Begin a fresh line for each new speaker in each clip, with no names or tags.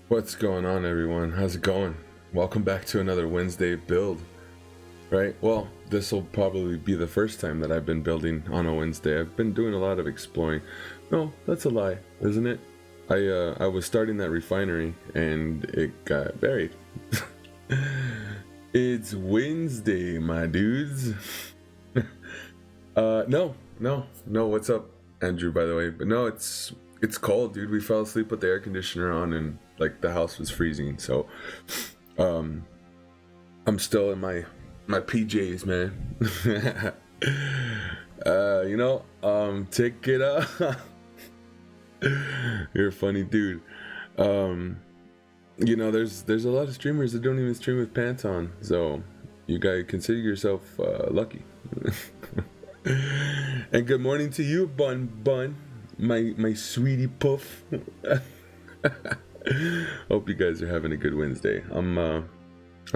What's going on, everyone? How's it going? Welcome back to another Wednesday build, right? Well, this will probably be the first time that I've been building on a Wednesday. I've been doing a lot of exploring. No, that's a lie, isn't it? I was starting that refinery and it got buried. It's Wednesday, my dudes. No. What's up, Andrew? By the way, but no, it's cold, dude. We fell asleep with the air conditioner on and like the house was freezing. So, I'm still in my PJs, man. Take it up. You're a funny dude. There's a lot of streamers that don't even stream with pants on. So, you guys consider yourself lucky. And good morning to you, Bun, my sweetie puff. Hope you guys are having a good Wednesday. I'm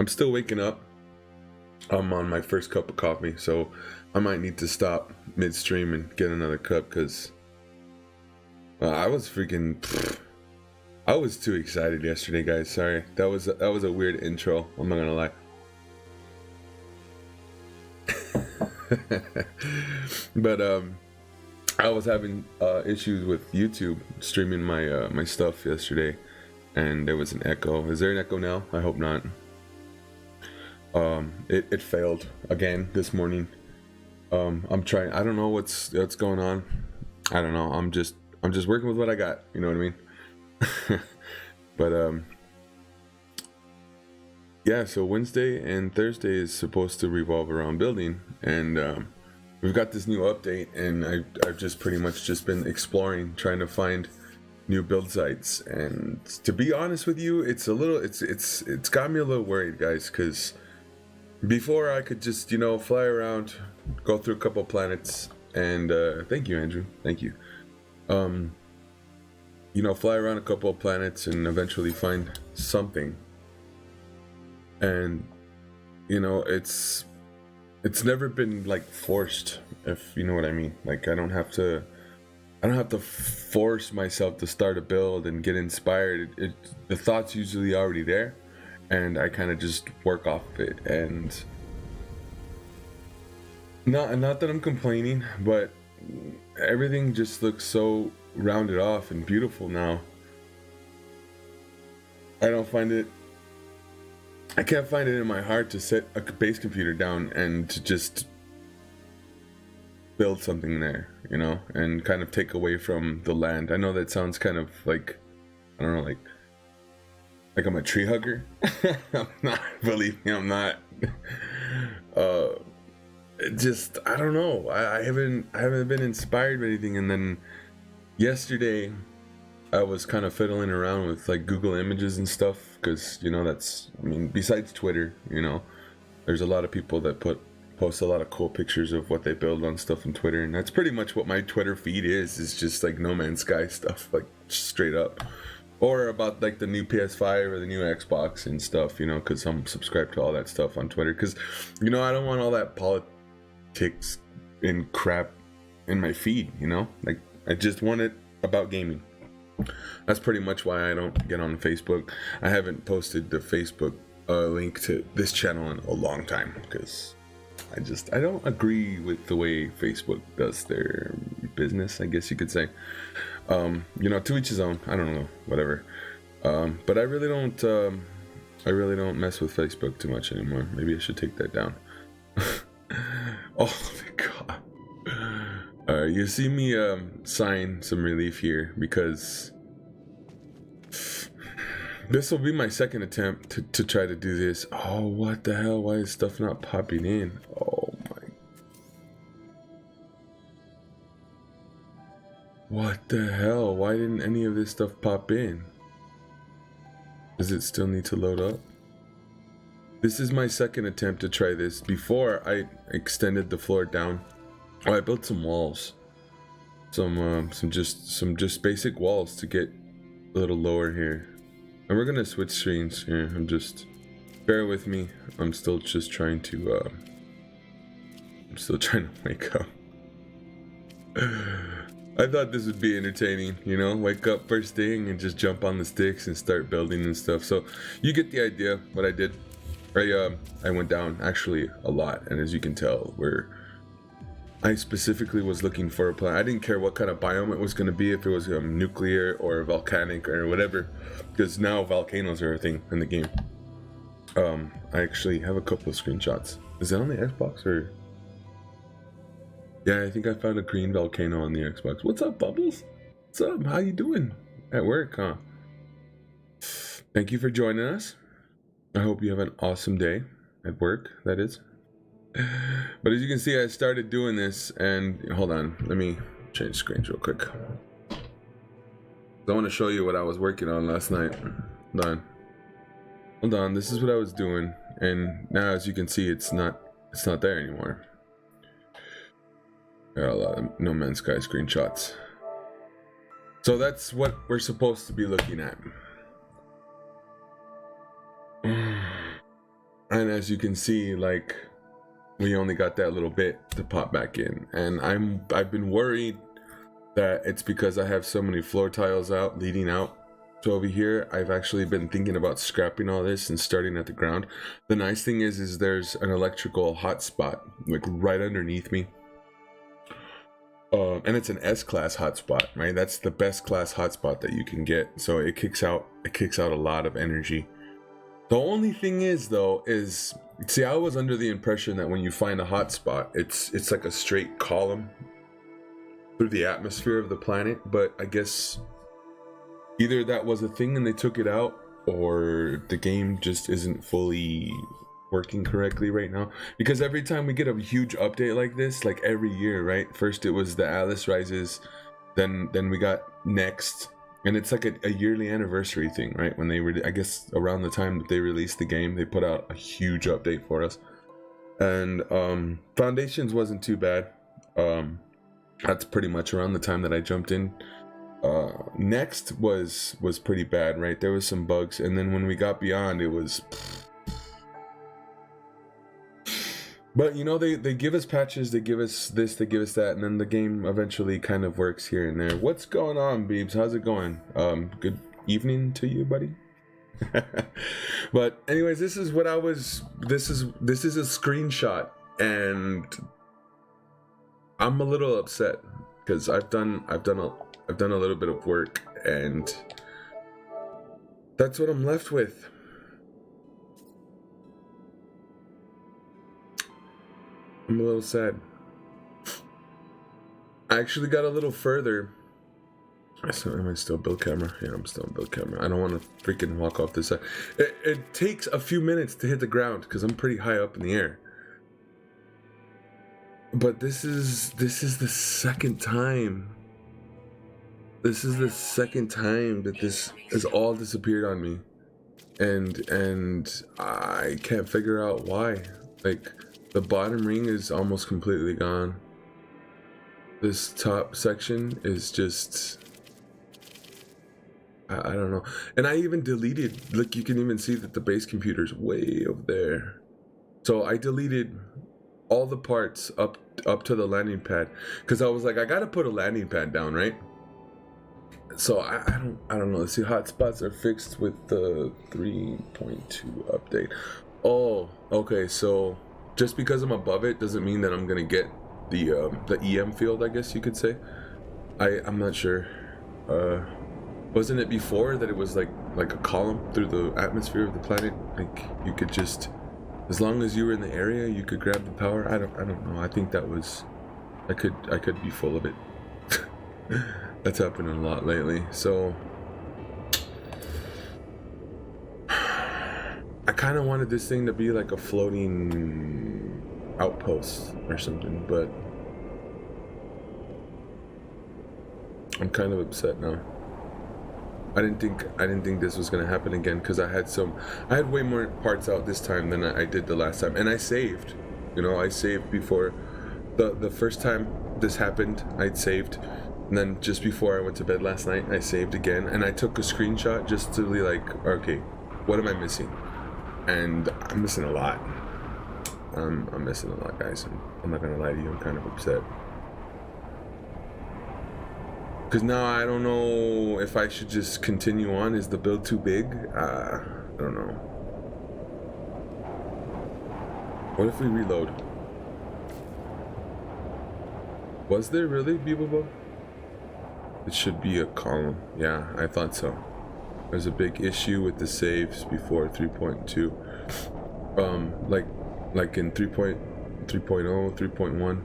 still waking up. I'm on my first cup of coffee, so I might need to stop midstream and get another cup because I was too excited yesterday, guys. Sorry, that was a weird intro. I'm not gonna lie. But I was having issues with YouTube streaming my my stuff yesterday, and there was an echo. Is there an echo now? I hope not. It failed again this morning. I'm trying. I don't know what's going on. I don't know. I'm just working with what I got. You know what I mean? But yeah. So Wednesday and Thursday is supposed to revolve around building, and we've got this new update, and I've just pretty much just been exploring, trying to find new build sites. And to be honest with you, it's got me a little worried, guys, because before I could just fly around, go through a couple planets, and thank you, Andrew, thank you. Fly around a couple of planets and eventually find something. And it's never been like forced, if you know what I mean. Like I don't have to force myself to start a build and get inspired. The thought's usually already there, and I kind of just work off of it. And not that I'm complaining, but everything just looks so rounded off and beautiful now. I can't find it in my heart to set a base computer down and to just build something there, and kind of take away from the land. I know that sounds kind of like, I don't know, like I'm a tree hugger. I'm not, believe me, I'm not. I don't know. I haven't been inspired by anything. And then yesterday I was kind of fiddling around with like Google Images and stuff, because besides Twitter, there's a lot of people that post a lot of cool pictures of what they build on stuff on Twitter, and that's pretty much what my Twitter feed is just like No Man's Sky stuff, like straight up, or about like the new PS5 or the new Xbox and stuff, because I'm subscribed to all that stuff on Twitter, because I don't want all that politics and crap in my feed, like I just want it about gaming. That's pretty much why I don't get on Facebook. I haven't posted the Facebook link to this channel in a long time, because I don't agree with the way Facebook does their business, I guess you could say. To each his own. I don't know, whatever. But I really don't mess with Facebook too much anymore. Maybe I should take that down. Oh my god. You see me sign some relief here because this will be my second attempt to try to do this. Oh, what the hell? Why is stuff not popping in? Oh my. What the hell? Why didn't any of this stuff pop in? Does it still need to load up? This is my second attempt to try this. Before I extended the floor down. Oh, I built some walls. Some just basic walls to get a little lower here. And we're gonna switch screens here. Bear with me. I'm still trying to wake up. I thought this would be entertaining, you know, wake up first thing and just jump on the sticks and start building and stuff. So you get the idea what I did. I went down actually a lot, and as you can tell, I specifically was looking for a planet. I didn't care what kind of biome it was going to be, if it was nuclear or volcanic or whatever, because now volcanoes are a thing in the game. I actually have a couple of screenshots. Is that on the Xbox or? Yeah, I think I found a green volcano on the Xbox. What's up, Bubbles? What's up? How you doing? At work, huh? Thank you for joining us. I hope you have an awesome day at work, that is. But as you can see, I started doing this, and hold on, let me change screens real quick. I want to show you what I was working on last night. Hold on, this is what I was doing, and now as you can see, it's not there anymore. There are a lot of No Man's Sky screenshots. So that's what we're supposed to be looking at. And as you can see, like, we only got that little bit to pop back in, and I've been worried that it's because I have so many floor tiles out leading out. So over here, I've actually been thinking about scrapping all this and starting at the ground. The nice thing is there's an electrical hotspot like right underneath me, and it's an S-class hotspot, right? That's the best class hotspot that you can get. So it kicks out a lot of energy. The only thing is, though, see, I was under the impression that when you find a hotspot, it's like a straight column through the atmosphere of the planet, but I guess either that was a thing and they took it out, or the game just isn't fully working correctly right now. Because every time we get a huge update like this, like every year, right? First it was the Atlas Rises, then we got Next. And it's like a yearly anniversary thing, right? When they were, I guess around the time that they released the game, they put out a huge update for us. And Foundations wasn't too bad. That's pretty much around the time that I jumped in. Next was pretty bad, right? There was some bugs, and then when we got Beyond, it was. But you know, they give us patches, they give us this, they give us that, and then the game eventually kind of works here and there. What's going on, Beebs? How's it going? Good evening to you, buddy. But anyways, this is what I was. This is a screenshot, and I'm a little upset because I've done a little bit of work, and that's what I'm left with. I'm a little sad. I actually got a little further. Am I still build camera? Yeah, I'm still in build camera. I don't want to freaking walk off this side. It takes a few minutes to hit the ground because I'm pretty high up in the air. But this is the second time. This is the second time that this has all disappeared on me, and I can't figure out why. Like, the bottom ring is almost completely gone. This top section is just, I don't know. And I even deleted, look, you can even see that the base computer's way over there. So I deleted all the parts up to the landing pad, because I was like, I gotta put a landing pad down, right? So I don't know. Let's see, hotspots are fixed with the 3.2 update. Oh, okay, so just because I'm above it doesn't mean that I'm gonna get the EM field, I guess you could say. I'm not sure. Wasn't it before that it was like a column through the atmosphere of the planet? Like you could just, as long as you were in the area, you could grab the power. I don't know. I think that was I could be full of it. That's happening a lot lately. So I kind of wanted this thing to be like a floating outpost or something, but I'm kind of upset now. I didn't think this was gonna happen again, because I had way more parts out this time than I did the last time, and I saved. I saved before the first time this happened. I'd saved, and then just before I went to bed last night, I saved again, and I took a screenshot just to be like, okay, what am I missing? And I'm missing a lot. I'm missing a lot, guys. I'm not gonna lie to you. I'm kind of upset. Because now I don't know if I should just continue on. Is the build too big? I don't know. What if we reload? Was there really, Bebop? It should be a column. Yeah, I thought so. There's a big issue with the saves before 3.2. Like in 3.0, 3.1.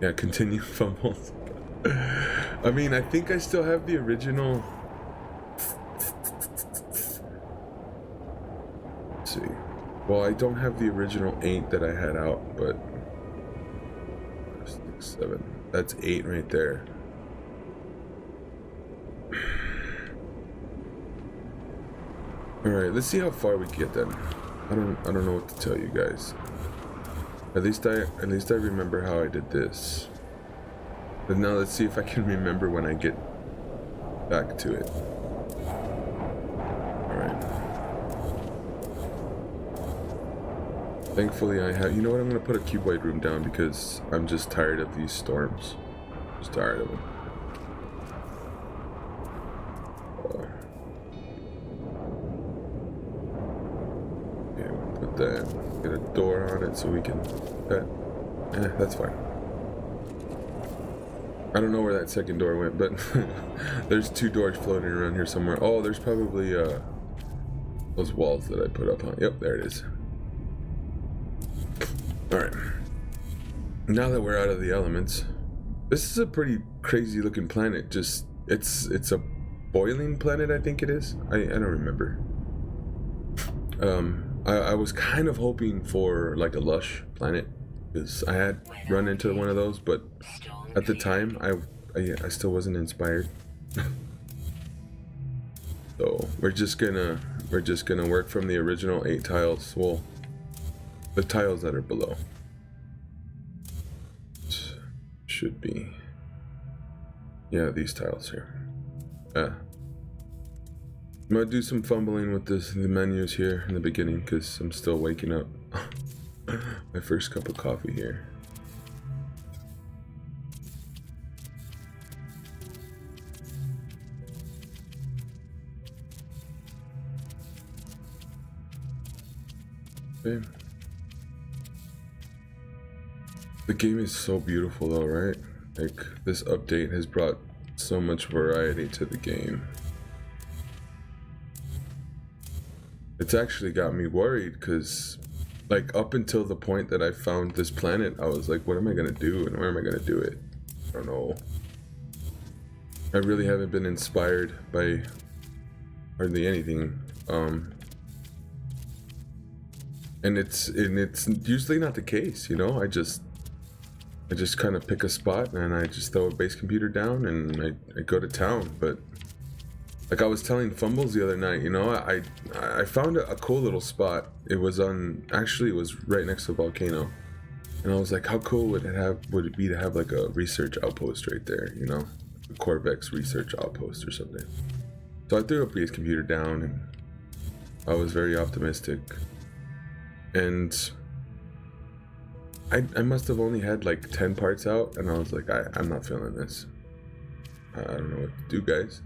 Yeah, continue fumbles. I mean, I think I still have the original. Let's see. Well, I don't have the original 8 that I had out, but 6, 7. That's 8 right there. All right, let's see how far we get then. I don't know what to tell you guys. At least I remember how I did this. But now let's see if I can remember when I get back to it. Alright. Thankfully I have... You know what? I'm going to put a cuboid room down because I'm just tired of these storms. Just tired of them. Yeah, we'll put that... Get a door on it so we can... that's fine. I don't know where that second door went, but there's 2 doors floating around here somewhere. Oh, there's probably those walls that I put up on. Yep, there it is. Alright. Now that we're out of the elements, this is a pretty crazy looking planet. Just it's a boiling planet, I think it is. I don't remember. I was kind of hoping for like a lush planet, because I had run into one of those, but at the time, I still wasn't inspired. So we're just gonna work from the original 8 tiles. Well, the tiles that are below should be, yeah, these tiles here. I'm gonna do some fumbling with the menus here in the beginning because I'm still waking up. My first cup of coffee here. The game is so beautiful though, right? Like, this update has brought so much variety to the game. It's actually got me worried because, like, up until the point that I found this planet, I was like, what am I gonna do and where am I gonna do it? I don't know. I really haven't been inspired by hardly anything. And it's usually not the case, you know. I just kind of pick a spot and I just throw a base computer down and I go to town. But like I was telling Fumbles the other night, you know, I found a cool little spot. It was right next to a volcano, and I was like, how cool would it be to have like a research outpost right there, you know, a Corvex research outpost or something. So I threw a base computer down and I was very optimistic. And I must have only had like 10 parts out, and I was like, I'm not feeling this. I don't know what to do, guys.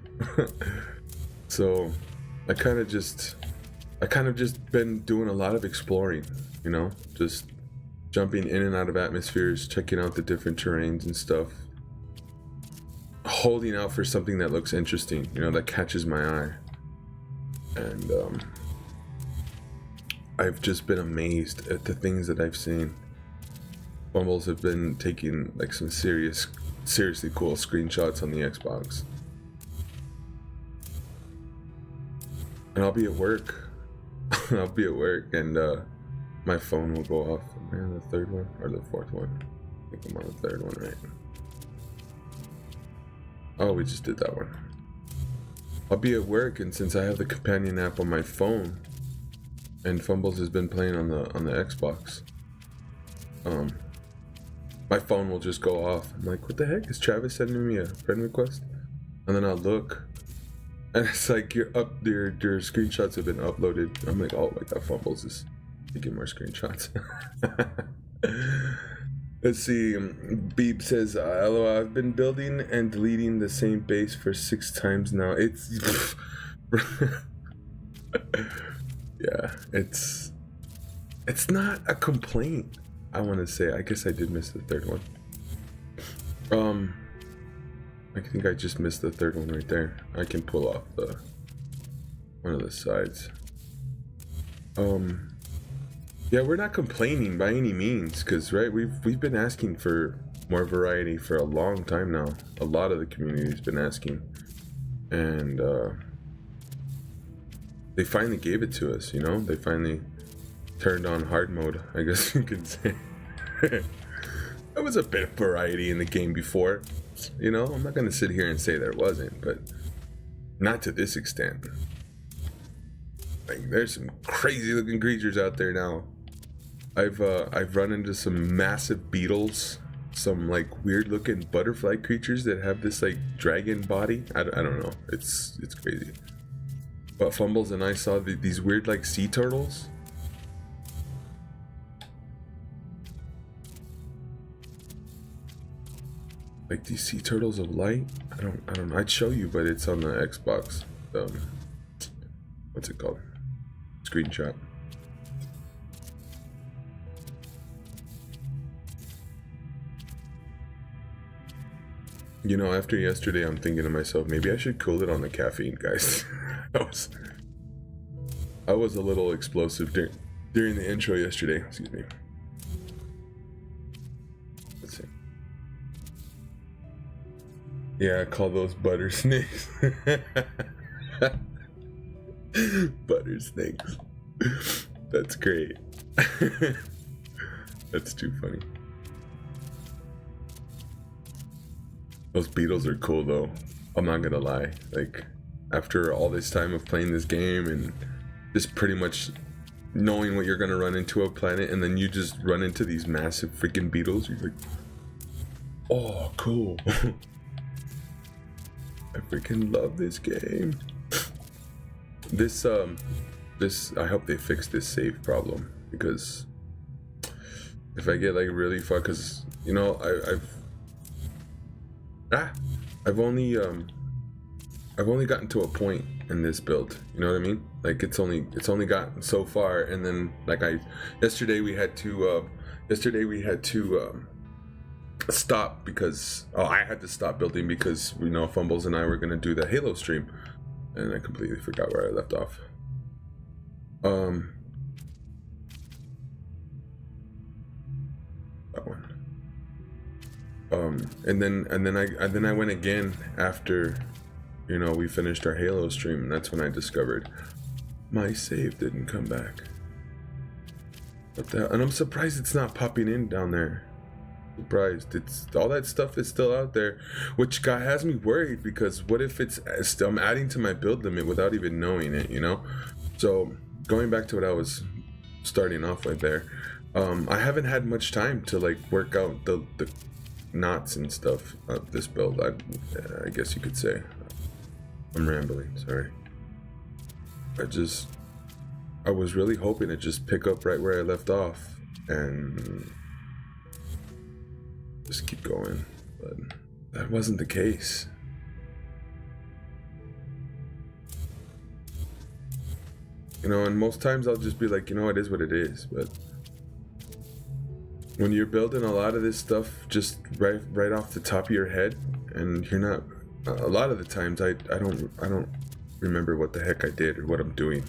So I kind of just been doing a lot of exploring, you know, just jumping in and out of atmospheres, checking out the different terrains and stuff, holding out for something that looks interesting, you know, that catches my eye. And I've just been amazed at the things that I've seen. Fumbles have been taking like some seriously cool screenshots on the Xbox. And I'll be at work. I'll be at work and my phone will go off. Man, the third one or the fourth one? I think I'm on the third one, right? Oh, we just did that one. I'll be at work, and since I have the companion app on my phone, and Fumbles has been playing on the Xbox, my phone will just go off. I'm like, what the heck? Is Travis sending me a friend request? And then I'll look, and it's like your screenshots have been uploaded. I'm like, oh my god, Fumbles is taking more screenshots. Let's see. Beep says, "LOL, I've been building and deleting the same base for 6 times now. It's yeah, it's not a complaint. I want to say. I guess I did miss the third one. I think I just missed the third one right there. I can pull off one of the sides. Yeah, we're not complaining by any means, because right, we've been asking for more variety for a long time now. A lot of the community's been asking, and they finally gave it to us. You know, they finally turned on hard mode, I guess you could say. There was a bit of variety in the game before. You know, I'm not gonna sit here and say there wasn't, but not to this extent. Like, there's some crazy looking creatures out there now. I've run into some massive beetles, some like weird looking butterfly creatures that have this like dragon body. I don't know. It's crazy. But Fumbles and I saw these weird like sea turtles. Like these sea turtles of light. I don't know. I'd show you, but it's on the Xbox. What's it called? Screenshot. You know, after yesterday, I'm thinking to myself, maybe I should cool it on the caffeine, guys. I was a little explosive during the intro yesterday. Excuse me. Let's see. Yeah, I call those butter snakes. Butter snakes. That's great. That's too funny. Those beetles are cool though. I'm not gonna lie. Like, after all this time of playing this game and just pretty much knowing what you're gonna run into a planet, and then you just run into these massive freaking beetles, you're like, oh, cool. I freaking love this game. This I hope they fix this save problem, because if I get like really fucked, because you know I've only gotten to a point in this build, you know what I mean? Like it's only gotten so far, and then like yesterday we had to stop because I had to stop building because, you know, Fumbles and I were gonna do the Halo stream, and I completely forgot where I left off. That one. And then I went again after, you know, we finished our Halo stream, and that's when I discovered my save didn't come back. And I'm surprised it's not popping in down there. Surprised. It's all that stuff is still out there, which has me worried, because what if I'm adding to my build limit without even knowing it, you know? So going back to what I was starting off with there, I haven't had much time to like work out the knots and stuff of this build. I guess you could say. I'm rambling, sorry. I was really hoping to just pick up right where I left off and just keep going, but that wasn't the case. You know, and most times I'll just be like, you know, it is what it is, but when you're building a lot of this stuff just right off the top of your head, and you're not, a lot of the times I don't remember what the heck I did or what I'm doing.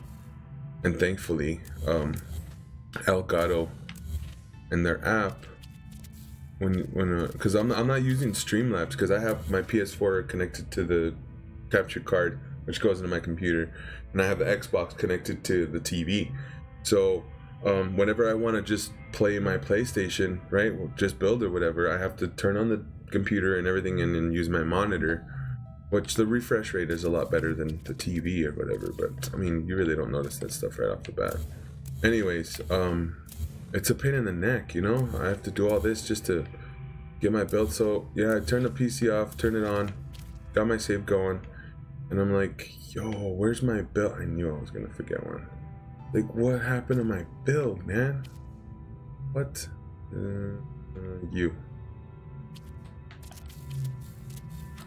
And thankfully, Elgato and their app when because I'm not using Streamlabs because I have my PS4 connected to the capture card, which goes into my computer, and I have the Xbox connected to the TV. So whenever I want to just play my PlayStation, right, just build or whatever, I have to turn on the computer and everything and then use my monitor, which the refresh rate is a lot better than the TV or whatever. But I mean, you really don't notice that stuff right off the bat. Anyways, it's a pain in the neck, you know. I have to do all this just to get my build. So yeah, I turned the PC off, turn it on, got my save going, and I'm like, yo, where's my build? I knew I was gonna forget one. Like, what happened to my build, man? What? You.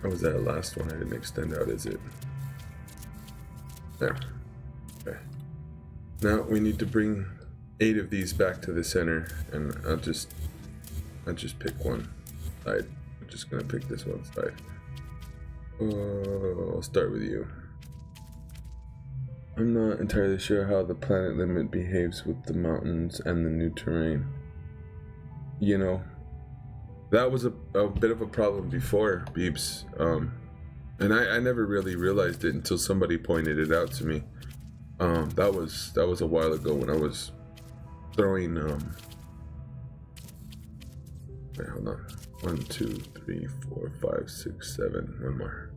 Or was that the last one? I didn't extend out, is it? There. Okay. Now we need to bring 8 of these back to the center, and I'll just pick one side. I'm just gonna pick this one side. I'll start with you. I'm not entirely sure how the planet limit behaves with the mountains and the new terrain. You know, that was a bit of a problem before, Beeps. And I never really realized it until somebody pointed it out to me. That was a while ago when I was throwing wait, hold on. 1, 2, 3, 4, 5, 6, 7. One more.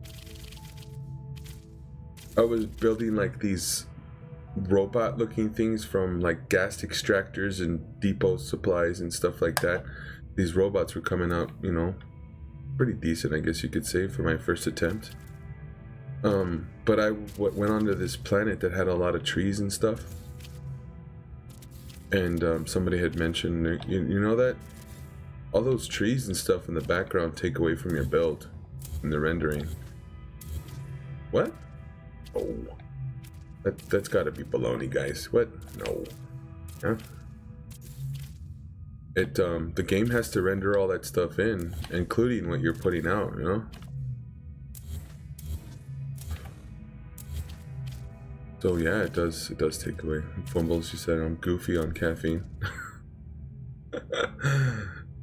I was building like these robot looking things from like gas extractors and depot supplies and stuff like that. These robots were coming out, you know, pretty decent, I guess you could say, for my first attempt. But I went onto this planet that had a lot of trees and stuff. And somebody had mentioned, you know that all those trees and stuff in the background take away from your build in the rendering. What? Oh, that's gotta be baloney, guys. What? No. Huh? The game has to render all that stuff in, including what you're putting out, you know? So yeah, it does take away. Fumbles, you said I'm goofy on caffeine.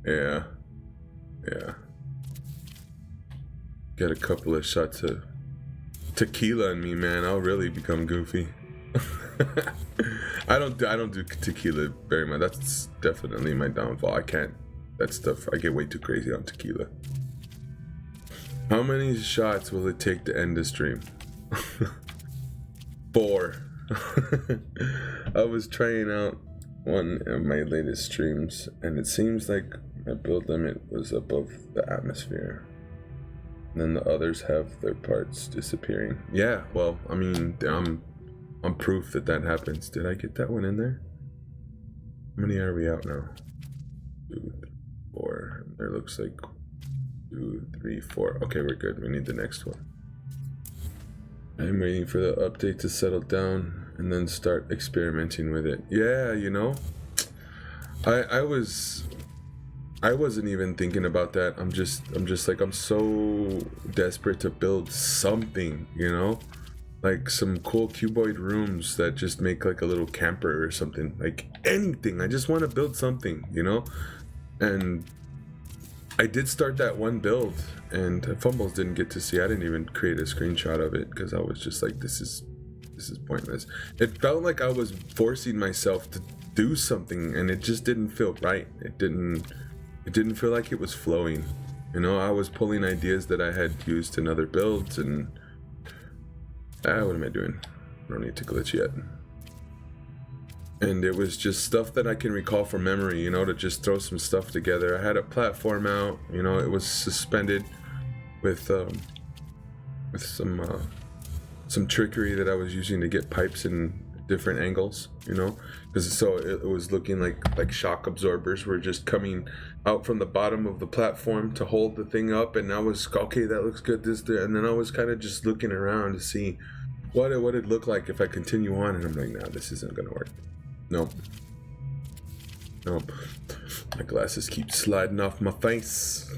Yeah. Get a couple of shots of tequila in me, man. I'll really become goofy. I don't do tequila very much. That's definitely my downfall. I can't. That stuff. I get way too crazy on tequila. How many shots will it take to end the stream? 4. I was trying out one of my latest streams, and it seems like my build limit was above the atmosphere. And then the others have their parts disappearing. Yeah, well, I mean, I'm proof that happens. Did I get that one in there? How many are we out now? 2, 3, 4. There looks like 2, 3, 4. Okay, we're good. We need the next one. I'm waiting for the update to settle down and then start experimenting with it. Yeah, you know, I wasn't even thinking about that. I'm just like, I'm so desperate to build something, you know, like some cool cuboid rooms that just make like a little camper or something, like anything. I just want to build something, you know. And I did start that one build, and Fumbles didn't get to see. I didn't even create a screenshot of it because I was just like, this is pointless. It felt like I was forcing myself to do something, and it just didn't feel right. It didn't feel like it was flowing. You know, I was pulling ideas that I had used in other builds, and what am I doing? I don't need to glitch yet. And it was just stuff that I can recall from memory, you know, to just throw some stuff together. I had a platform out, you know, it was suspended with some trickery that I was using to get pipes in different angles, you know, because so it was looking like shock absorbers were just coming out from the bottom of the platform to hold the thing up, and I was, okay, that looks good, and then I was kind of just looking around to see what it'd look like if I continue on, and I'm like, nah, this isn't gonna work. Nope. My glasses keep sliding off my face.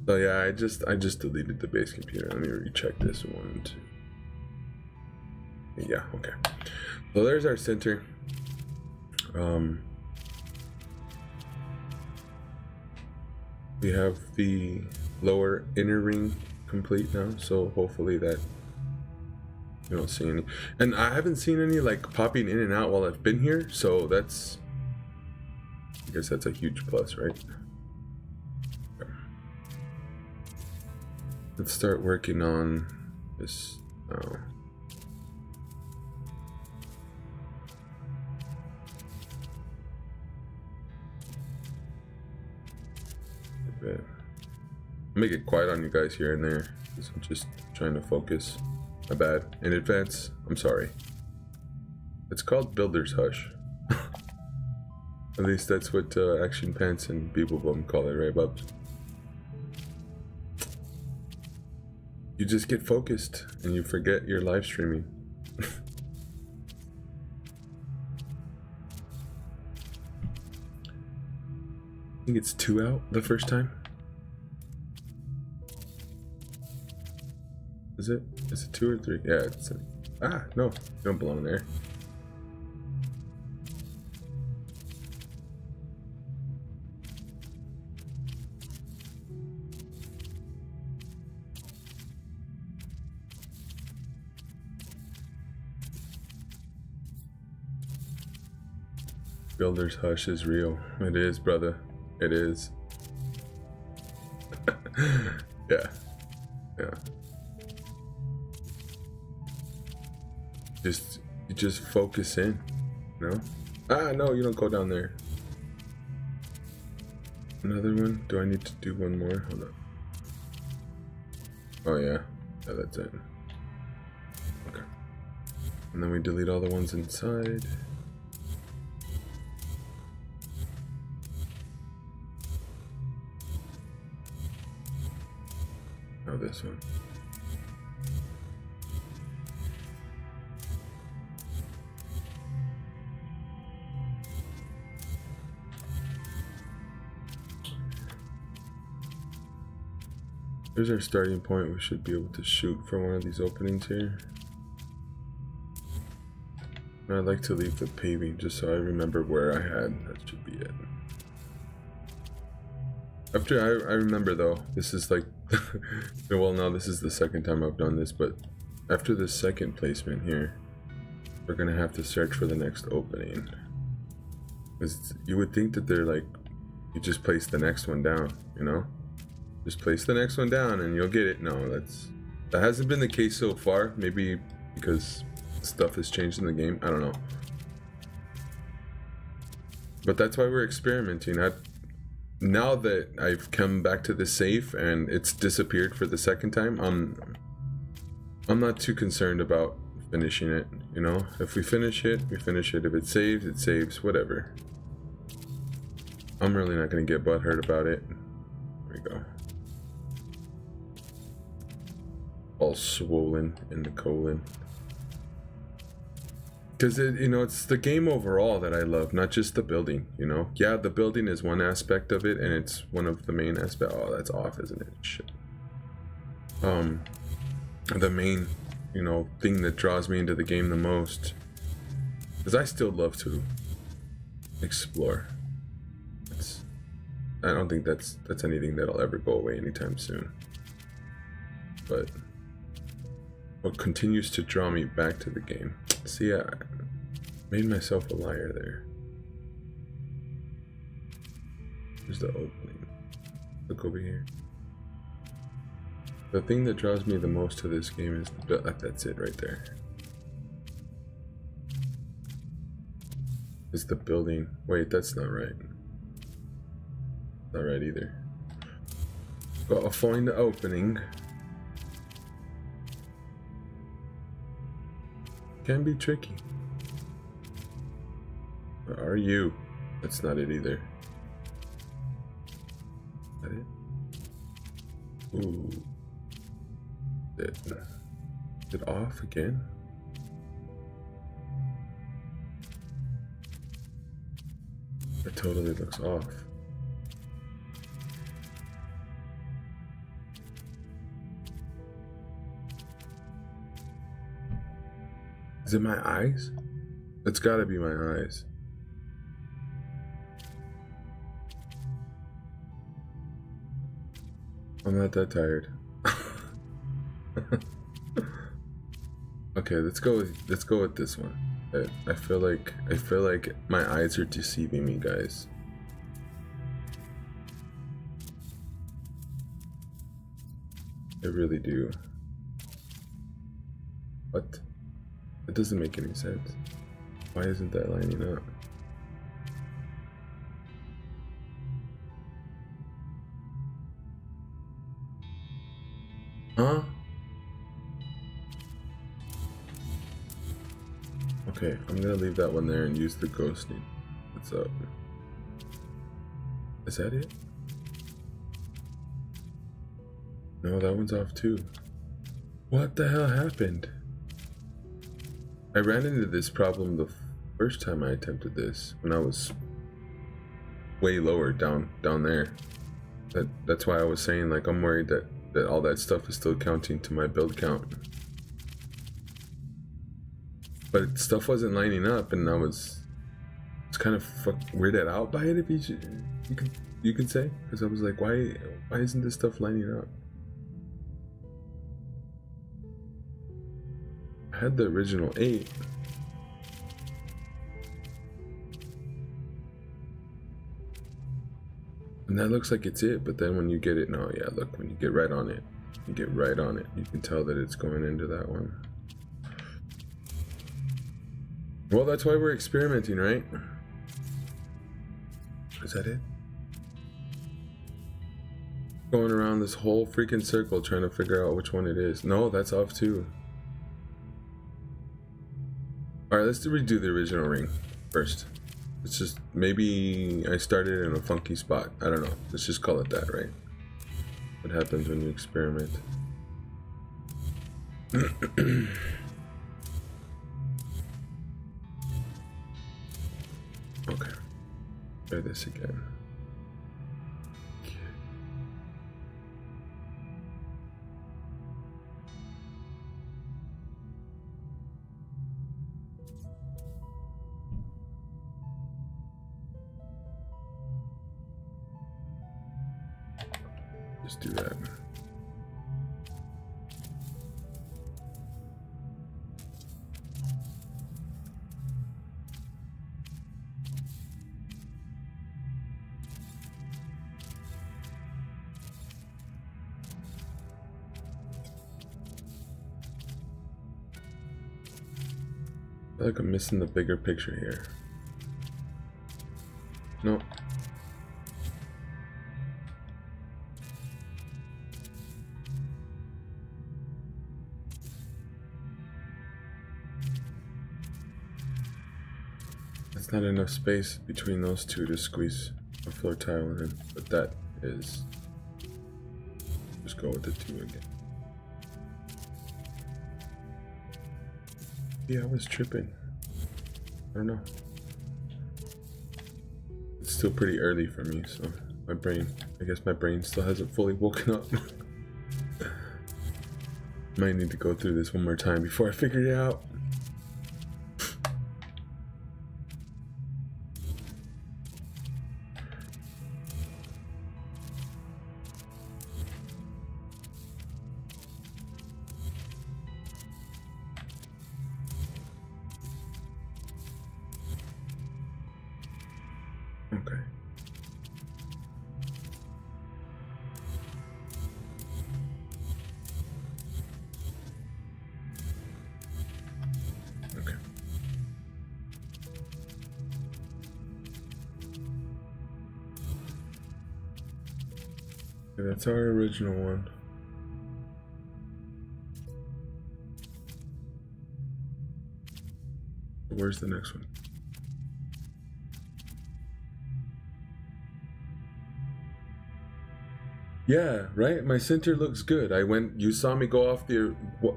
So yeah, I just deleted the base computer. Let me recheck this. 1, Yeah, okay. So there's our center. We have the lower inner ring complete now, so hopefully that you don't see any. And I haven't seen any like popping in and out while I've been here, so that's, I guess that's a huge plus, right? Let's start working on this now. Make it quiet on you guys here and there, because I'm just trying to focus. My bad. In advance, I'm sorry. It's called Builder's Hush. At least that's what Action Pants and Beeblebum call it, right, Bubs? You just get focused and you forget you're live streaming. I think it's 2 out the first time. Is it? Is it 2 or 3? Yeah, it's a... Ah, no, you don't belong there. Builder's Hush is real. It is, brother. It is. Yeah. Yeah. You just focus in, you know? Ah, no, you don't go down there. Another one? Do I need to do one more? Hold on. Oh, yeah. Yeah, that's it. Okay. And then we delete all the ones inside. Now this one. Here's our starting point. We should be able to shoot for one of these openings here. And I'd like to leave the paving just so I remember where I had. That should be it. After I remember though, this is like, well now this is the second time I've done this, but after the second placement here, we're gonna have to search for the next opening. Because you would think that they're like, you just place the next one down, you know? Just place the next one down and you'll get it. No, that hasn't been the case so far. Maybe because stuff has changed in the game. I don't know. But that's why we're experimenting. Now that I've come back to the safe and it's disappeared for the second time, I'm not too concerned about finishing it, you know? If we finish it, we finish it. If it saves, whatever. I'm really not gonna get butthurt about it. There we go. All swollen in the colon. Because it's the game overall that I love, not just the building, you know? Yeah, the building is one aspect of it, and it's one of the main aspects. Oh, that's off, isn't it? Shit. The main, thing that draws me into the game the most, because I still love to explore. I don't think that's anything that'll ever go away anytime soon. But what continues to draw me back to the game. See, I made myself a liar there. Here's the opening. Look over here. The thing that draws me the most to this game is that's it right there. Is the building. Wait, that's not right. Not right either. Gotta find the opening. Can be tricky. Where are you? That's not it either. Is that it? Ooh. Is it off again? It totally looks off. Is it my eyes? It's gotta be my eyes. I'm not that tired. Okay, let's go with this one. I feel like my eyes are deceiving me, guys. I really do. What? It doesn't make any sense. Why isn't that lining up? Huh? Okay, I'm gonna leave that one there and use the ghosting. What's up? Is that it? No, that one's off too. What the hell happened? I ran into this problem the first time I attempted this, when I was way lower down there. That's why I was saying, like, I'm worried that all that stuff is still counting to my build count. But stuff wasn't lining up, and I was kind of weirded out by it, if you can say, because I was like, why isn't this stuff lining up? I had the original 8. And that looks like it's it, but then when you get it, no, yeah, look, when you get right on it, you can tell that it's going into that one. Well, that's why we're experimenting, right? Is that it? Going around this whole freaking circle trying to figure out which one it is. No, that's off too. Alright, let's redo the original ring first. It's just, maybe I started in a funky spot. I don't know. Let's just call it that, right? What happens when you experiment? Okay. Try this again. Just do that. I feel like I'm missing the bigger picture here. No. There's not enough space between those two to squeeze a floor tile in, but that is... Just go with the 2 again. Yeah, I was tripping. I don't know. It's still pretty early for me, so I guess my brain still hasn't fully woken up. Might need to go through this one more time before I figure it out. Okay. Okay. Okay, that's our original one. Where's the next one? Yeah, right? My center looks good. You saw me go off the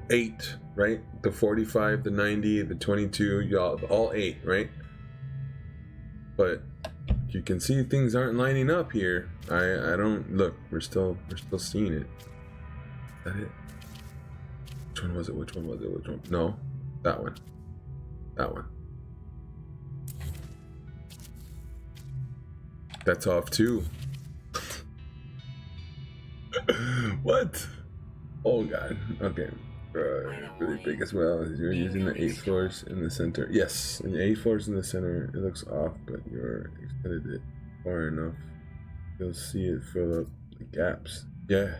8, right? The 45, the 90, the 22, y'all, all 8, right? But you can see things aren't lining up here. I don't, look, we're still seeing it. Is that it? Which one was it? No, that one. That one. That's off too. What? Oh god. Okay. Really big as well. You're using the 8 floors in the center. Yes, and the 8 floors in the center. It looks off, but you're extended it far enough. You'll see it fill up the gaps. Yeah.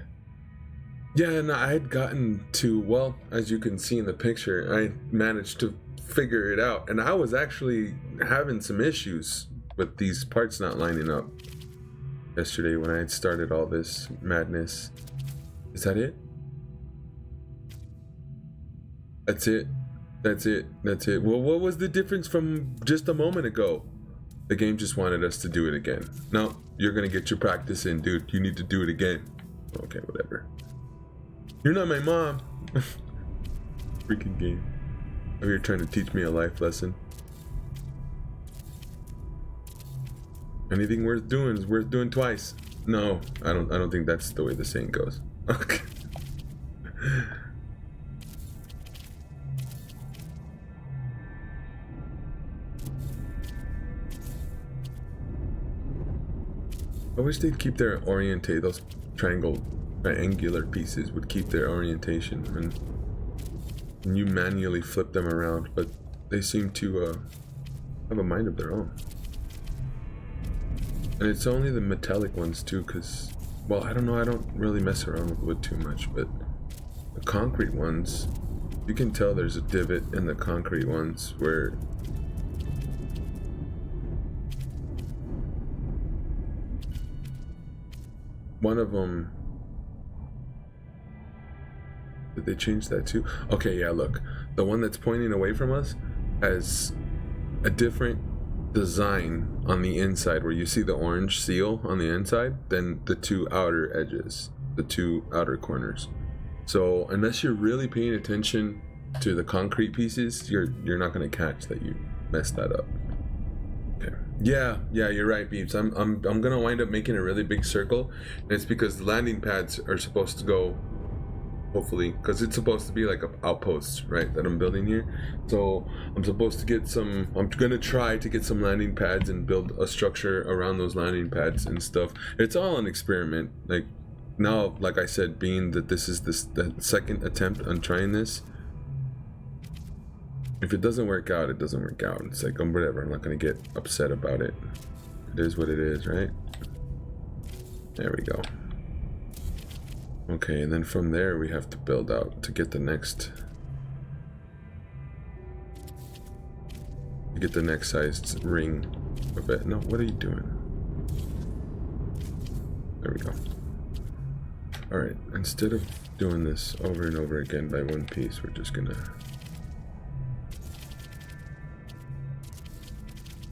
Yeah, and I had gotten to, well, as you can see in the picture, I managed to figure it out. And I was actually having some issues with these parts not lining up yesterday when I had started all this madness. Is that it? That's it. That's it. That's it. Well, what was the difference from just a moment ago? The game just wanted us to do it again. No, you're gonna get your practice in, dude. You need to do it again. Okay, whatever. You're not my mom. Freaking game. Oh, you're trying to teach me a life lesson. Anything worth doing is worth doing twice. No, I don't think that's the way the saying goes. Okay. I wish they'd keep their orientate. Those triangular pieces would keep their orientation, and you manually flip them around. But they seem to have a mind of their own. And it's only the metallic ones too, because, well, I don't know. I don't really mess around with wood too much, but the concrete ones, you can tell there's a divot in the concrete ones where. One of them, did they change that too? Okay, yeah, look. The one that's pointing away from us has a different design on the inside where you see the orange seal on the inside than the two outer edges, the two outer corners. So unless you're really paying attention to the concrete pieces, you're not going to catch that you messed that up. Okay. Yeah, you're right, Beeps. I'm gonna wind up making a really big circle, and it's because the landing pads are supposed to go, hopefully, because it's supposed to be like an outpost, right, that I'm building here. So I'm supposed to get some. I'm gonna try to get some landing pads and build a structure around those landing pads and stuff. It's all an experiment. Like now, like I said, being that this is the second attempt on trying this. If it doesn't work out, it doesn't work out. It's like, whatever. I'm not gonna get upset about it. It is what it is, right? There we go. Okay, and then from there we have to build out to get the next. To get the next sized ring of it. No, what are you doing? There we go. All right. Instead of doing this over and over again by one piece, we're just gonna.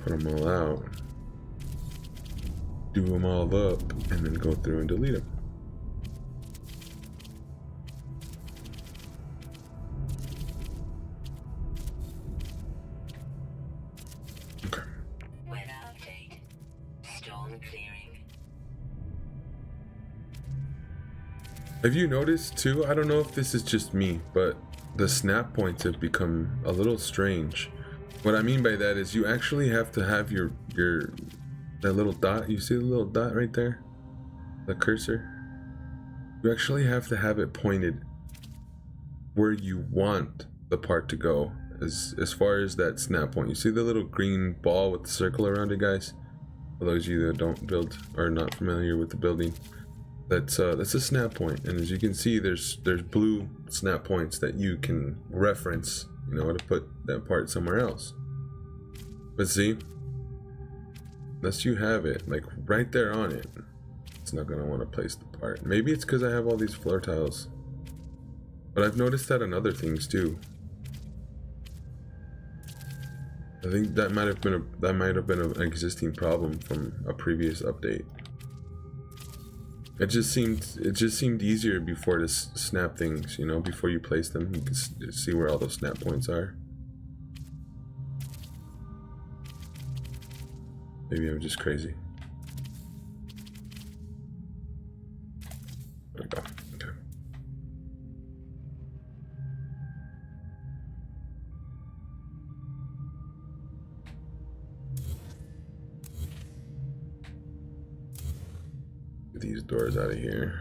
Put them all out, do them all up, and then go through and delete them. Okay.
Weather update. Storm clearing.
Have you noticed too? I don't know if this is just me, but the snap points have become a little strange. What I mean by that is you actually have to have that little dot. You see the little dot right there? The cursor? You actually have to have it pointed where you want the part to go as far as that snap point. You see the little green ball with the circle around it, guys? For those of you that don't build or are not familiar with the building, that's a snap point. And as you can see, there's blue snap points that you can reference, you know, to put that part somewhere else. But see, unless you have it like right there on it, it's not gonna want to place the part. Maybe it's because I have all these floor tiles, but I've noticed that on other things too. I think that might have been an existing problem from a previous update. It just seemed easier before to snap things, you know, before you place them. You can see where all those snap points are. Maybe I'm just crazy. There we go. Okay. these doors out of here.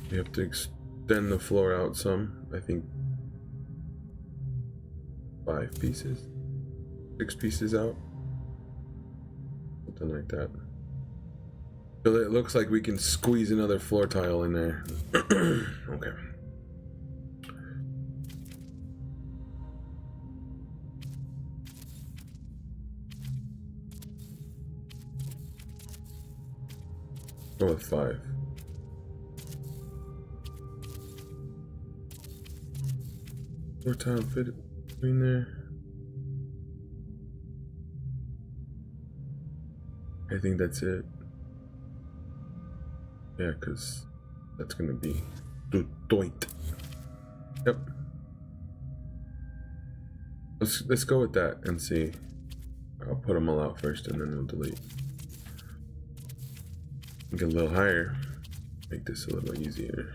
We have to extend the floor out some. I think 5 pieces, 6 pieces out, something like that. So it looks like we can squeeze another floor tile in there. Okay. Go with 5. Floor tile fit between there. I think that's it. Yeah, because that's gonna be doit. Yep. Let's go with that and see. I'll put them all out first and then we'll delete. Get a little higher. Make this a little easier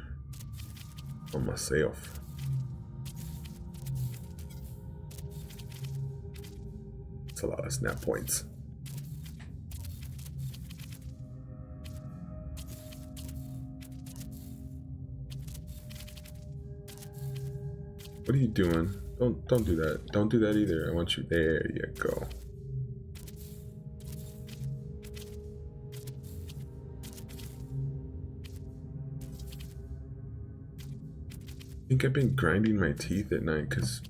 on myself. It's a lot of snap points. What are you doing? Don't do that. Don't do that either. I want you. There you go. I think I've been grinding my teeth at night because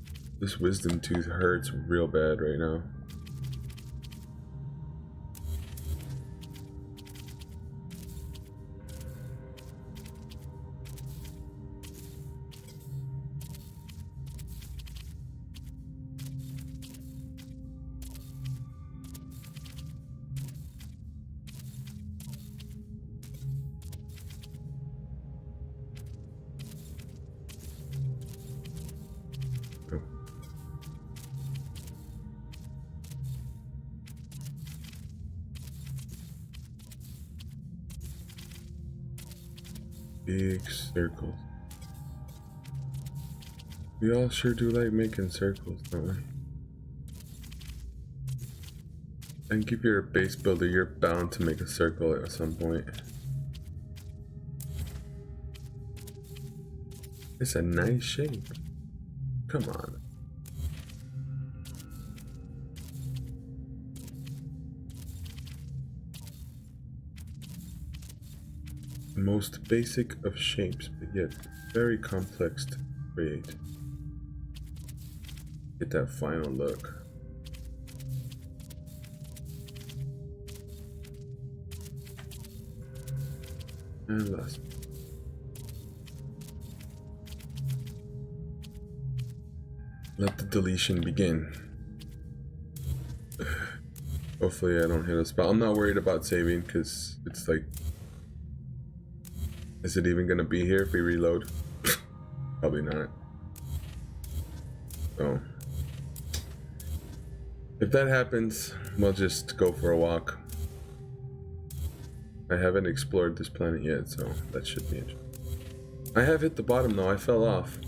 this wisdom tooth hurts real bad right now. Big circles. We all sure do like making circles, don't we? And keep your base builder, you're bound to make a circle at some point. It's a nice shape. Come on. Most basic of shapes, but yet very complex to create. Get that final look. And last. Let the deletion begin. Hopefully I don't hit a spot. I'm not worried about saving because it's like, is it even gonna be here if we reload? Probably not. So if that happens, we'll just go for a walk. I haven't explored this planet yet, so that should be interesting. I have hit the bottom though. I fell off,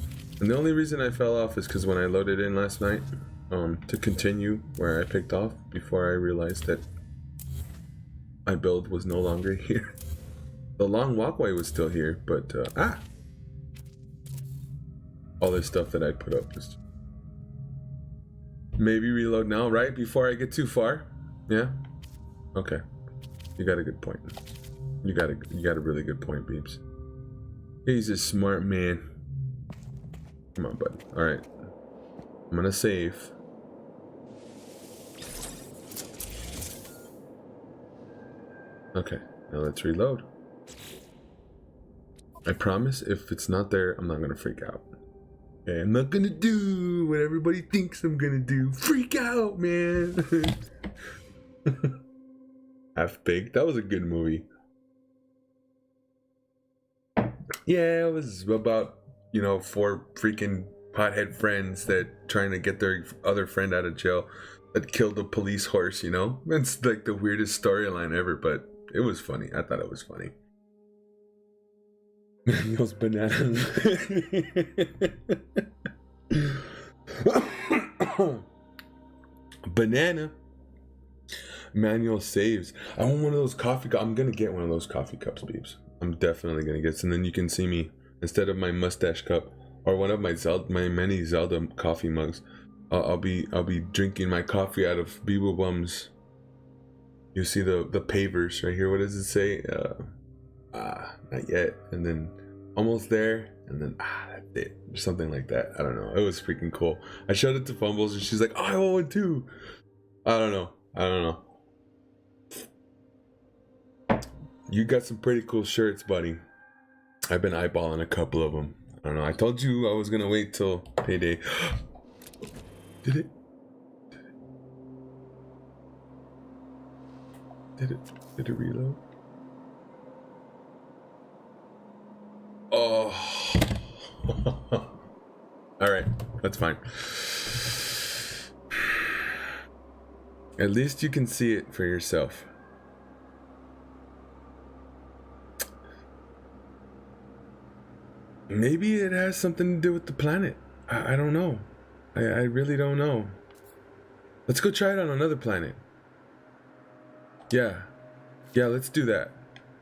and the only reason I fell off is because when I loaded in last night to continue where I picked off, before I realized that my build was no longer here. The long walkway was still here, but all this stuff that I put up was. Maybe reload now, right before I get too far. Yeah. Okay. You got a good point. You got a really good point, Beeps. He's a smart man. Come on, buddy. All right. I'm gonna save. Okay. Now let's reload. I promise if it's not there, I'm not gonna freak out. Okay, I'm not gonna do what everybody thinks I'm gonna do. Freak out, man. Half-Baked. That was a good movie. Yeah, it was about, 4 freaking pothead friends that trying to get their other friend out of jail that killed a police horse, It's like the weirdest storyline ever, but it was funny. I thought it was funny. Those bananas. Banana. manual saves. I want one of those coffee cups. I'm gonna get one of those coffee cups, beeps. I'm definitely gonna get some. And then you can see me instead of my mustache cup or one of my many Zelda coffee mugs. I'll be drinking my coffee out of Beebo Bum's. You see the pavers right here. What does it say? Not yet. And then almost there. And then that's it. Or something like that. I don't know. It was freaking cool. I showed it to Fumbles and she's like, oh, I want one too. I don't know. You got some pretty cool shirts, buddy. I've been eyeballing a couple of them. I don't know. I told you I was gonna wait till payday. Did it? Did it reload? Oh. All right, that's fine. At least you can see it for yourself. Maybe it has something to do with the planet. I don't know. I really don't know. Let's go try it on another planet. Yeah, let's do that.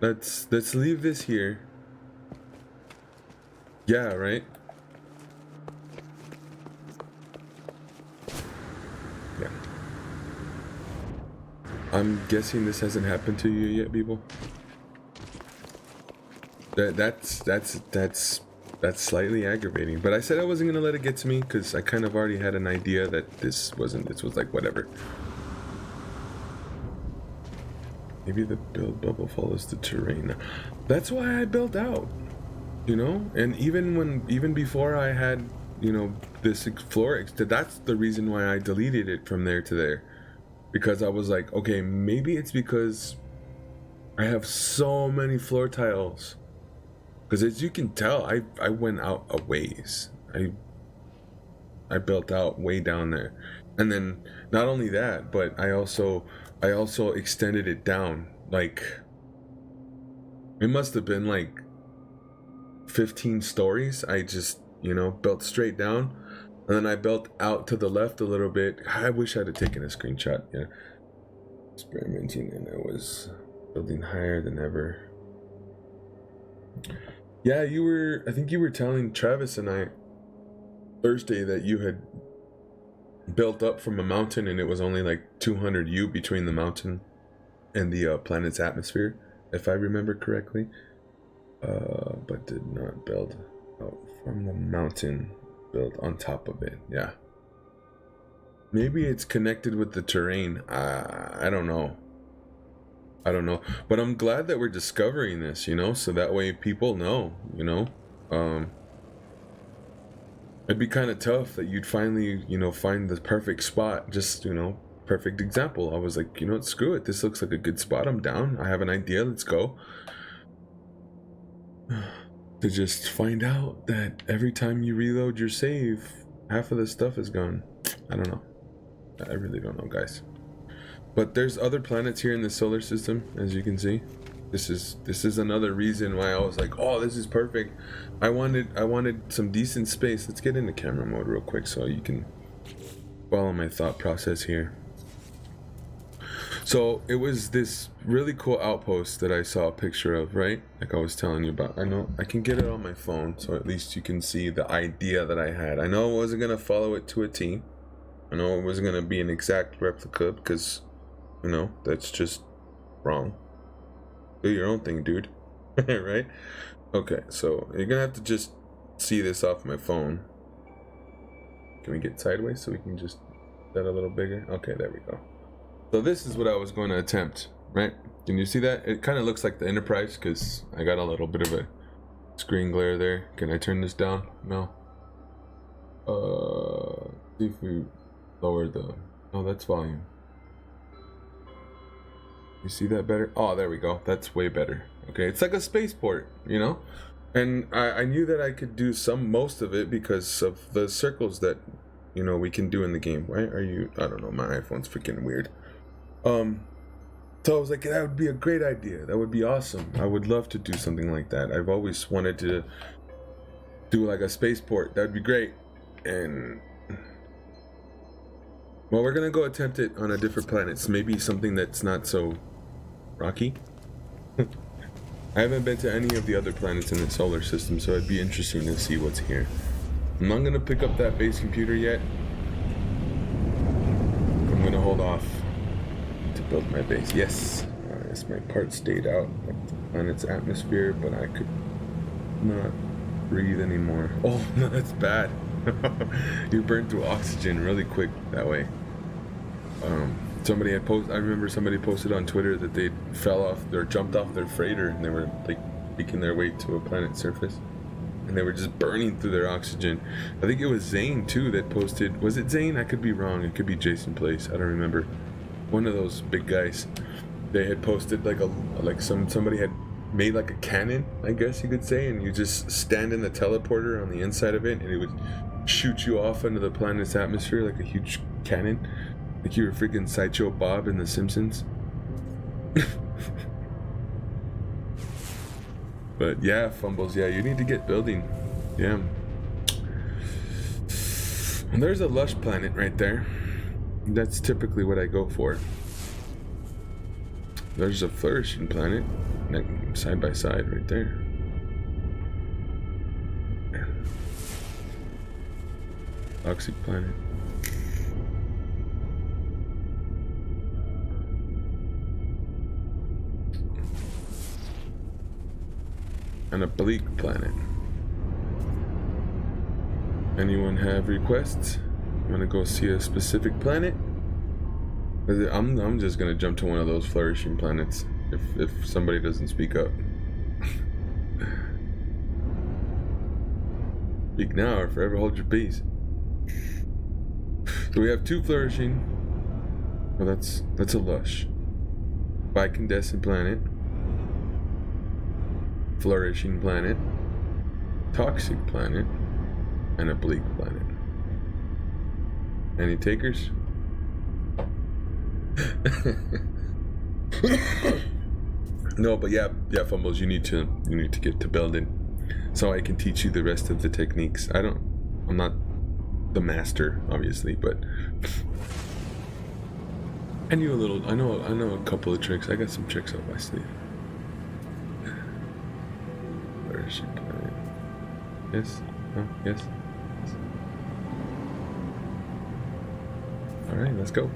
Let's leave this here. Yeah, right? Yeah. I'm guessing this hasn't happened to you yet, people. That's slightly aggravating. But I said I wasn't gonna let it get to me because I kind of already had an idea that this was like whatever. Maybe the build bubble follows the terrain. That's why I built out, you know? And even before I had, you know, this floor, that's the reason why I deleted it from there to there. Because I was like, okay, maybe it's because I have so many floor tiles. Because as you can tell, I went out a ways. I built out way down there. And then not only that, but I also extended it down. Like, it must have been like 15 stories. I just, you know, built straight down. And then I built out to the left a little bit. I wish I'd have taken a screenshot. Yeah. Experimenting, and I was building higher than ever. Yeah, I think you were telling Travis and I Thursday that you had built up from a mountain and it was only like 200 U between the mountain and the planet's atmosphere, if I remember correctly. But did not build out from the mountain, build on top of it. Yeah. Maybe it's connected with the terrain. I don't know. But I'm glad that we're discovering this, you know, so that way people know, you know. It'd be kind of tough that you'd finally, you know, find the perfect spot. Just, you know, perfect example. I was like, you know what, screw it. This looks like a good spot. I'm down. I have an idea. Let's go. To just find out that every time you reload your save, half of the stuff is gone. I don't know. I really don't know, guys. But there's other planets here in the solar system, as you can see. This is another reason why I was like, oh, this is perfect. I wanted some decent space. Let's get into camera mode real quick so you can follow my thought process here. So it was this really cool outpost that I saw a picture of, right? Like I was telling you about. I know I can get it on my phone, so at least you can see the idea that I had. I know I wasn't gonna follow it to a T. I know it wasn't gonna be an exact replica because, you know, that's just wrong. Do your own thing, dude. Right? Okay, so you're gonna have to just see this off my phone. Can we get sideways so we can just get that a little bigger? Okay, there we go. So this is what I was going to attempt, right? Can you see that? It kind of looks like the Enterprise because I got a little bit of a screen glare there. Can I turn this down? No. See if we lower the... Oh, that's volume. You see that better? Oh, there we go. That's way better. Okay, it's like a spaceport, you know? And I knew that I could do most of it because of the circles that, you know, we can do in the game. Why are you... I don't know, my iPhone's freaking weird. So I was like, that would be a great idea. That would be awesome. I would love to do something like that. I've always wanted to do like a spaceport. That'd be great. And Well, we're gonna go attempt it on a different planet. So maybe something that's not so rocky. I haven't been to any of the other planets in the solar system, so it'd be interesting to see what's here. I'm not gonna pick up that base computer yet. I'm gonna hold off to build my base. Yes, yes, my part stayed out of the planet's atmosphere, but I could not breathe anymore. Oh, no, that's bad. You burn through oxygen really quick that way. Somebody had posted. I remember somebody posted on Twitter that they fell off or jumped off their freighter and they were like making their way to a planet's surface, and they were just burning through their oxygen. I think it was Zane too that posted. Was it Zane? I could be wrong. It could be Jason Place. I don't remember. One of those big guys. They had posted somebody had made like a cannon, I guess you could say, and you just stand in the teleporter on the inside of it, and it would shoot you off into the planet's atmosphere like a huge cannon. Like you were freaking Sideshow Bob in The Simpsons. But yeah, Fumbles, yeah, you need to get building. Yeah. And there's a lush planet right there. That's typically what I go for. There's a flourishing planet, like side by side right there. Toxic planet. And a bleak planet. Anyone have requests? Want to go see a specific planet? I'm just gonna jump to one of those flourishing planets if somebody doesn't speak up. Speak now or forever hold your peace. So we have two flourishing. Well, that's a lush. Bicandescent planet. Flourishing planet. Toxic planet. And a bleak planet. Any takers? No, but yeah, Fumbles, you need to get to building so I can teach you the rest of the techniques. I'm not the master, obviously, but I know a couple of tricks. I got some tricks up my sleeve. Where is she playing? Yes? No? Yes? Alright, let's go.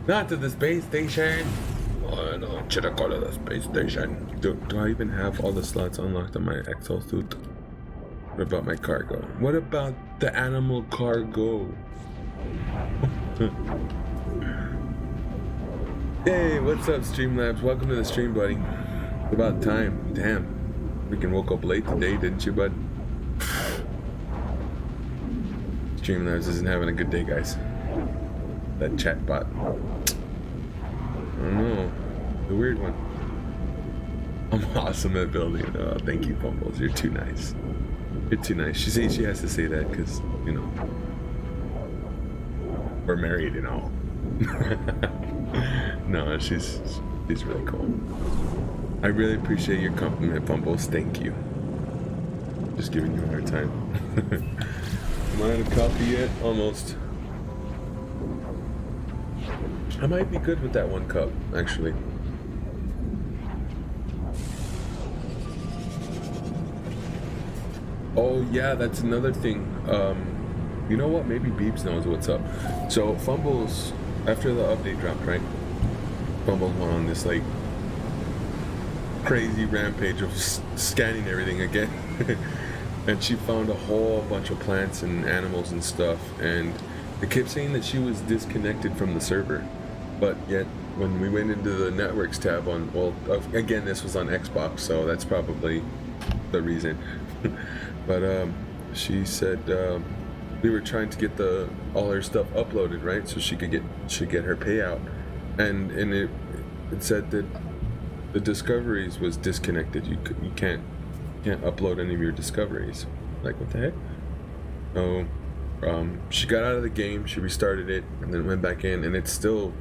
Not to the space station! Oh no, should I call it a space station? Do I even have all the slots unlocked on my exosuit? What about my cargo? What about the animal cargo? Hey, what's up, Streamlabs? Welcome to the stream, buddy. It's about time. Damn. Freaking woke up late today, didn't you, bud? Streamlabs isn't having a good day, guys. That chatbot. I don't know. The weird one. I'm awesome at building. Oh, thank you, Fumbles. You're too nice. You're too nice. She says she has to say that because, you know, we're married and all. No, she's really cool. I really appreciate your compliment, Fumbles. Thank you. Just giving you a hard time. Am I at a copy yet? Almost. I might be good with that one cup, actually. Oh yeah, that's another thing. You know what? Maybe Beebs knows what's up. So Fumbles, after the update dropped, right? Fumbles went on this like crazy rampage of scanning everything again. And she found a whole bunch of plants and animals and stuff, and it kept saying that she was disconnected from the server. But yet, when we went into the networks tab on, well, again, this was on Xbox, so that's probably the reason. But she said we were trying to get all her stuff uploaded, right? So she could get her payout, and it said that the discoveries was disconnected. You can't upload any of your discoveries. Like, what the heck? So she got out of the game, she restarted it, and then went back in, and it still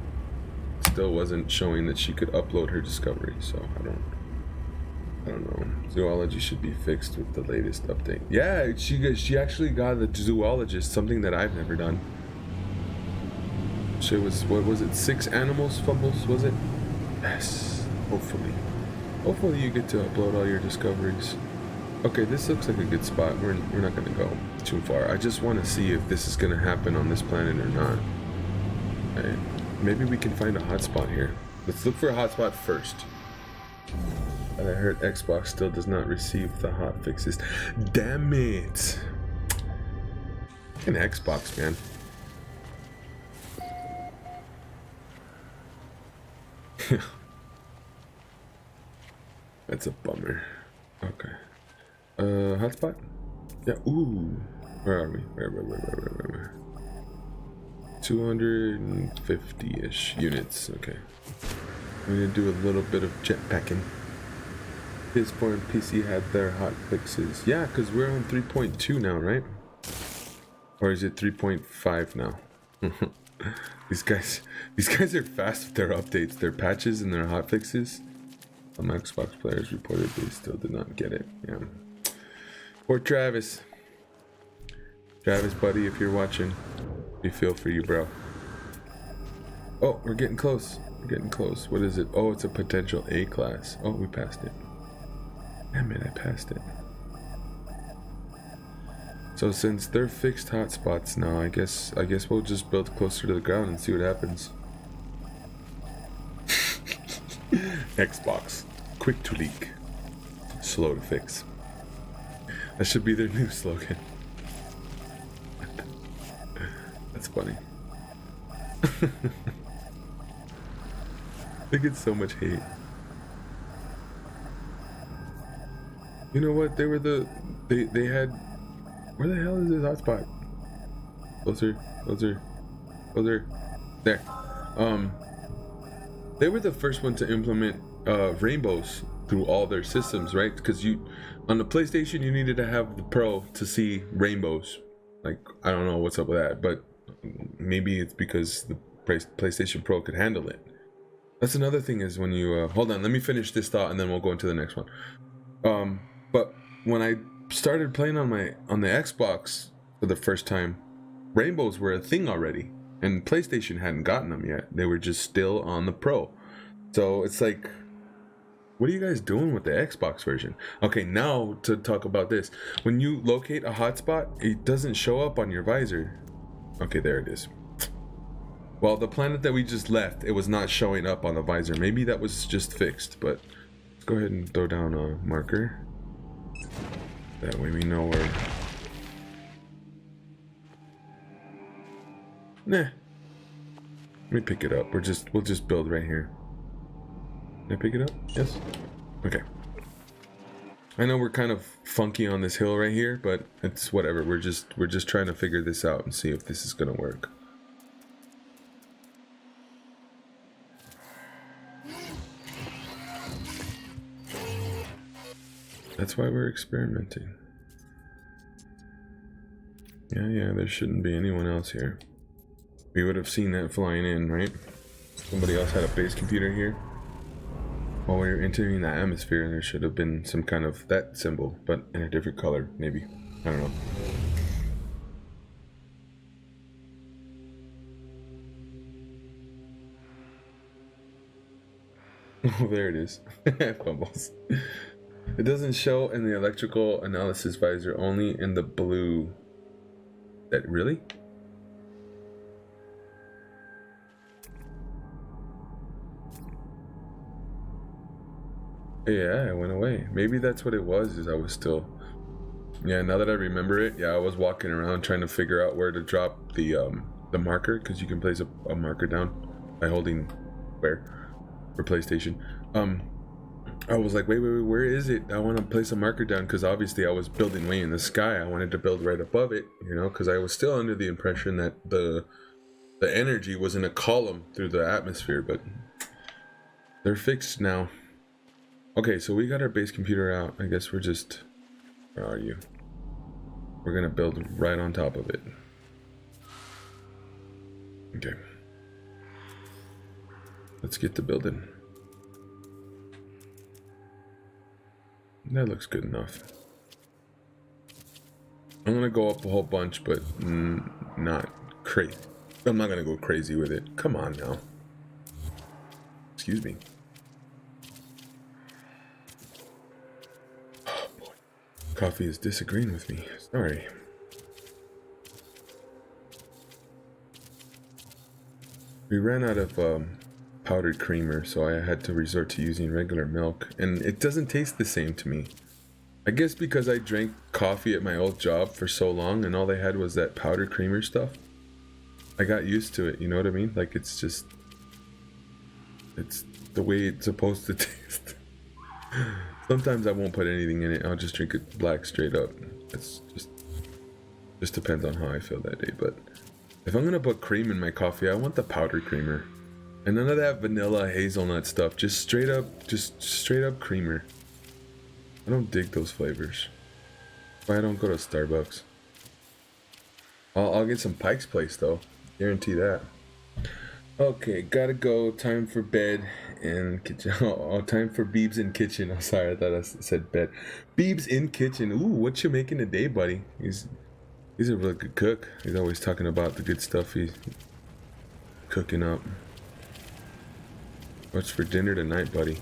wasn't showing that she could upload her discovery. So I don't know. Zoology should be fixed with the latest update. Yeah, she actually got the zoologist, something that I've never done. So it was, what was it, 6 animals fumbles, was it? Yes, hopefully. Hopefully you get to upload all your discoveries. Okay, this looks like a good spot. We're not gonna go too far. I just want to see if this is gonna happen on this planet or not. Right. Maybe we can find a hotspot here. Let's look for a hotspot first. And I heard Xbox still does not receive the hot fixes. Damn it! An Xbox, man. That's a bummer. Okay. Hotspot? Yeah. Ooh. Where are we? Where? 250-ish units. Okay. I'm gonna do a little bit of jetpacking. PS4 and PC had their hot fixes. Yeah, because we're on 3.2 now, right? Or is it 3.5 now? These guys are fast with their updates, their patches, and their hot fixes. Some Xbox players reported they still did not get it. Yeah. Poor Travis. Travis, buddy, if you're watching, we feel for you, bro. Oh, we're getting close. We're getting close. What is it? Oh, it's a potential A class. Oh, we passed it. Damn it, I passed it. So since they're fixed hotspots now, I guess we'll just build closer to the ground and see what happens. Xbox, quick to leak, slow to fix. That should be their new slogan. That's funny. They get so much hate. You know what? They were they had. Where the hell is this hotspot? Closer. There. They were the first one to implement rainbows through all their systems, right? Because on the PlayStation, you needed to have the Pro to see rainbows. Like, I don't know what's up with that, but maybe it's because the PlayStation Pro could handle it. That's another thing is when you hold on, let me finish this thought and then we'll go into the next one. But when I started playing on the Xbox for the first time, rainbows were a thing already, and PlayStation hadn't gotten them yet. They were just still on the Pro. So it's like, what are you guys doing with the Xbox version? Okay, now to talk about this. When you locate a hotspot, it doesn't show up on your visor. Okay, there it is. Well, the planet that we just left, it was not showing up on the visor. Maybe that was just fixed, but let's go ahead and throw down a marker. That way we know where. Nah. Let me pick it up. We'll just build right here. Can I pick it up? Yes. Okay. I know we're kind of funky on this hill right here, but it's whatever. We're just trying to figure this out and see if this is gonna work. That's why we're experimenting. Yeah, there shouldn't be anyone else here. We would have seen that flying in, right? Somebody else had a base computer here. While we were entering the atmosphere, there should have been some kind of that symbol, but in a different color, maybe. I don't know. Oh, there it is. Fumbles. It doesn't show in the electrical analysis visor, only in the blue. That really? Yeah, it went away. Maybe that's what it was, is I was still... Yeah, now that I remember it, yeah, I was walking around trying to figure out where to drop the marker, because you can place a marker down by holding where for PlayStation. I was like, wait, where is it? I want to place a marker down, because obviously I was building way in the sky. I wanted to build right above it, you know, because I was still under the impression that the energy was in a column through the atmosphere, but they're fixed now. Okay, so we got our base computer out. I guess we're just... Where are you? We're gonna build right on top of it. Okay. Let's get to building. That looks good enough. I'm gonna go up a whole bunch, but not crazy. I'm not gonna go crazy with it. Come on now. Excuse me. Oh boy. Coffee is disagreeing with me. Sorry. We ran out of powdered creamer, so I had to resort to using regular milk, and it doesn't taste the same to me. I guess because I drank coffee at my old job for so long and all they had was that powdered creamer stuff. I got used to it, you know what I mean? Like it's the way it's supposed to taste. Sometimes I won't put anything in it. I'll just drink it black straight up. It's just depends on how I feel that day. But if I'm gonna put cream in my coffee, I want the powdered creamer. And none of that vanilla hazelnut stuff. Just straight up creamer. I don't dig those flavors. Why I don't go to Starbucks. I'll get some Pike's Place though. Guarantee that. Okay, gotta go. Time for bed and kitchen. Oh, time for Beebs in kitchen. I'm sorry, I thought I said bed. Beebs in kitchen. Ooh, what you making today, buddy? He's a really good cook. He's always talking about the good stuff he's cooking up. What's for dinner tonight, buddy?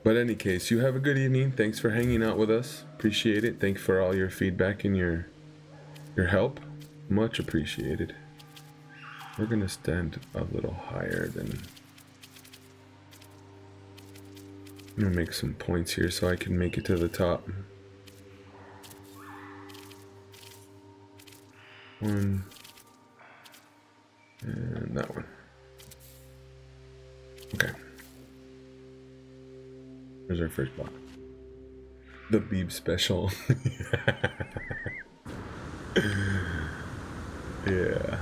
But any case, you have a good evening. Thanks for hanging out with us. Appreciate it. Thanks for all your feedback and your help. Much appreciated. We're gonna stand a little higher than... I'm gonna make some points here so I can make it to the top. One. And that one. Okay. There's our first block. The Beeb special. Yeah.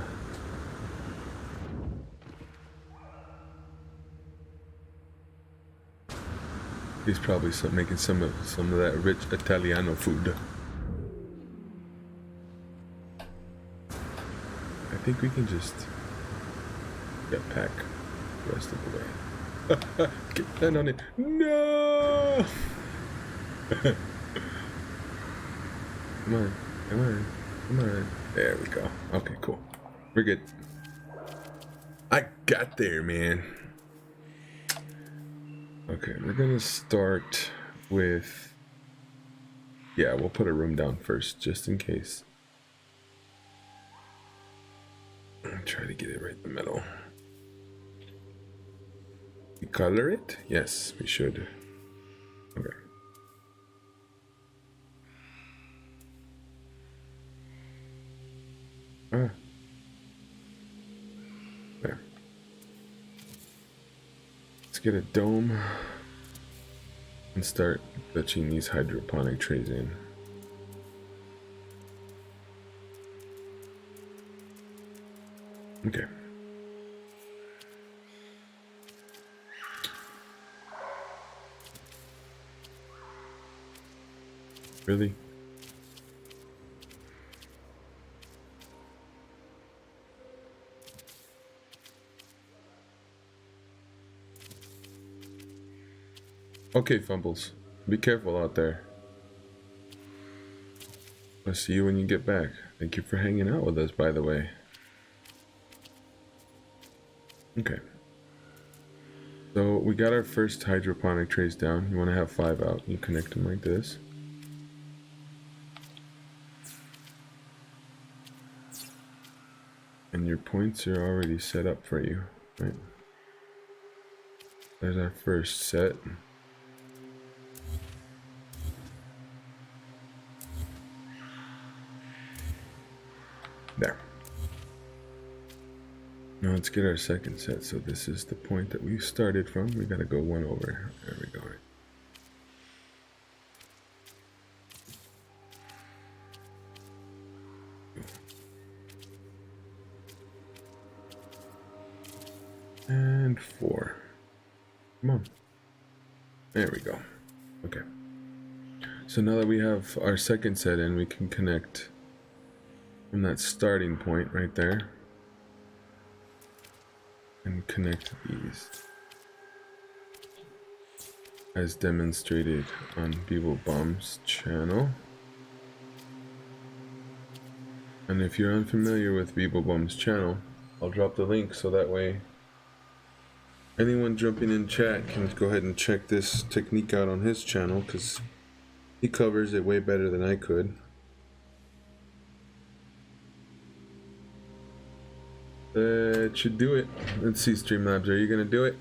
He's probably making some of that rich Italiano food. I think we can just jetpack the rest of the way. Get land on it. No! Come on, come on, come on. There we go. Okay, cool. We're good. I got there, man. Okay, we're gonna start with... Yeah, we'll put a room down first, just in case. Try to get it right in the middle. We color it? Yes, we should. Okay. Ah. There. Let's get a dome and start fetching these hydroponic trays in. Okay. Really? Okay, Fumbles. Be careful out there. I'll see you when you get back. Thank you for hanging out with us, by the way. Okay. So we got our first hydroponic trays down. You want to have 5 out. You connect them like this. And your points are already set up for you, right? There's our first set. There. Now let's get our second set. So this is the point that we started from. We gotta go one over. There we go. And 4. Come on. There we go. Okay. So now that we have our second set in, we can connect from that starting point right there. And connect these. as demonstrated on Beeblebom's channel. And if you're unfamiliar with Beeblebom's channel, I'll drop the link so that way anyone jumping in chat can go ahead and check this technique out on his channel, because he covers it way better than I could. That should do it. Let's see, Streamlabs, are you gonna do it?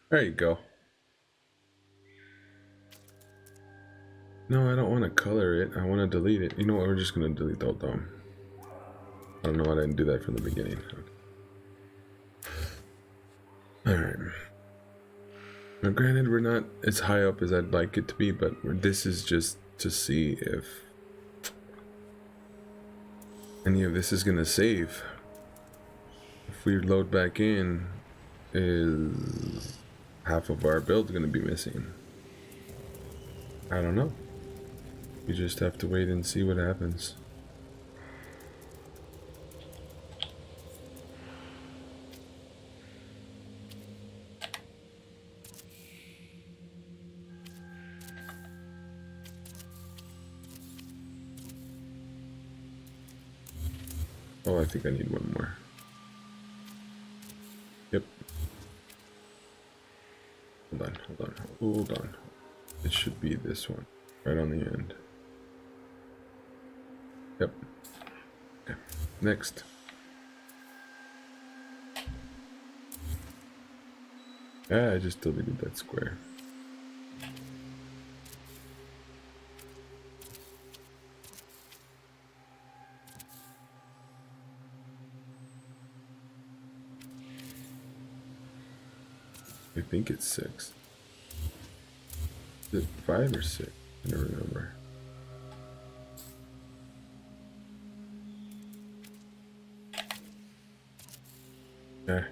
There you go. No, I don't want to color it. I want to delete it. You know what? We're just gonna delete the whole dome. I don't know why I didn't do that from the beginning. Alright. Now granted, we're not as high up as I'd like it to be, but this is just to see if any of this is gonna save. If we load back in, is half of our build gonna be missing? I don't know. You just have to wait and see what happens. Oh, I think I need one more. Yep. Hold on. It should be this one, right on the end. Yep. Okay. Next. Ah, I just deleted that square. I think it's 6. Is it 5 or 6? I don't remember. Ah.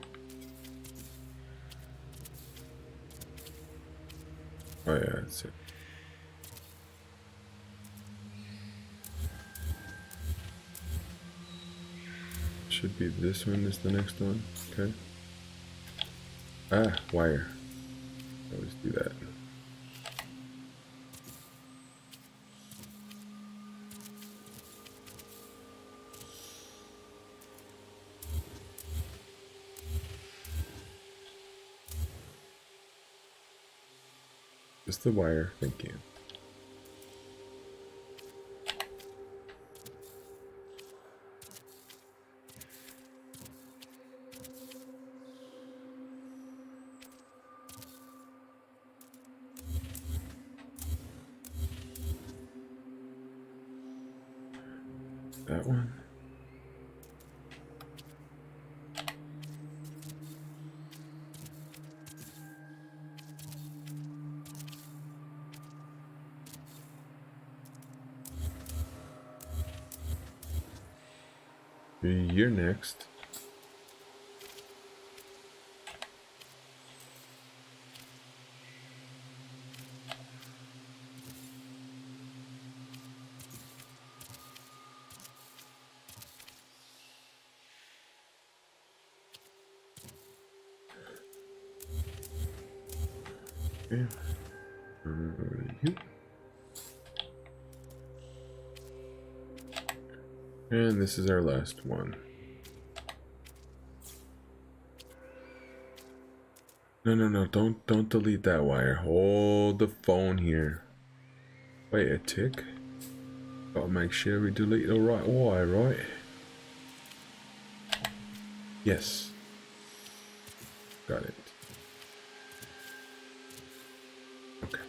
Oh yeah, that's it. Should be this one is the next one. Okay. Ah, wire. I always do that. Just the wire, thank you. That one. You're next. Okay. Over to you. And this is our last one. No, don't delete that wire. Hold the phone here. Wait, a tick? Gotta make sure we delete the right wire, right? Yes. Got it. Okay.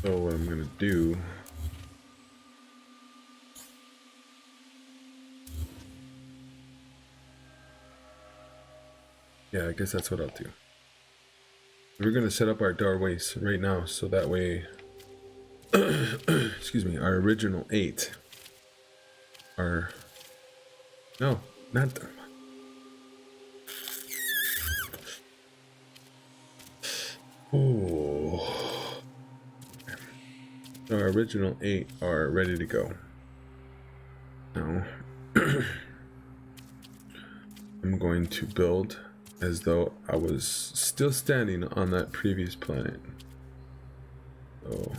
So what I'm gonna do, yeah, I guess that's what I'll do. We're gonna set up our doorways right now, so that way, excuse me, our original 8 are, no, not them. Oh, so our original 8 are ready to go. Now, I'm going to build as though I was still standing on that previous planet. Oh.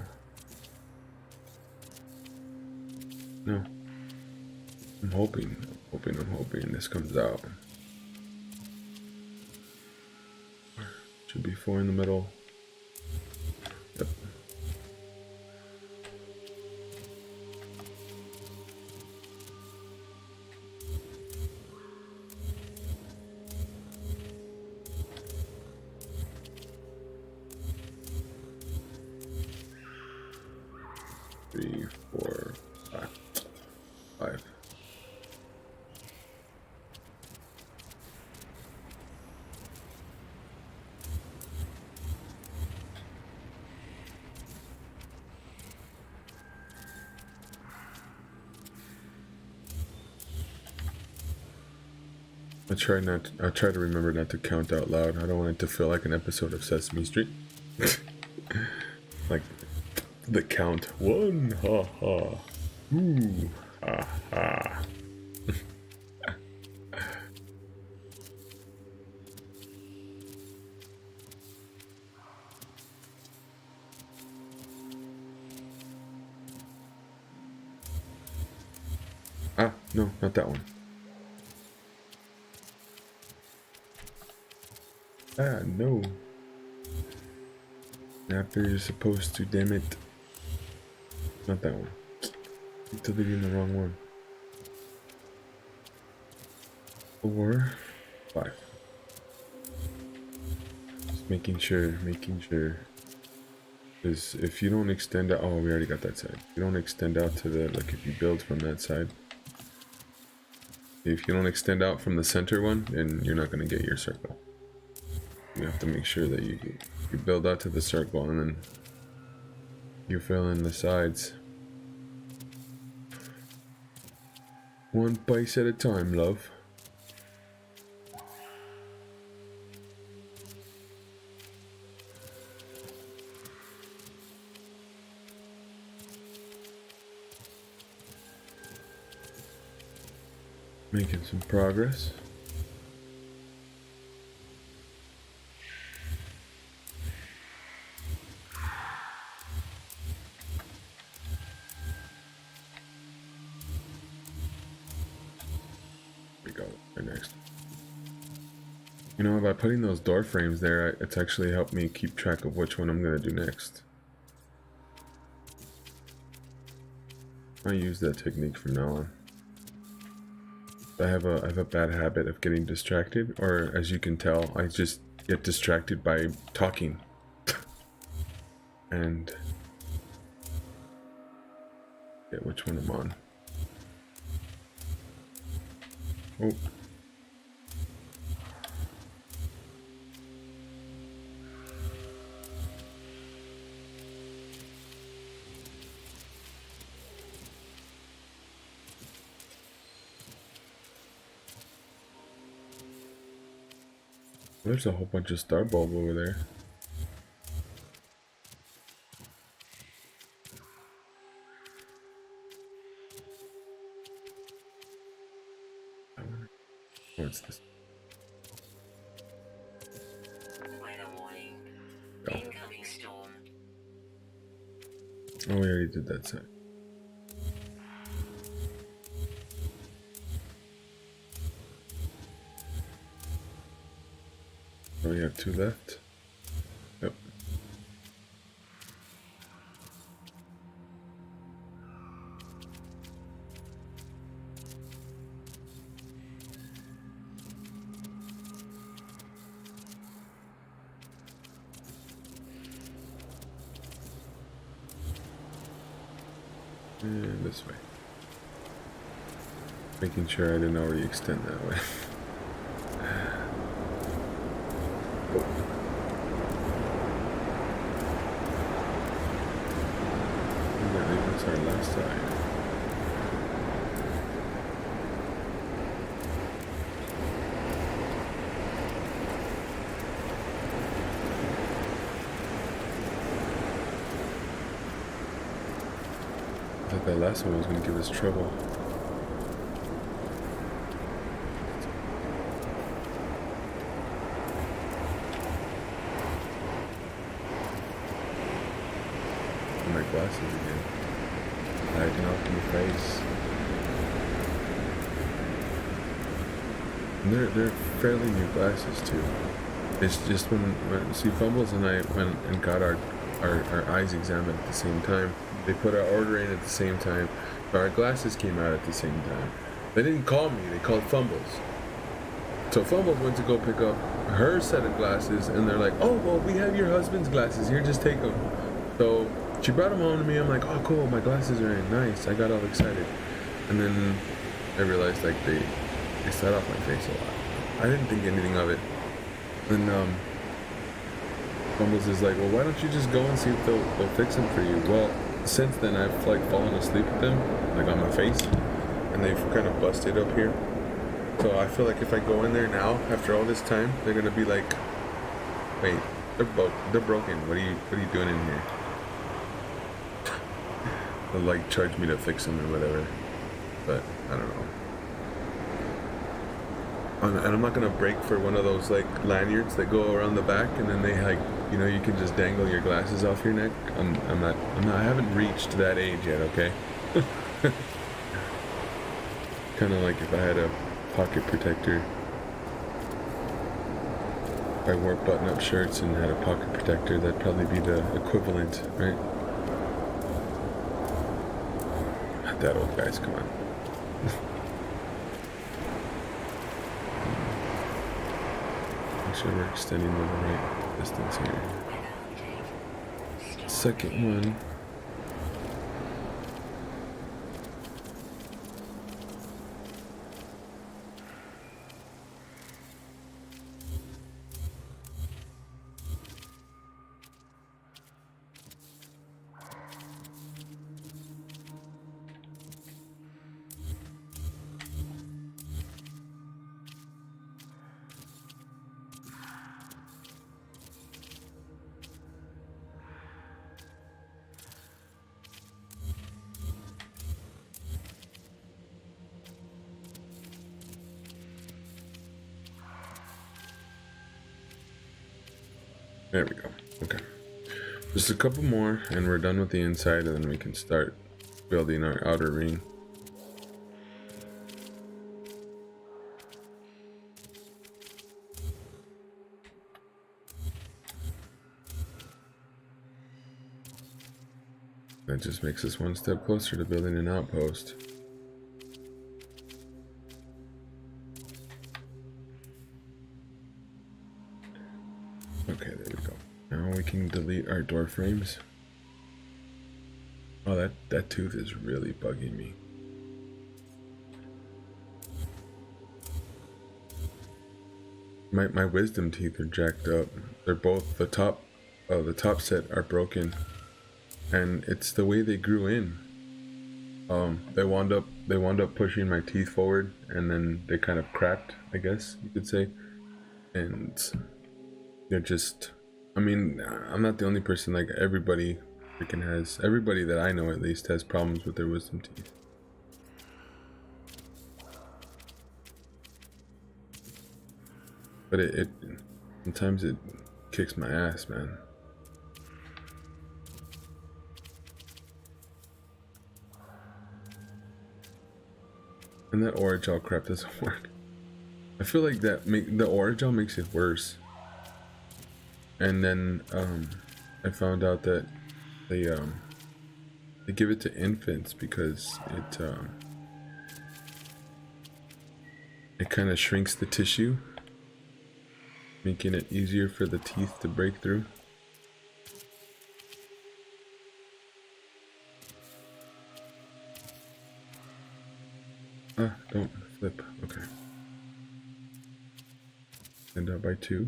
No. I'm hoping this comes out. Should be 4 in the middle. Yep. Three, 4, 5. I try to remember not to count out loud. I don't want it to feel like an episode of Sesame Street. Like the count. 1, ha ha. Ooh, ha ha. Ah, no, not that one. Ah, no. After you're supposed to, damn it. Not that one. I'm deleting the wrong one. 4, 5. Just making sure. Because if you don't extend out, oh, we already got that side. If you don't extend out to the, like if you build from that side. If you don't extend out from the center one, then you're not going to get your circle. You have to make sure that you build out to the circle and then you fill in the sides. One base at a time, love. Making some progress. Next. You know, by putting those door frames there, it's actually helped me keep track of which one I'm gonna do next. I use that technique from now on. I have a bad habit of getting distracted, or as you can tell, I just get distracted by talking. And yeah, which one I'm on. Oh. There's a whole bunch of star bulb over there. What's this?
Weather warning.
Oh.
Incoming storm.
Oh, we already did that side. Oh, we have 2 left. Yep. And this way. Making sure I didn't already extend that way. That's our last side. I thought that last one was going to give us trouble. glasses again. Lighting up in the face. And they're fairly new glasses too. It's just when see Fumbles and I went and got our eyes examined at the same time. They put our order in at the same time, but our glasses came out at the same time. They didn't call me, they called Fumbles. So Fumbles went to go pick up her set of glasses, and they're like, oh, well, we have your husband's glasses, here, just take them. So she brought them home to me. I'm like, oh, cool, my glasses are in, nice. I got all excited. And then I realized, like, they set off my face a lot. I didn't think anything of it. And Fumbles is like, well, why don't you just go and see if they'll fix them for you? Well, since then, I've, like, fallen asleep with them, like, on my face, and they've kind of busted up here. So I feel like if I go in there now, after all this time, they're gonna be like, wait, they're broken. What are you doing in here? They'll like charge me to fix them or whatever. But I don't know. And I'm not gonna break for one of those like lanyards that go around the back, and then they like, you know, you can just dangle your glasses off your neck. I haven't reached that age yet. Okay. Kind of like if I had a pocket protector. If I wore button-up shirts and had a pocket protector, that'd probably be the equivalent, right? Not that old, guys, come on. Make sure we're extending the right distance here. Second one. There we go. Okay. Just a couple more and we're done with the inside, and then we can start building our outer ring. That just makes us one step closer to building an outpost. Okay, there we go. Now we can delete our door frames. Oh, that tooth is really bugging me. My wisdom teeth are jacked up. They're both the top set are broken, and it's the way they grew in. They wound up pushing my teeth forward, and then they kind of cracked, I guess you could say. And they're just, I mean, I'm not the only person. Like everybody that I know at least has problems with their wisdom teeth. But it sometimes it kicks my ass, man. And that Orajal crap doesn't work. I feel like the Orajal makes it worse. And then I found out that they give it to infants because it kind of shrinks the tissue, making it easier for the teeth to break through. Ah, don't flip. Okay. And out by 2.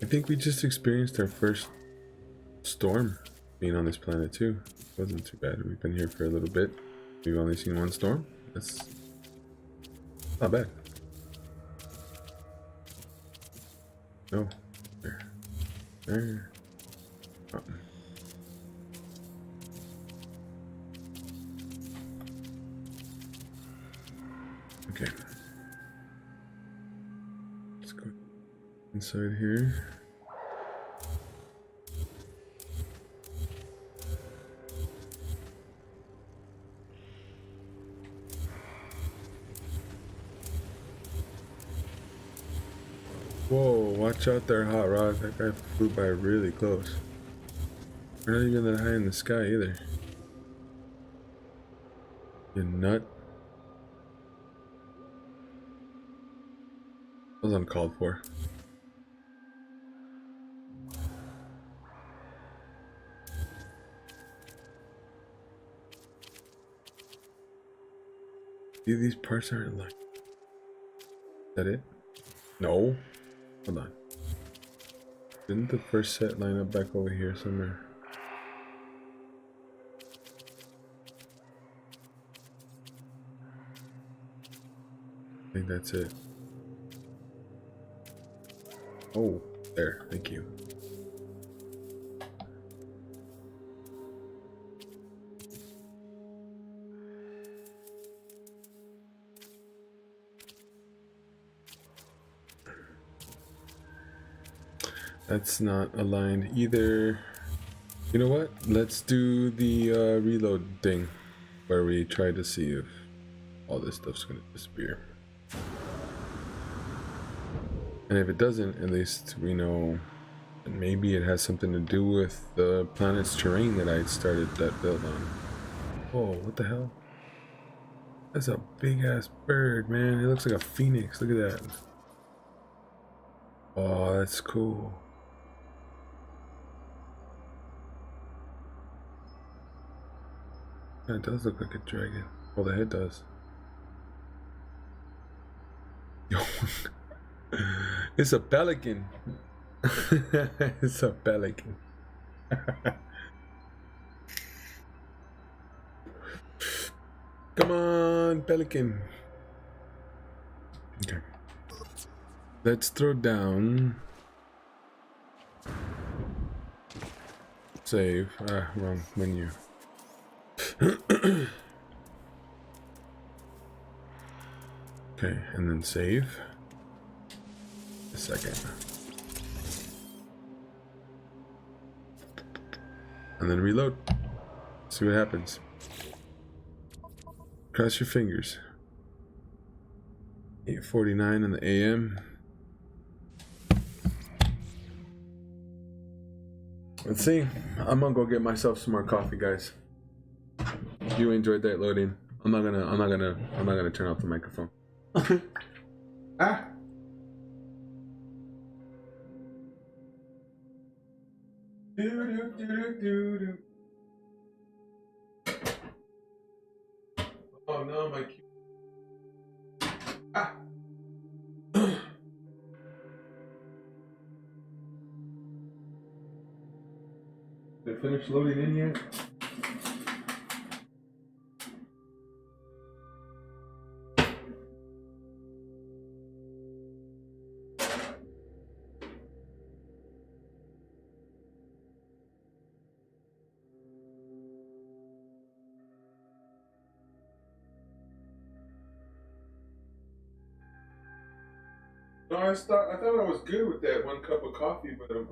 I think we just experienced our first storm being on this planet too. It wasn't too bad. We've been here for a little bit. We've only seen one storm. That's not bad. No. There. Oh. Okay. Let's go inside here. Whoa, watch out there, Hot Rod. That guy flew by really close. We're not even that high in the sky either. You nut. That was uncalled for. See, these parts aren't like. Is that it? No. Hold on. Didn't the first set line up back over here somewhere? I think that's it. Oh, there. Thank you. That's not aligned either. You know what? Let's do the reload thing where we try to see if all this stuff's gonna disappear. And if it doesn't, at least we know that maybe it has something to do with the planet's terrain that I started that build on. Oh, what the hell? That's a big ass bird, man. It looks like a phoenix. Look at that. Oh, that's cool. Yeah, it does look like a dragon. Well, the head does. Yo, it's a pelican. It's a pelican. Come on, pelican. Okay. Let's throw down. Save. Ah, wrong menu. Okay, and then save. A second. And then reload. See what happens. Cross your fingers. 8:49 in the AM. Let's see. I'm gonna go get myself some more coffee, guys. If you enjoyed that loading, I'm not gonna turn off the microphone. Ah. Oh no, my key. Ah. Did it finish loading in yet? No, I thought I was good with that 1 cup of coffee, but I'm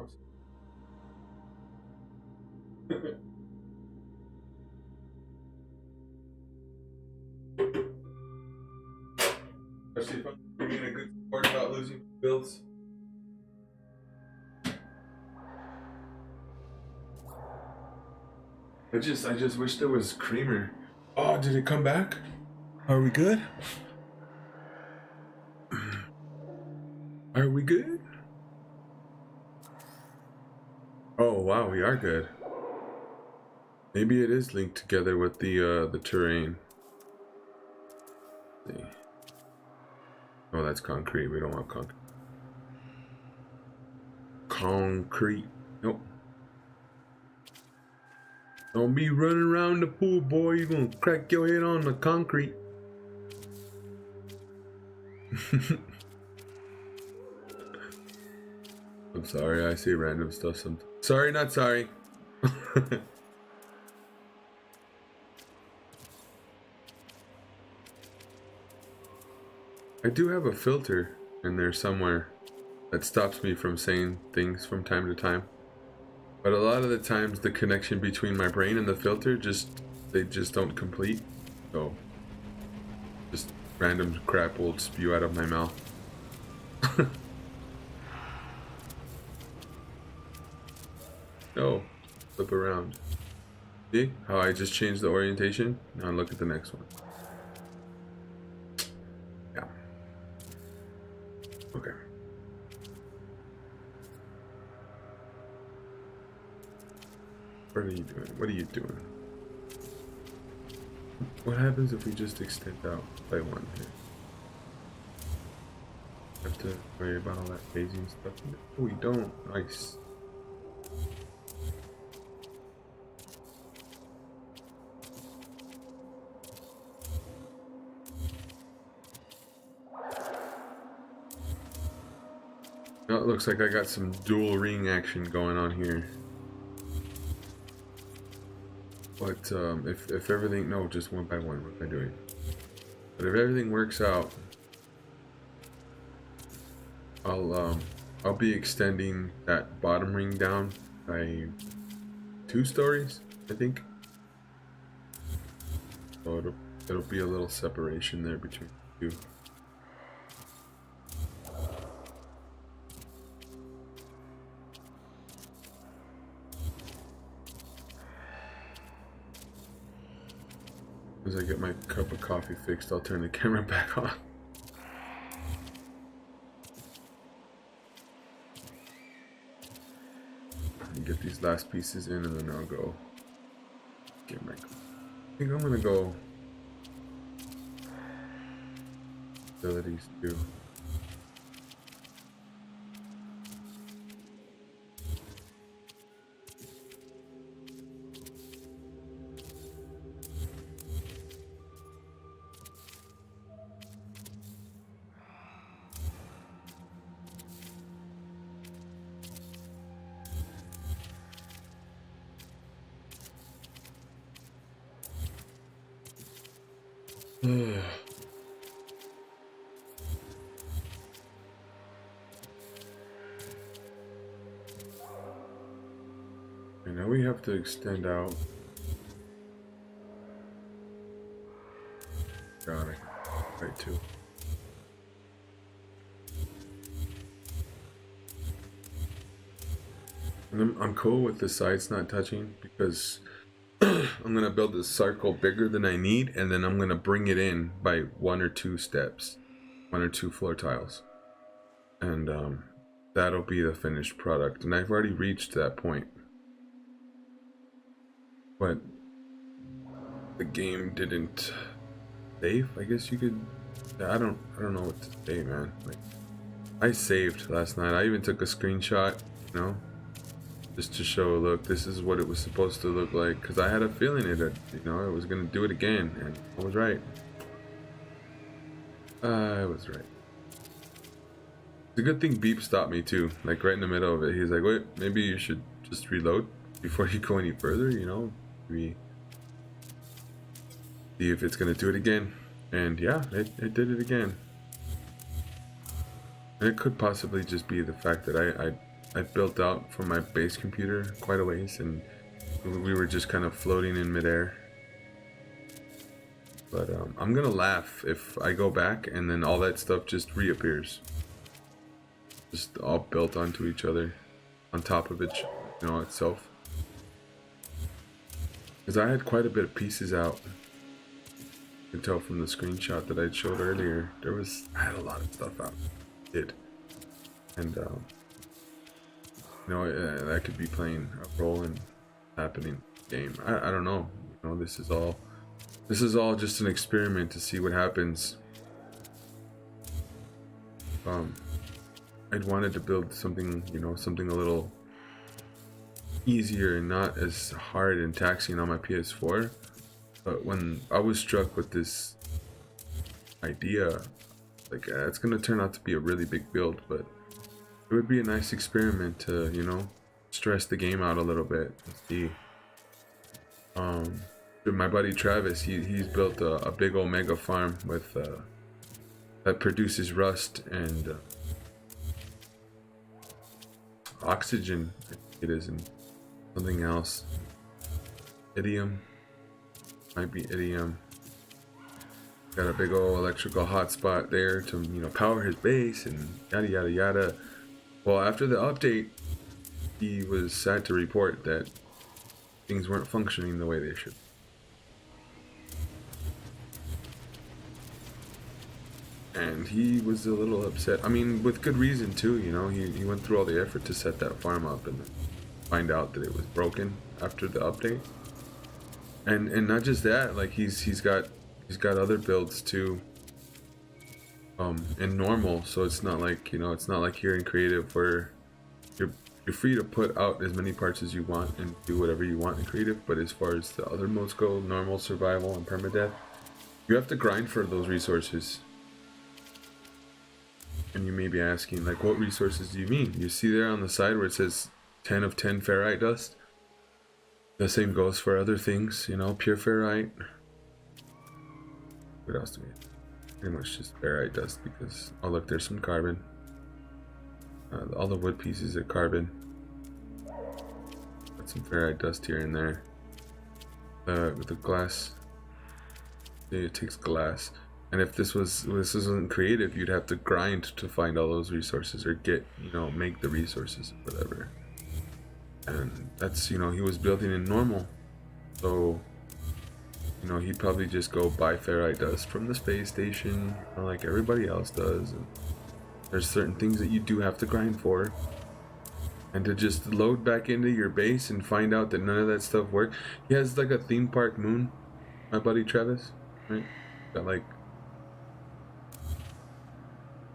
especially if I'm being a good sport about losing builds. I just wish there was creamer. Oh, did it come back? Are we good? Are we good? Oh wow, we are good. Maybe it is linked together with the terrain. Let's see. Oh, that's concrete. We don't want concrete. Concrete. Nope. Don't be running around the pool, boy. You're gonna crack your head on the concrete. I'm sorry, I see random stuff sometimes. Sorry, not sorry. I do have a filter in there somewhere that stops me from saying things from time to time. But a lot of the times the connection between my brain and the filter they just don't complete. So just random crap will spew out of my mouth. No. Flip around. See how I just changed the orientation? Now look at the next one. Yeah. Okay. What are you doing? What are you doing? What happens if we just extend out by one here? Have to worry about all that phasing stuff. No, we don't. Nice. Now it looks like I got some dual ring action going on here. But if everything, no, just one by one. What am I doing? But if everything works out, I'll be extending that bottom ring down by 2 stories, I think. So it'll be a little separation there between the two. As I get my cup of coffee fixed, I'll turn the camera back on. And get these last pieces in, and then I'll go get my. I think I'm gonna go abilities too. And now we have to extend out. Got it. Right too. And I'm cool with the sides not touching because I'm gonna build this circle bigger than I need, and then I'm gonna bring it in by 1 or 2 steps, 1 or 2 floor tiles, and that'll be the finished product. And I've already reached that point, but the game didn't save. I guess you could. I don't know what to say, man. Like, I saved last night. I even took a screenshot, you know, just to show, look, this is what it was supposed to look like, because I had a feeling it was gonna do it again, and I was right. I was right. It's a good thing Beep stopped me too, like right in the middle of it. He's like, wait, maybe you should just reload before you go any further, you know, maybe see if it's gonna do it again. And yeah, it did it again. And it could possibly just be the fact that I built out from my base computer quite a ways, and we were just kind of floating in midair. But I'm gonna laugh if I go back and then all that stuff just reappears, just all built onto each other, on top of it, you know, itself. Because I had quite a bit of pieces out. You can tell from the screenshot that I showed earlier. I had a lot of stuff out. And you know, that could be playing a role in happening game. I don't know. You know, this is all just an experiment to see what happens. I'd wanted to build something, you know, something a little easier and not as hard and taxing on my PS4. But when I was struck with this idea, like, it's gonna turn out to be a really big build, but it would be a nice experiment to, you know, stress the game out a little bit and see. My buddy Travis, he's built a big old mega farm with that produces rust and oxygen, I think it is, and something else. Idiom. Might be Idiom. Got a big old electrical hotspot there to, you know, power his base and yada yada yada. Well, after the update, he was sad to report that things weren't functioning the way they should. And he was a little upset. I mean, with good reason too, you know. He went through all the effort to set that farm up and find out that it was broken after the update. And not just that, like he's got other builds too. In normal, so it's not like, you know, it's not like here in creative where you're free to put out as many parts as you want and do whatever you want in creative. But as far as the other modes go, normal, survival, and permadeath, you have to grind for those resources. And you may be asking, like, what resources do you mean? You see there on the side where it says 10 of 10 ferrite dust? The same goes for other things, you know, pure ferrite. What else do we have? Pretty much just ferrite dust because, oh look, there's some carbon. All the wood pieces are carbon. Got some ferrite dust here and there. With the glass, it takes glass. And if this wasn't creative, you'd have to grind to find all those resources or get, you know, make the resources, whatever. And that's, you know, he was building in normal, so, you know, he'd probably just go buy ferrite dust from the space station, or like everybody else does. And there's certain things that you do have to grind for, and to just load back into your base and find out that none of that stuff worked. He has like a theme park moon, my buddy Travis, right? Got like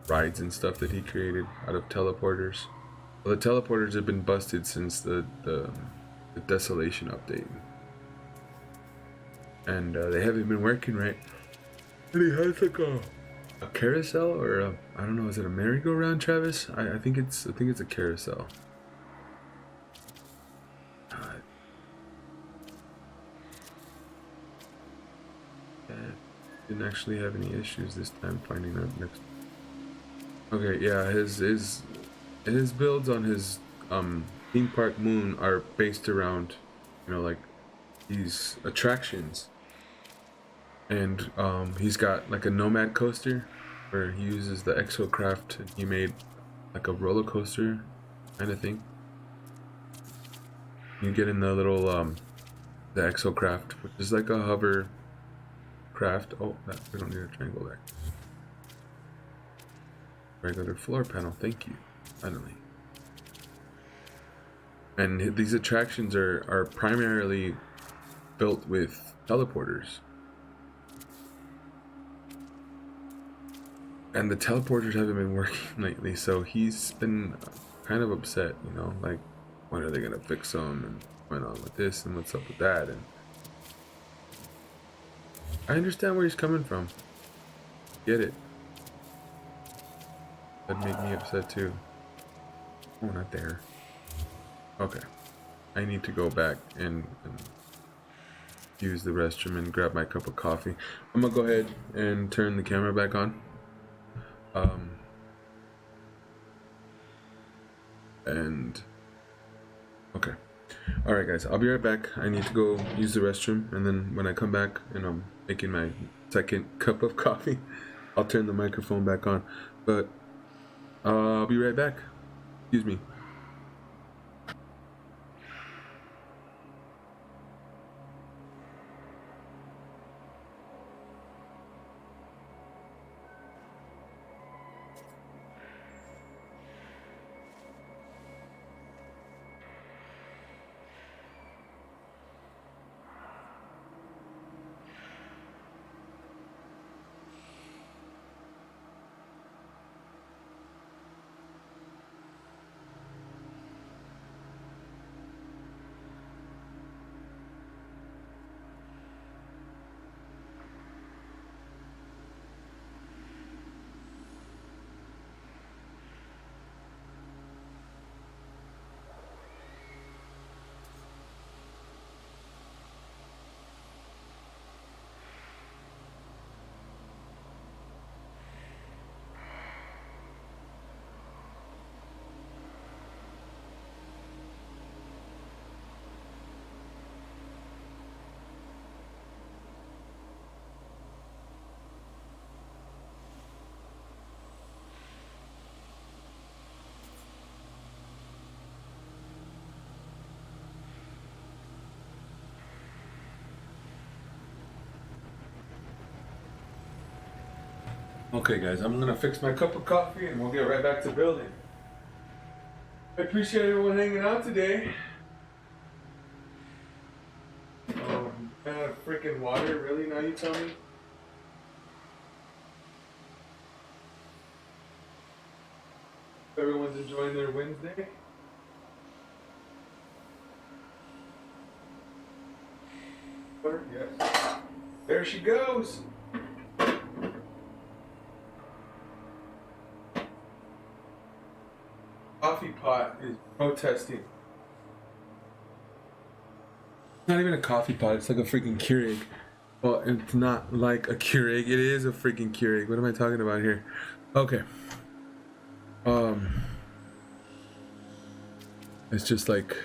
rides and stuff that he created out of teleporters. Well, the teleporters have been busted since the Desolation update, and they haven't been working right. And he has like a carousel, or I don't know, is it a merry-go-round, Travis? I think it's a carousel. Didn't actually have any issues this time finding that next. Okay, yeah, his builds on his theme park moon are based around, you know, like these attractions. And he's got like a nomad coaster where he uses the exocraft, and he made like a roller coaster kind of thing. You get in the little the exocraft, which is like a hover craft. Oh, we don't need a triangle there. Regular floor panel, thank you. Finally. And these attractions are primarily built with teleporters. And the teleporters haven't been working lately, so he's been kind of upset, you know, like, when are they gonna fix them, and what's on with this, and what's up with that, and I understand where he's coming from. Get it. That'd make me upset too. Oh, not there. Okay. I need to go back and use the restroom and grab my cup of coffee. I'm gonna go ahead and turn the camera back on. Okay. Alright guys, I'll be right back. I need to go use the restroom, and then when I come back and I'm making my second cup of coffee, I'll turn the microphone back on. But I'll be right back. Excuse me. Okay, guys, I'm gonna fix my cup of coffee and we'll get right back to building. I appreciate everyone hanging out today. Oh, freaking water, really? Now you tell me? Everyone's enjoying their Wednesday? Yes. There she goes. Coffee pot is protesting. It's not even a coffee pot, it's like a freaking Keurig. Well, it's not like a Keurig, it is a freaking Keurig. What am I talking about here? Okay. It's just like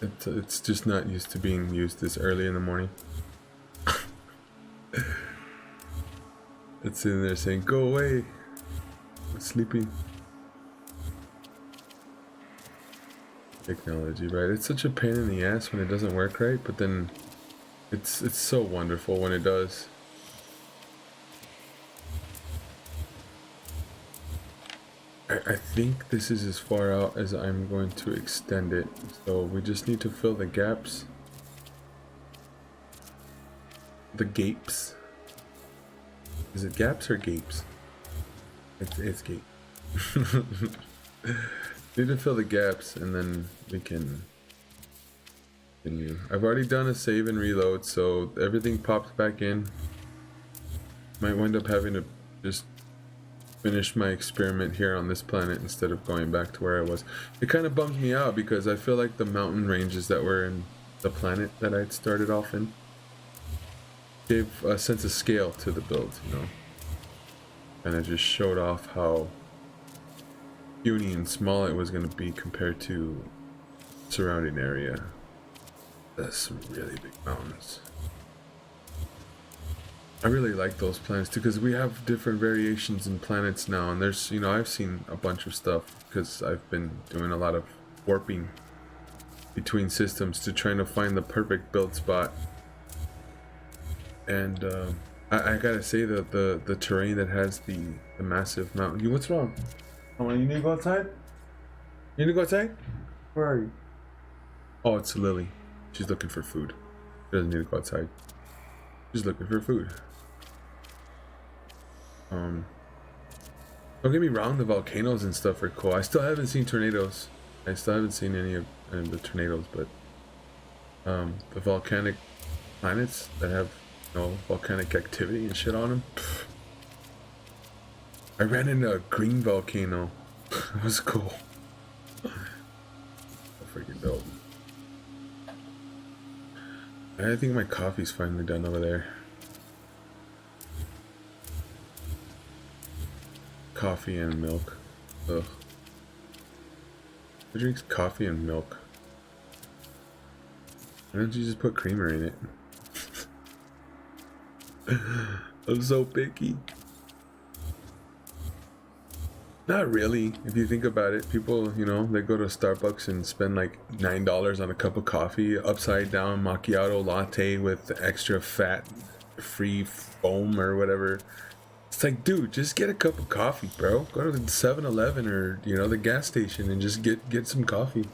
it's just not used to being used this early in the morning. It's sitting there saying, "Go away, I'm sleeping." Technology, right? It's such a pain in the ass when it doesn't work right, but then it's so wonderful when it does. I think this is as far out as I'm going to extend it, so we just need to fill the gaps, the gapes. Is it gaps or gapes? It's gape. Need to fill the gaps and then we can continue. I've already done a save and reload, so everything pops back in. Might wind up having to just finish my experiment here on this planet instead of going back to where I was. It kind of bums me out because I feel like the mountain ranges that were in the planet that I'd started off in gave a sense of scale to the build, you know, and it just showed off how puny and small it was going to be compared to surrounding area. That's some really big mountains. I really like those planets too, because we have different variations in planets now, and there's, you know, I've seen a bunch of stuff because I've been doing a lot of warping between systems to trying to find the perfect build spot. And I gotta say that the terrain that has the massive mountain. What's wrong? Oh, you need to go outside? You need to go outside? Where are you? Oh, it's Lily. She's looking for food. She doesn't need to go outside. She's looking for food. Don't get me wrong, the volcanoes and stuff are cool. I still haven't seen tornadoes. I still haven't seen any of the tornadoes, but the volcanic planets that have, you know, volcanic activity and shit on them. Pfft. I ran into a green volcano. It was cool. So freaking dope. I think my coffee's finally done over there. Coffee and milk. Ugh. Who drinks coffee and milk? Why don't you just put creamer in it? I'm so picky. Not really, if you think about it. People, you know, they go to Starbucks and spend like $9 on a cup of coffee, upside down macchiato latte with extra fat, free foam or whatever. It's like, dude, just get a cup of coffee, bro. Go to the 7-Eleven or, you know, the gas station and just get some coffee.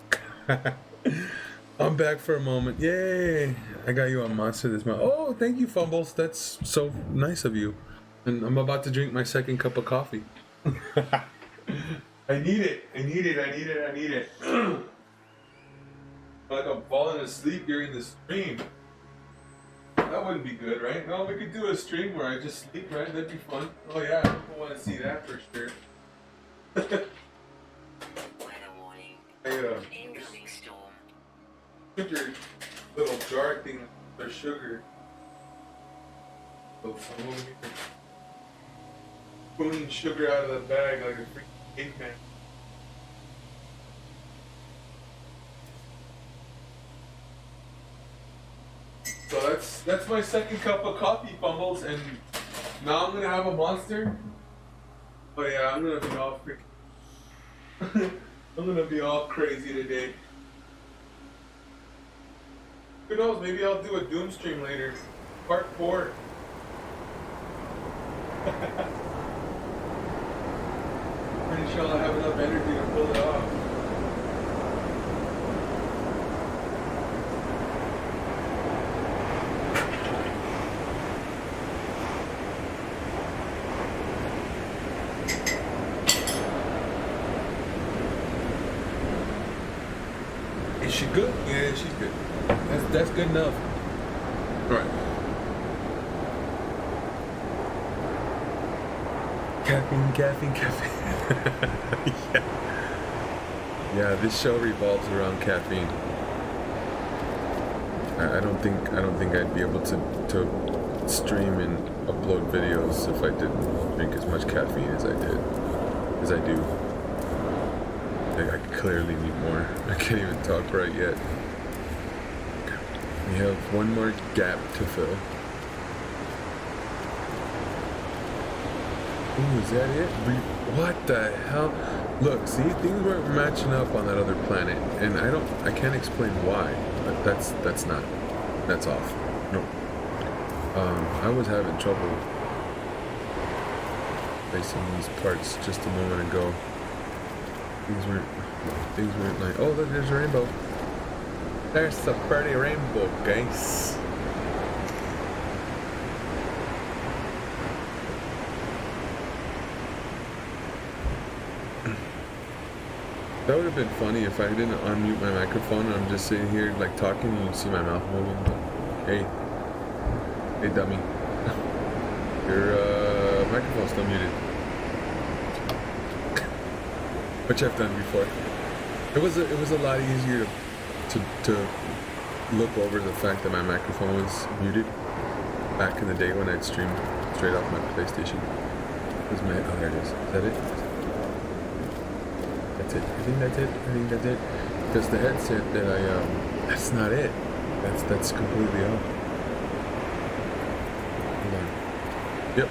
I'm back for a moment. Yay! I got you a monster this month. Oh, thank you, Fumbles. That's so nice of you. And I'm about to drink my second cup of coffee. I need it. I need it. I need it. I need it. Like I'm falling asleep during the stream. That wouldn't be good, right? No, we could do a stream where I just sleep, right? That'd be fun. Oh yeah, people want to see that for sure.
Weather warning. Incoming storm.
Sugar, little jar thing for sugar. So some over here. Pulling sugar out of the bag like a freaking caveman. So that's my second cup of coffee, Fumbles, and now I'm gonna have a monster. Oh yeah, I'm gonna be all freaking. I'm gonna be all crazy today. Who knows? Maybe I'll do a Doom stream later. Part 4. Pretty sure I'll have enough energy to pull it off. Is she good? Yeah, she's good. That's good enough. All right. Caffeine. Yeah. Yeah, this show revolves around caffeine. I don't think I'd be able to stream and upload videos if I didn't drink as much caffeine as I do. I clearly need more. I can't even talk right yet. We have one more gap to fill. Ooh, is that it? What the hell? Look, see, things weren't matching up on that other planet, and I can't explain why, but that's off. No. I was having trouble placing these parts just a moment ago. Things weren't like, oh look, there's a rainbow. There's a pretty rainbow, guys. That would have been funny if I didn't unmute my microphone and I'm just sitting here like talking and you see my mouth moving. Hey dummy. Your microphone's still muted. Which I've done before. It was a lot easier to look over the fact that my microphone was muted back in the day when I'd stream straight off my PlayStation. Oh, there it is. Is that it? That's it. I think that's it. Because the headset that that's not it. That's completely off. Hold on. Yep.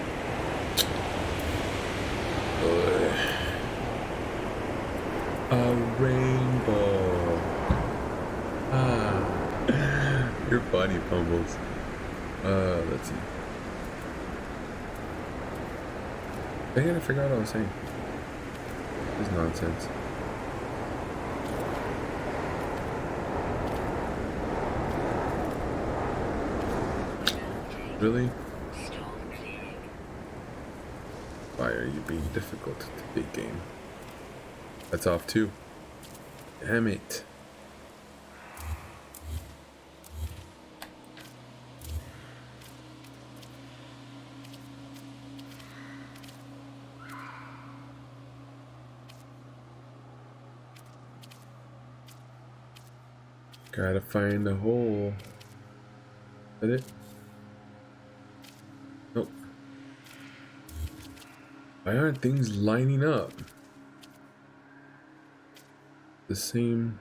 A rainbow. You're funny, Fumbles. Let's see. I gotta figure out what I was saying. This is nonsense. Really? Why are you being difficult to big game? That's off too. Damn it. Gotta find the hole. Is that it? Nope. Why aren't things lining up? The same.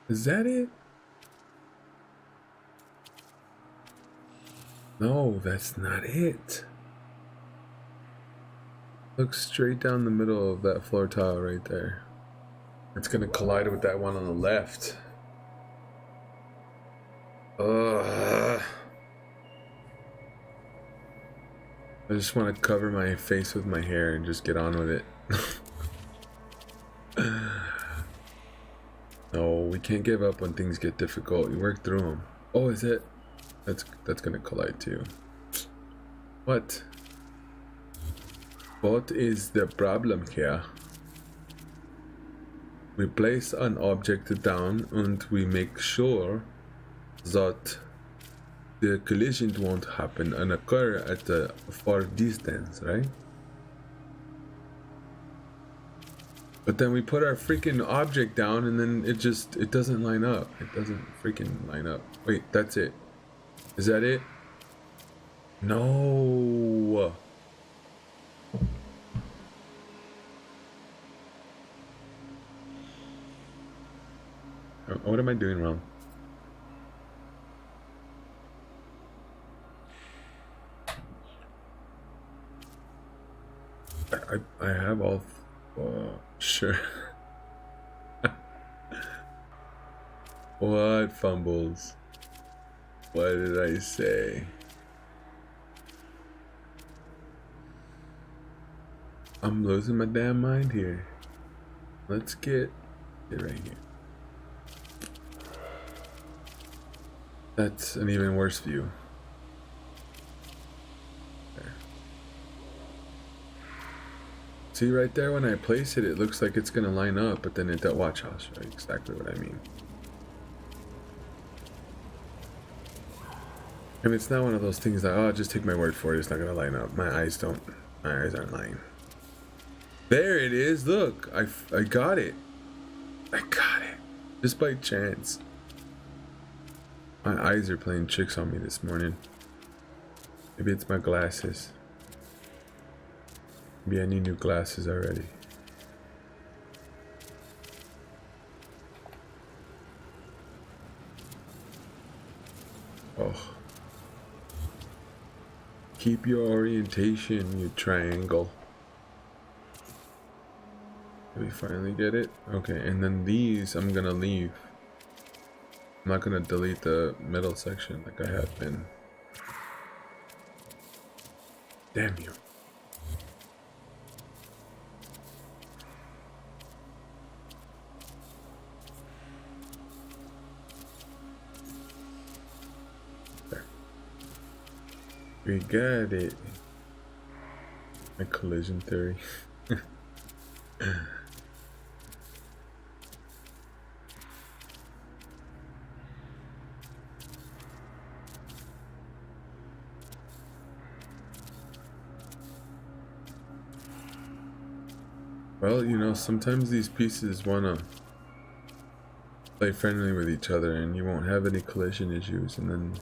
Is that it? No, that's not it. Look straight down the middle of that floor tile right there. It's gonna collide with that one on the left. Ugh. I just want to cover my face with my hair and just get on with it. No, we can't give up when things get difficult. You work through them. Oh, is it? That's gonna collide too. What? What is the problem here? We place an object down and we make sure that the collision won't happen and occur at a far distance, right? But then we put our freaking object down and then it doesn't line up. It doesn't freaking line up. Wait, that's it. Is that it? No. What am I doing wrong? I have all. Sure. What Fumbles? What did I say? I'm losing my damn mind here. Let's get it right here. That's an even worse view. There. See right there, when I place it, it looks like it's gonna line up, but then it don't. Watch, I'll show you exactly what I mean. And it's not one of those things that, oh, just take my word for it, it's not gonna line up. My eyes aren't lying. There it is, look, I got it. I got it. Just by chance. My eyes are playing tricks on me this morning. Maybe it's my glasses. Maybe I need new glasses already. Oh. Keep your orientation, you triangle. Did we finally get it? Okay, and then these I'm gonna leave. I'm not gonna delete the middle section like I have been. Damn you. There. We got it. My collision theory. Well, you know, sometimes these pieces want to play friendly with each other and you won't have any collision issues, and then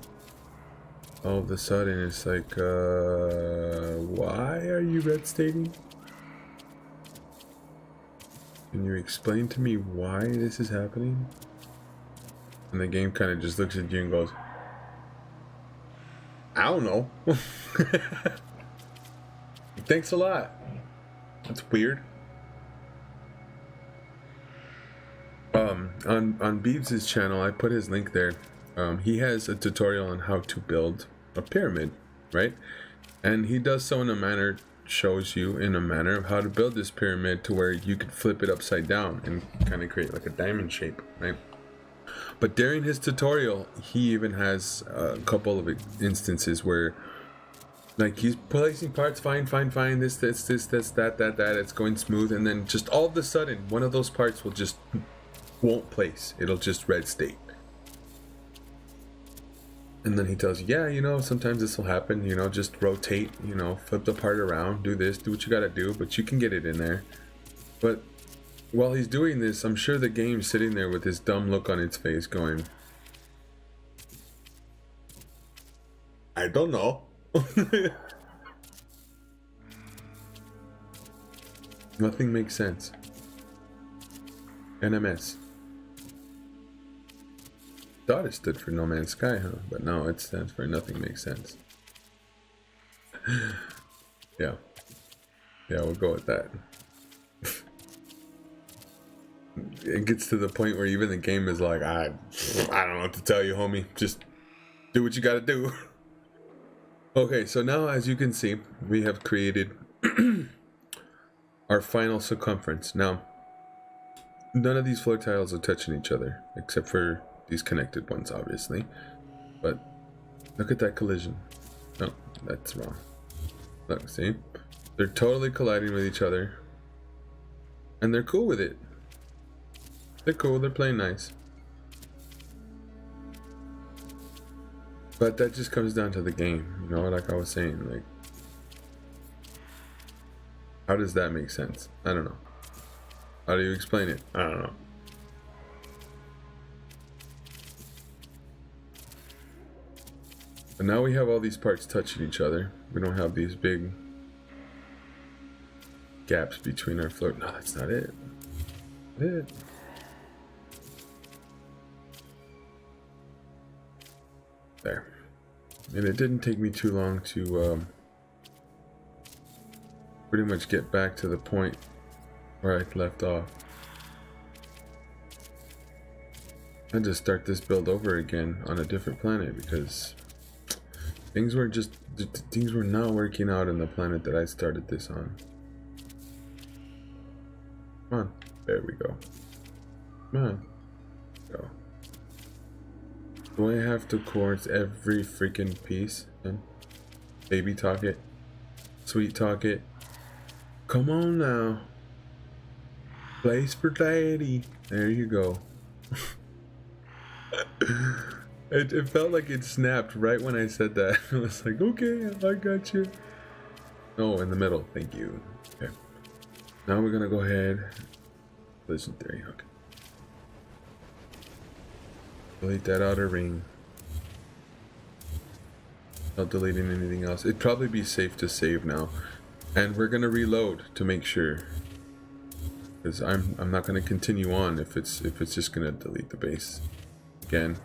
all of a sudden it's like, why are you red stating? Can you explain to me why this is happening? And the game kind of just looks at you and goes, I don't know. Thanks a lot. That's weird. On Beebs' channel, I put his link there. He has a tutorial on how to build a pyramid, right? And he does so in a manner, shows you in a manner of how to build this pyramid to where you could flip it upside down and kind of create like a diamond shape, right? But during his tutorial, he even has a couple of instances where, like, he's placing parts fine, this, that, it's going smooth, and then just all of a sudden, one of those parts will just won't place. It'll just red state. And then he tells you, yeah, you know, sometimes this will happen, you know, just rotate, you know, flip the part around, do this, do what you gotta do, but you can get it in there. But while he's doing this, I'm sure the game's sitting there with this dumb look on its face going, I don't know. Nothing makes sense. NMS. Thought it stood for No Man's Sky, huh? But no, it stands for Nothing Makes Sense. Yeah, we'll go with that. It gets to the point where even the game is like, I don't know what to tell you, homie. Just do what you gotta do. Okay, so now as you can see, we have created our final circumference. Now, none of these floor tiles are touching each other, except for these connected ones, obviously. But look at that collision. No, that's wrong. Look, see? They're totally colliding with each other. And they're cool with it. They're cool, they're playing nice. But that just comes down to the game, you know, like I was saying, like, how does that make sense? I don't know. How do you explain it? I don't know. But now we have all these parts touching each other. We don't have these big gaps between our floor. No, that's not it. It. There. And it didn't take me too long to pretty much get back to the point where I left off. I just start this build over again on a different planet because things were not working out in the planet that I started this on. Come on, there we go. Come on, go. Do I have to quartz every freaking piece? And baby talk it, sweet talk it. Come on now. Place for daddy. There you go. It felt like it snapped right when I said that. I was like, okay, I got you. Oh, in the middle. Thank you. Okay. Now we're gonna go ahead. Collision theory. Okay. Delete that outer ring. Not deleting anything else. It'd probably be safe to save now. And we're gonna reload to make sure. Because I'm not gonna continue on if it's just gonna delete the base again.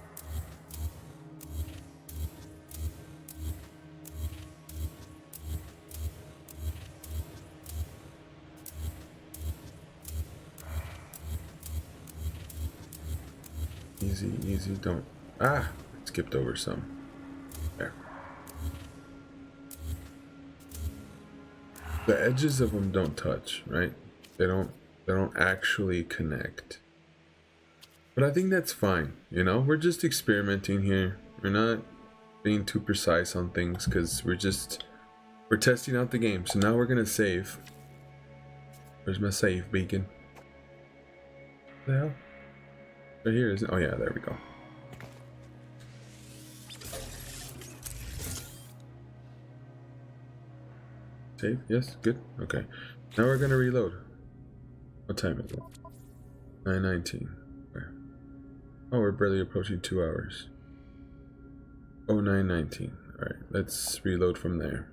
Easy, easy, don't. Ah, skipped over some. There. The edges of them don't touch, right? They don't actually connect. But I think that's fine, you know? We're just experimenting here. We're not being too precise on things because we're testing out the game. So now we're gonna save. Where's my save beacon? What the hell? Right here, isn't it? Oh yeah, there we go. Save? Yes, good. Okay. Now we're gonna reload. What time is it? 9:19. Oh, we're barely approaching 2 hours. Oh, 9:19. Alright, let's reload from there.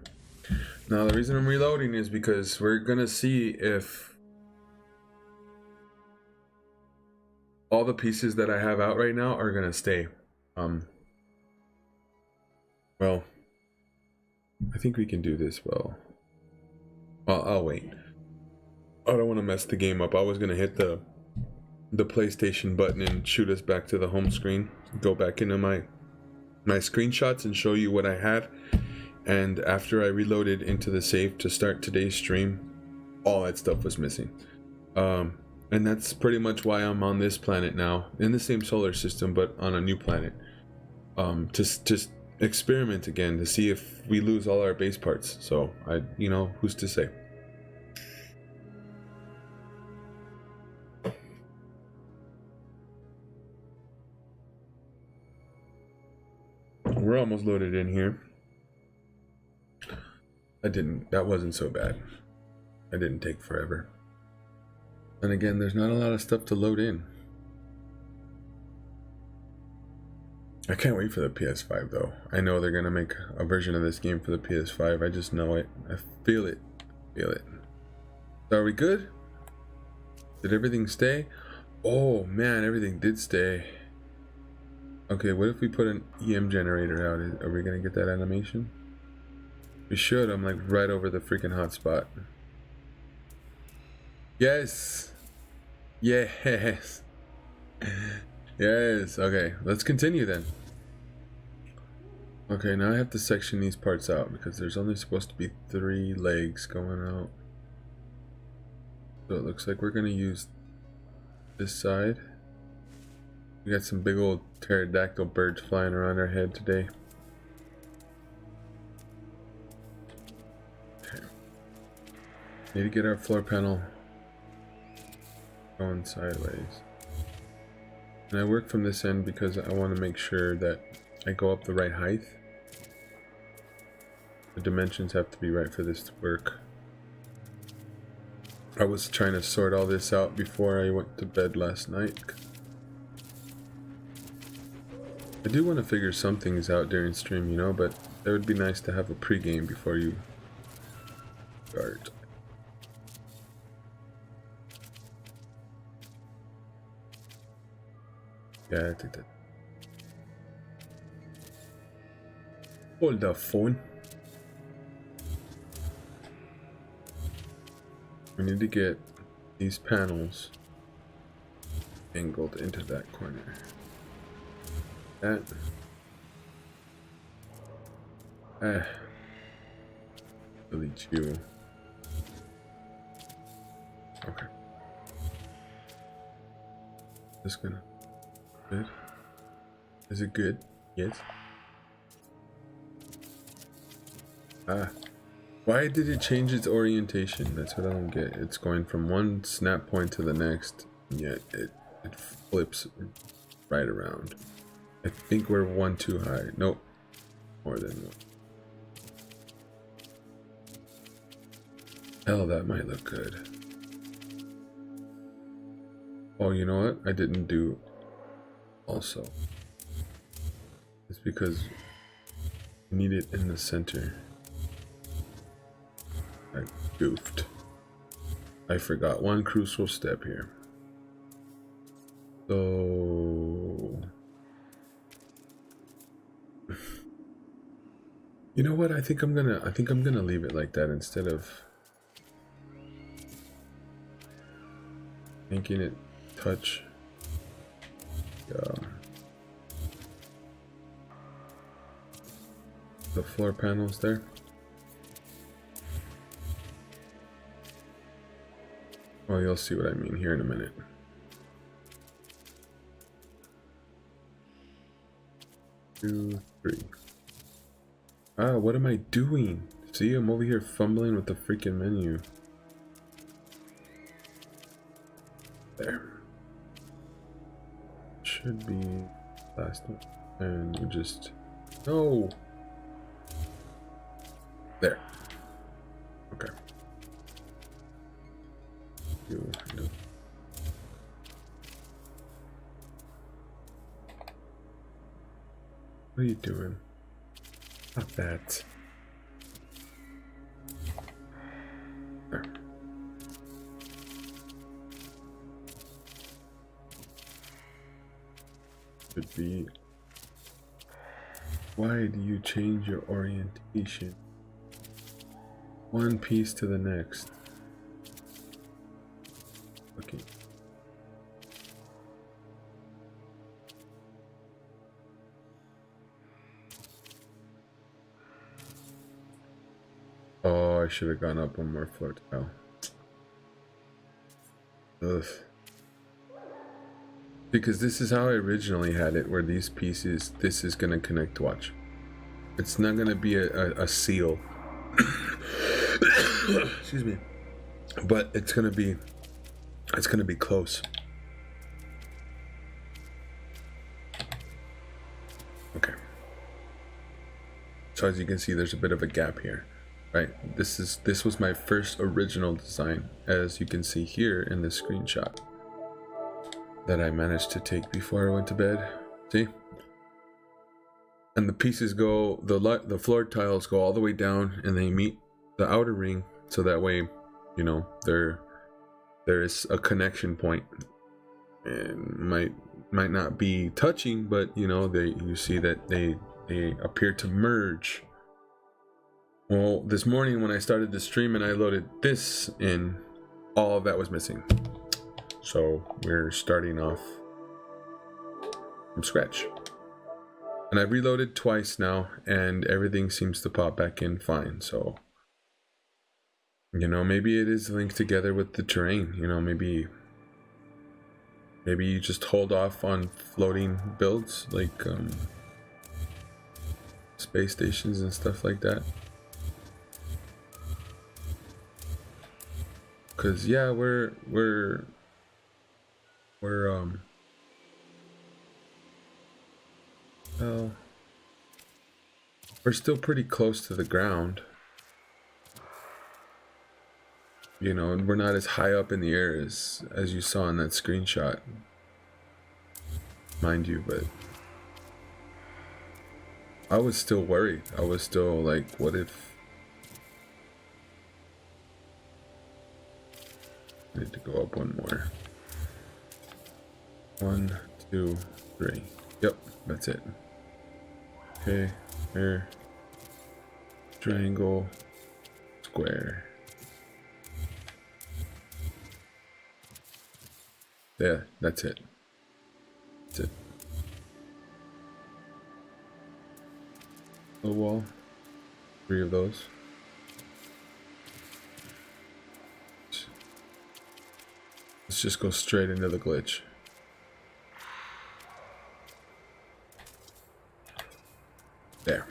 Now the reason I'm reloading is because we're gonna see if all the pieces that I have out right now are gonna stay. Well, I think we can do this well. I'll wait. I don't want to mess the game up. I was gonna hit the PlayStation button and shoot us back to the home screen. Go back into my screenshots and show you what I had. And after I reloaded into the save to start today's stream, all that stuff was missing. And that's pretty much why I'm on this planet now, in the same solar system, but on a new planet. Just experiment again to see if we lose all our base parts. So you know, who's to say? We're almost loaded in here. That wasn't so bad. It didn't take forever. And again, there's not a lot of stuff to load in. I can't wait for the PS5 though. I know they're gonna make a version of this game for the PS5. I just know it. I feel it. Feel it. So are we good? Did everything stay? Oh man, everything did stay. Okay, what if we put an EM generator out? Are we gonna get that animation? We should. I'm like right over the freaking hotspot. Yes. Yes. Yes. Okay, let's continue then. Okay, now I have to section these parts out because there's only supposed to be 3 legs going out. So it looks like we're gonna use this side. We got some big old pterodactyl birds flying around our head today. Okay. Need to get our floor panel going sideways. And I work from this end because I want to make sure that I go up the right height. The dimensions have to be right for this to work. I was trying to sort all this out before I went to bed last night. I do want to figure some things out during stream, you know, but it would be nice to have a pregame before you start. Yeah, I think that. Hold the phone. We need to get these panels angled into that corner. That. Delete you. Okay. Just gonna. Good. Is it good? Yes. Why did it change its orientation? That's what I don't get. It's going from one snap point to the next, and yet it flips right around. I think we're one too high. Nope. More than one. Hell, that might look good. Oh, you know what? I didn't do also. It's because I need it in the center. I goofed. I forgot one crucial step here. So you know what? I think I'm gonna leave it like that instead of making it touch the floor panels there. Oh, you'll see what I mean here in a minute. Two, three. What am I doing? See, I'm over here fumbling with the freaking menu. There. Should be last one. And we just... No! There. Okay. No. What are you doing? Not that. There. Should be. Why do you change your orientation? One piece to the next. Okay. Oh, I should have gone up one more floor tile. Ugh. Because this is how I originally had it, where these pieces, this is gonna connect, watch. It's not gonna be a seal. Excuse me. But it's gonna be close. Okay. So as you can see, there's a bit of a gap here, right? This was my first original design, as you can see here in this screenshot that I managed to take before I went to bed. See? And the pieces go, the floor tiles go all the way down, and they meet the outer ring, so that way, you know, there is a connection point, and might not be touching, but you know, you see that they appear to merge. Well, this morning when I started the stream and I loaded this in, all of that was missing. So we're starting off from scratch. And I've reloaded twice now, and everything seems to pop back in fine. So, you know, maybe it is linked together with the terrain. You know, maybe you just hold off on floating builds like space stations and stuff like that. Cause yeah, we're well, we're still pretty close to the ground. You know, and we're not as high up in the air as you saw in that screenshot, mind you, but I was still worried. I was still like, what if... I need to go up one more. 1, 2, 3. Yep, that's it. Okay, there. Triangle, square. Yeah, that's it. That's it. the wall. 3 of those. Let's just go straight into the glitch. There.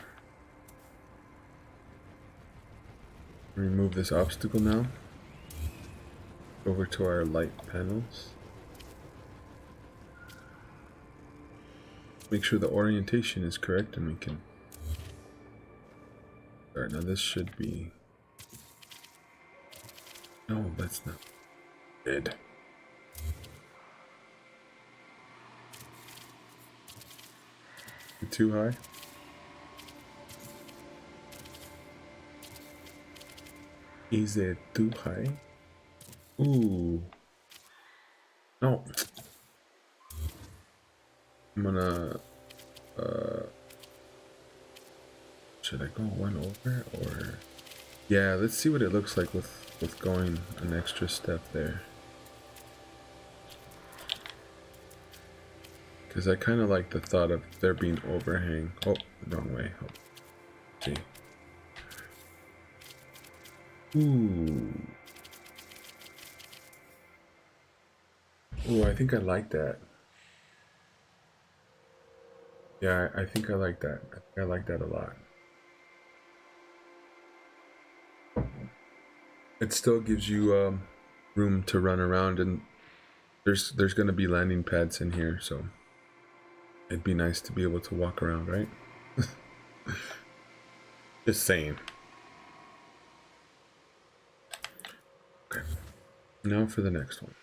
Remove this obstacle now. Over to our light panels. Make sure the orientation is correct and we can... Alright, now this should be... No, that's not good. Too high? Is it too high? Ooh. No. I'm gonna... should I go one over or... Yeah, let's see what it looks like with going an extra step there. Because I kind of like the thought of there being overhang. Oh, wrong way. Oh. See. Ooh. Ooh, I think I like that. Yeah, I think I like that. I like that a lot. It still gives you room to run around, and there's going to be landing pads in here, so it'd be nice to be able to walk around, right? Just saying. Okay. Now for the next one.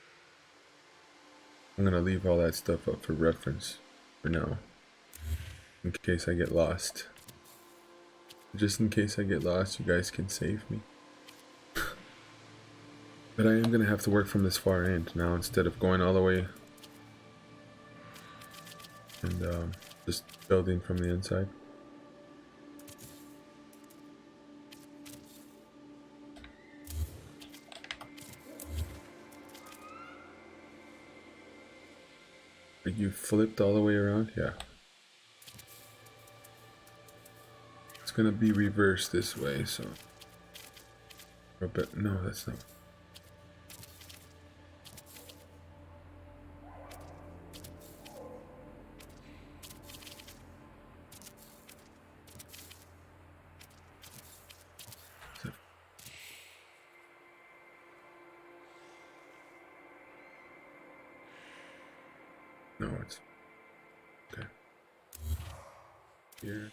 I'm gonna leave all that stuff up for reference for now, in case I get lost. Just in case I get lost, you guys can save me. But I am gonna have to work from this far end now instead of going all the way and just building from the inside. You flipped all the way around? Yeah. It's gonna be reversed this way, so... But no, that's not... No, it's... Okay. Here.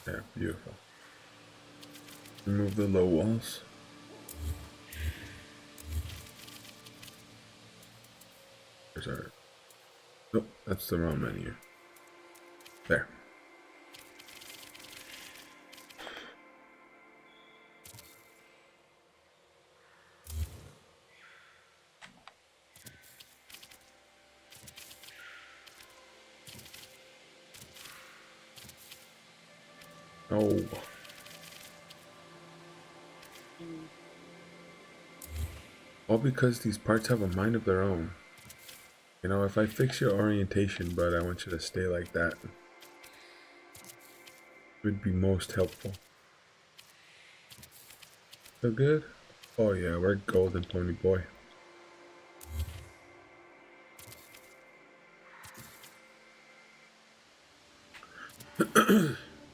Yeah, beautiful. Remove the low walls. There's our... Nope, that's the wrong menu. There. Oh. All because these parts have a mind of their own. You know, if I fix your orientation, but I want you to stay like that, it would be most helpful. Feel good? Oh yeah, we're golden, pony boy.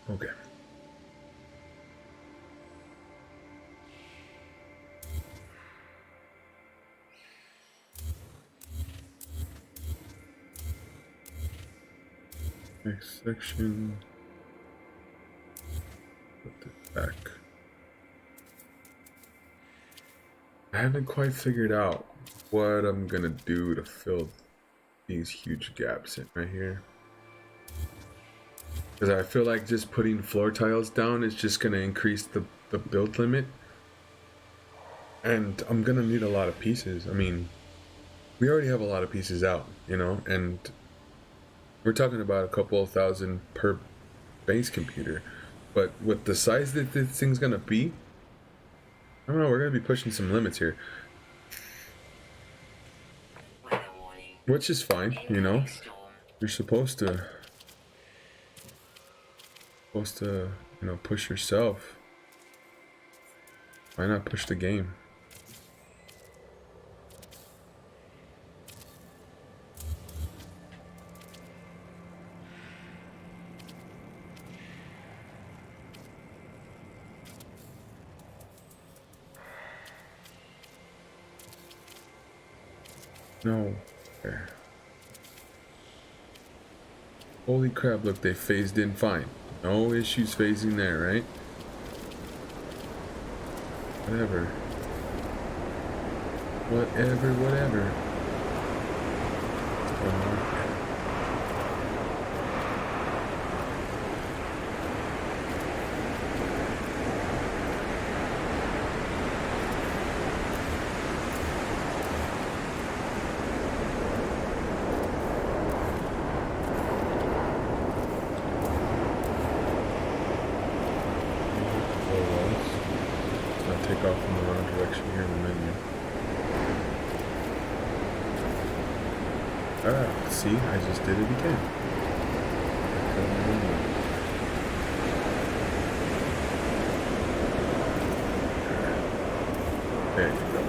Okay. Next section. Put this back. I haven't quite figured out what I'm gonna do to fill these huge gaps in right here. Because I feel like just putting floor tiles down is just going to increase the build limit. And I'm going to need a lot of pieces. I mean, we already have a lot of pieces out, you know, and we're talking about a couple of thousand per base computer. But with the size that this thing's going to be, I don't know, we're going to be pushing some limits here.
Weather warning.
Which is fine, you know.
Incoming storm.
You're supposed to, you know, push yourself. Why not push the game? No. There. Holy crap, look, they phased in fine. No issues phasing there, right? Whatever. Whatever. What's going on? Take off in the wrong direction here in the menu. Ah, see, I just did it again. There you go.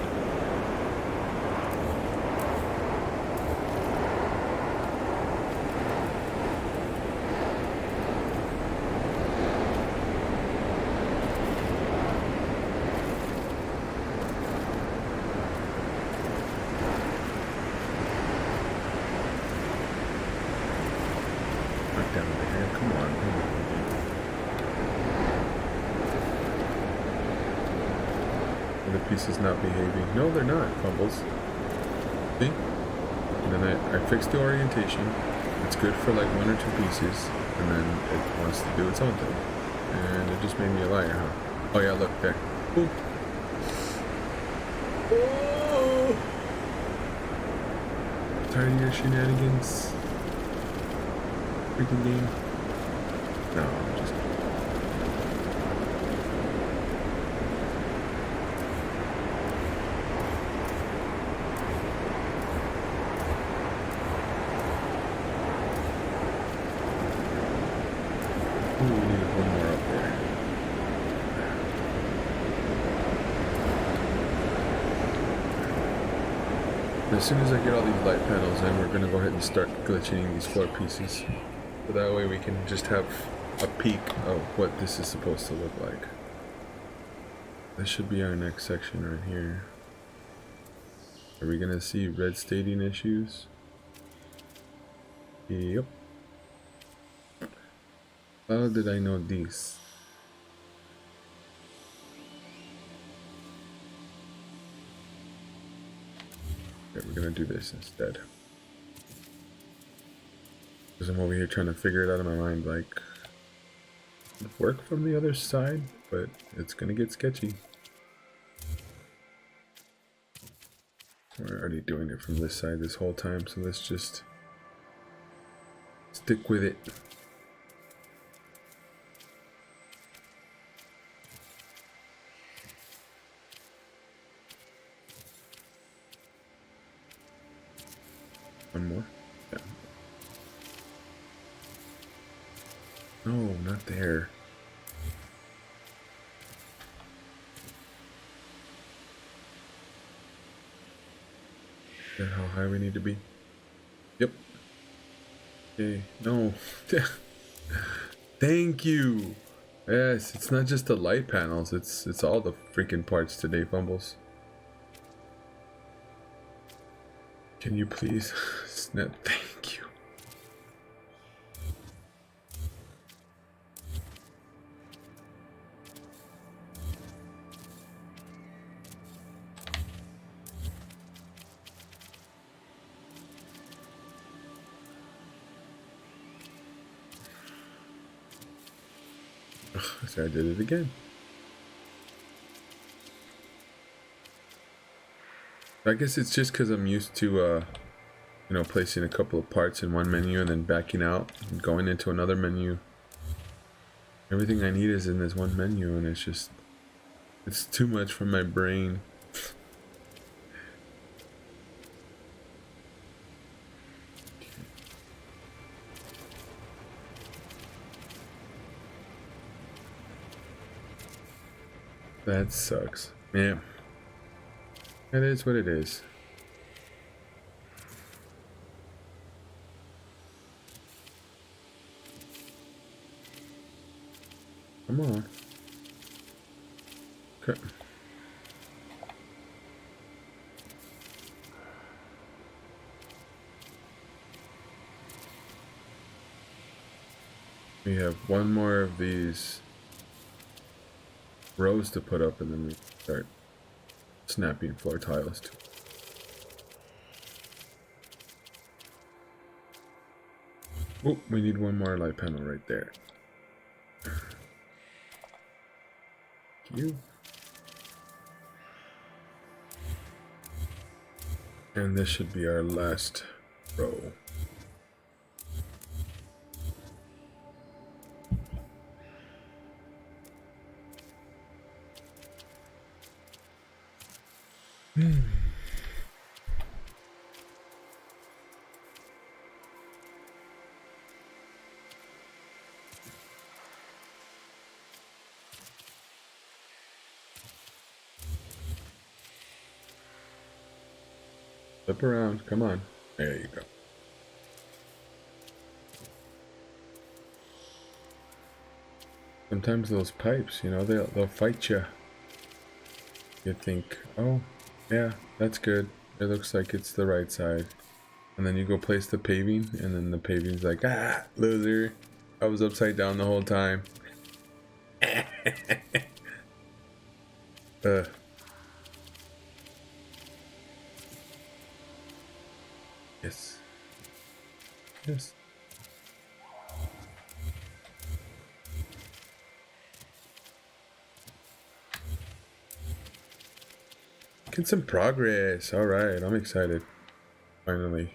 Down there, come on. Are the pieces not behaving? No, they're not, Fumbles. See? And then I fixed the orientation. It's good for like one or two pieces, and then it wants to do its own thing. And it just made me a liar, huh? Oh yeah, look, there. Ooh. Oh! Tired of your shenanigans? Freaking game. No, I'm just ooh, we need one more up there. And as soon as I get all these light panels in, we're gonna go ahead and start glitching these floor pieces. So that way we can just have a peek of what this is supposed to look like. This should be our next section right here. Are we gonna see red staging issues? Yep. How did I know this? Okay, we're gonna do this instead. Because I'm over here trying to figure it out in my mind, like, work from the other side, but it's gonna get sketchy. We're already doing it from this side this whole time, so let's just stick with it. One more? Yeah. No, not there. Is that how high we need to be? Yep. Okay, no. Thank you. Yes, it's not just the light panels, it's all the freaking parts today, Fumbles. Can you please snap? Thank you. So I did it again. I guess it's just because I'm used to, you know, placing a couple of parts in one menu and then backing out and going into another menu. Everything I need is in this one menu, and it's too much for my brain. That sucks. Yeah. It is what it is. Come on. Okay. We have one more of these rows to put up, and then we start snapping floor tiles too. Oh, we need one more light panel right there. Thank you. And this should be our last row. Flip around, come on. There you go. Sometimes those pipes, you know, they'll fight you. You think, oh, yeah, that's good. It looks like it's the right side. And then you go place the paving, and then the paving's like, ah, loser. I was upside down the whole time. Yes. Yes. Get some progress. All right, I'm excited. Finally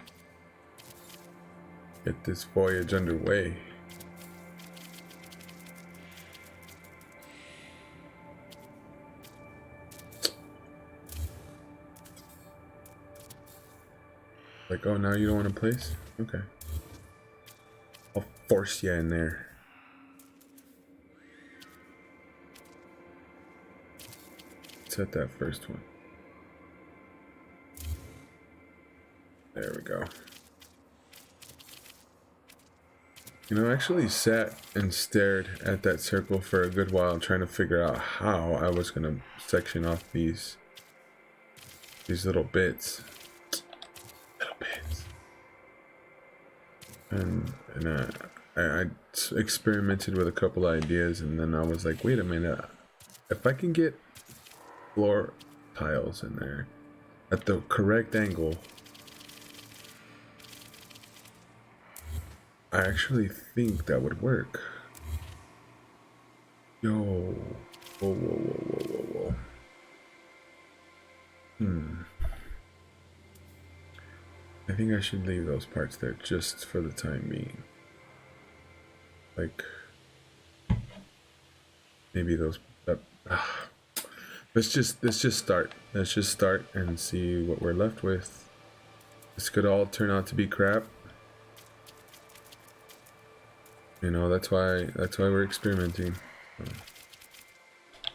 get this voyage underway. Like, oh, now you don't want to place? Okay. I'll force you in there. Set that first one. There we go. You know, I actually sat and stared at that circle for a good while, trying to figure out how I was gonna section off these little bits. And I experimented with a couple ideas, and then I was like, wait a minute, if I can get floor tiles in there at the correct angle, I actually think that would work. Yo, whoa, whoa, whoa, whoa, whoa, whoa. I think I should leave those parts there just for the time being. Like, maybe those. Let's just start. Let's just start and see what we're left with. This could all turn out to be crap. You know, that's why we're experimenting.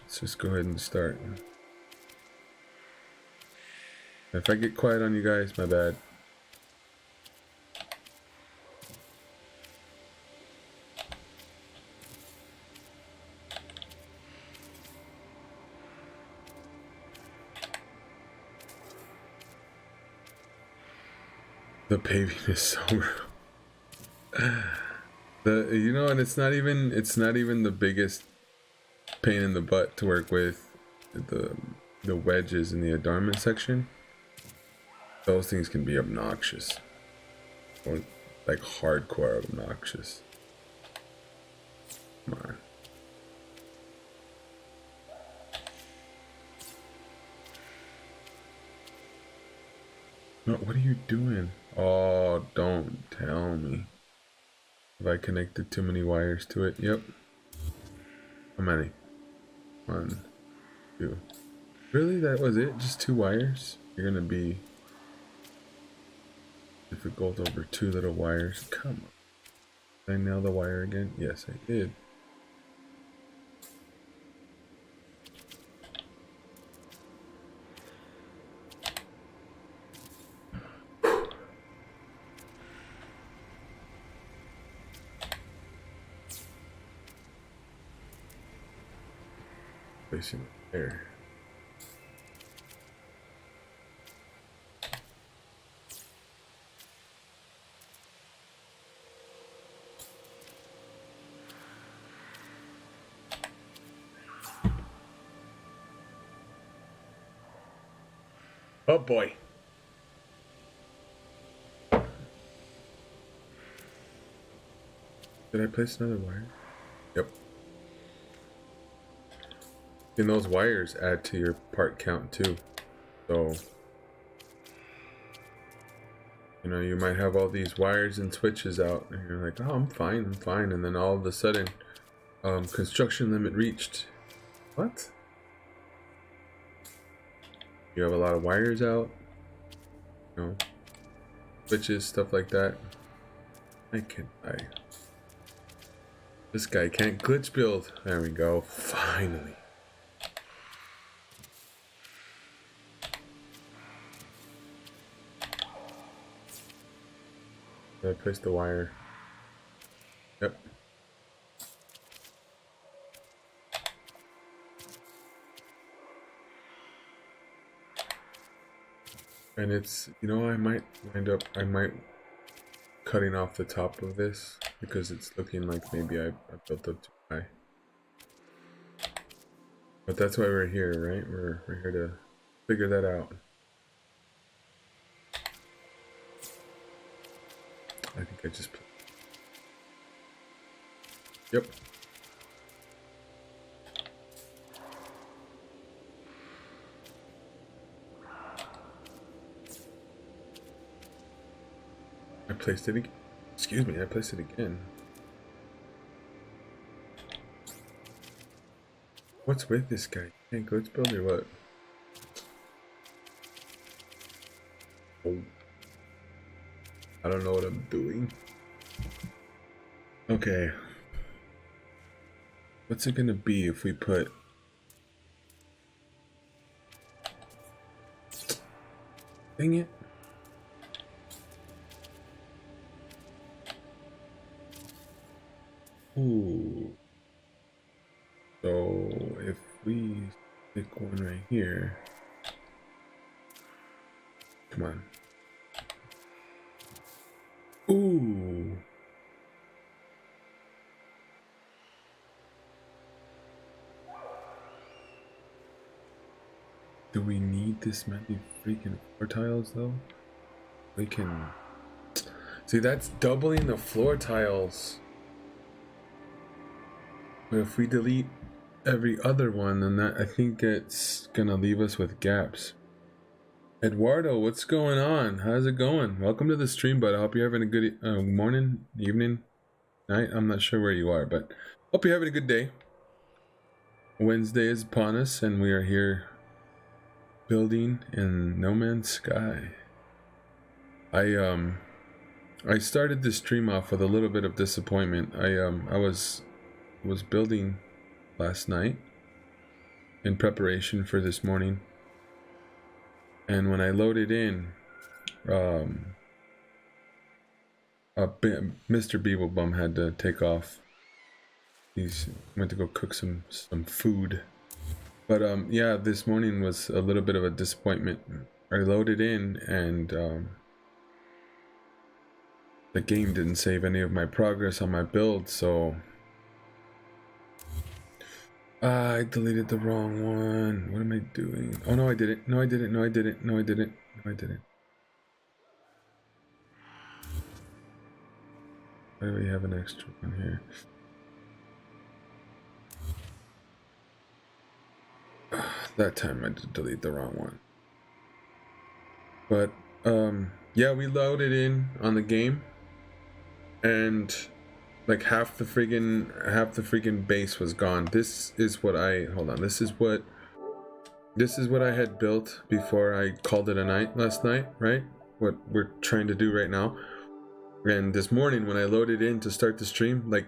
Let's just go ahead and start. If I get quiet on you guys, my bad. The paving is so rough. You know, and it's not even the biggest pain in the butt to work with. The wedges in the adornment section. Those things can be obnoxious. Or like hardcore obnoxious. Come on. No, what are you doing? Oh, don't tell me. Have I connected too many wires to it? Yep. How many? 1, 2. Really? That was it? Just 2 wires? You're gonna be difficult over 2 little wires. Come on. Did I nail the wire again? Yes, I did. Placing it there. Oh boy. Did I place another wire? Yep. And those wires add to your part count too. So, you know, you might have all these wires and switches out and you're like, oh, I'm fine. And then all of a sudden, construction limit reached. What? You have a lot of wires out, you know, switches, stuff like that. This guy can't glitch build. There we go, finally. Did I place the wire? Yep. And it's, you know, I might cutting off the top of this because it's looking like maybe I built up too high. But that's why we're here, right? We're here to figure that out. I think I just... Yep. I placed it again. Excuse me, I placed it again. What's with this guy? Can't glitch build or what? Oh. I don't know what I'm doing. Okay. What's it gonna be if we put... Dang it. Ooh. So if we stick one right here. Come on. Ooh. Do we need this many freaking floor tiles though? We can... See, that's doubling the floor tiles. But if we delete every other one, then that, I think it's gonna leave us with gaps. Eduardo, what's going on? How's it going? Welcome to the stream, bud. I hope you're having a good morning, evening, night. I'm not sure where you are, but hope you're having a good day. Wednesday is upon us, and we are here building in No Man's Sky. I started this stream off with a little bit of disappointment. I was building last night in preparation for this morning, and when I loaded in, Mr. Beeblebum had to take off. He's went to go cook some food. But yeah, this morning was a little bit of a disappointment. I loaded in and the game didn't save any of my progress on my build, so I deleted the wrong one. What am I doing? Oh no, I didn't. No, I didn't. No, I didn't. No, I didn't. No, I didn't. Why do we have an extra one here? That time I did delete the wrong one. But Yeah, we loaded in on the game, and like half the freaking base was gone. This is what I hold on. This is what I had built before I called it a night last night, right? What we're trying to do right now. And this morning when I loaded in to start the stream, like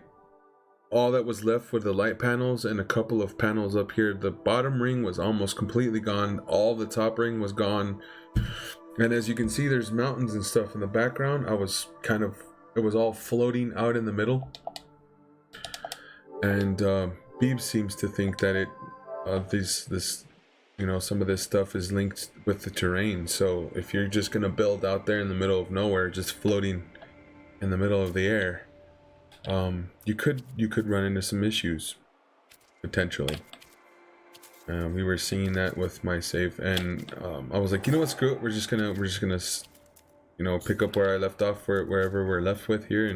all that was left were the light panels and a couple of panels up here. The bottom ring was almost completely gone. All the top ring was gone. And as you can see, there's mountains and stuff in the background. It was all floating out in the middle. And Beebs seems to think that some of this stuff is linked with the terrain. So if you're just gonna build out there in the middle of nowhere, just floating in the middle of the air, you could run into some issues potentially. We were seeing that with my save, and I was like, you know what, screw it. We're just gonna pick up where I left off, wherever we're left with here,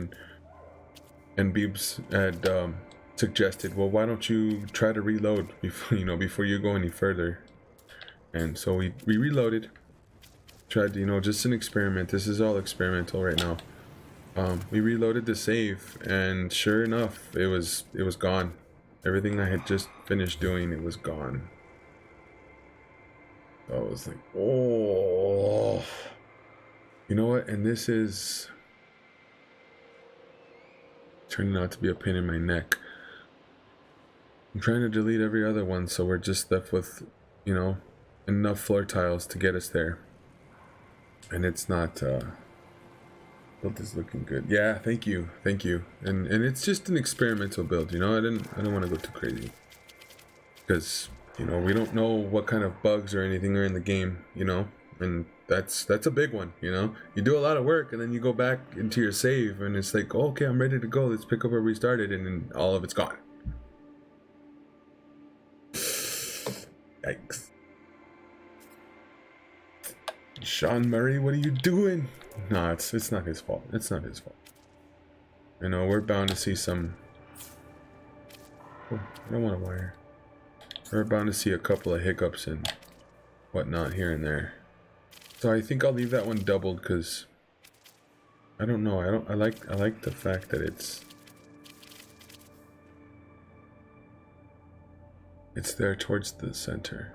and Beebs had suggested, well, why don't you try to reload before you go any further. And so we reloaded, tried to, just an experiment. This is all experimental right now. We reloaded the save, and sure enough, it was gone. Everything I had just finished doing, it was gone. So I was like, oh, you know what? And this is turning out to be a pain in my neck. I'm trying to delete every other one, so we're just left with, enough floor tiles to get us there. And it's not, build is looking good. Yeah, thank you. And it's just an experimental build, I don't want to go too crazy. Because, we don't know what kind of bugs or anything are in the game, and that's a big one, You do a lot of work, and then you go back into your save, and it's like, oh, okay, I'm ready to go. Let's pick up where we started, and then all of it's gone. Yikes. Sean Murray, what are you doing? No, it's not his fault. It's not his fault. We're bound to see some... Oh, I don't want to wire. We're bound to see a couple of hiccups and whatnot here and there. So I think I'll leave that one doubled because I don't know. I like the fact that it's there towards the center.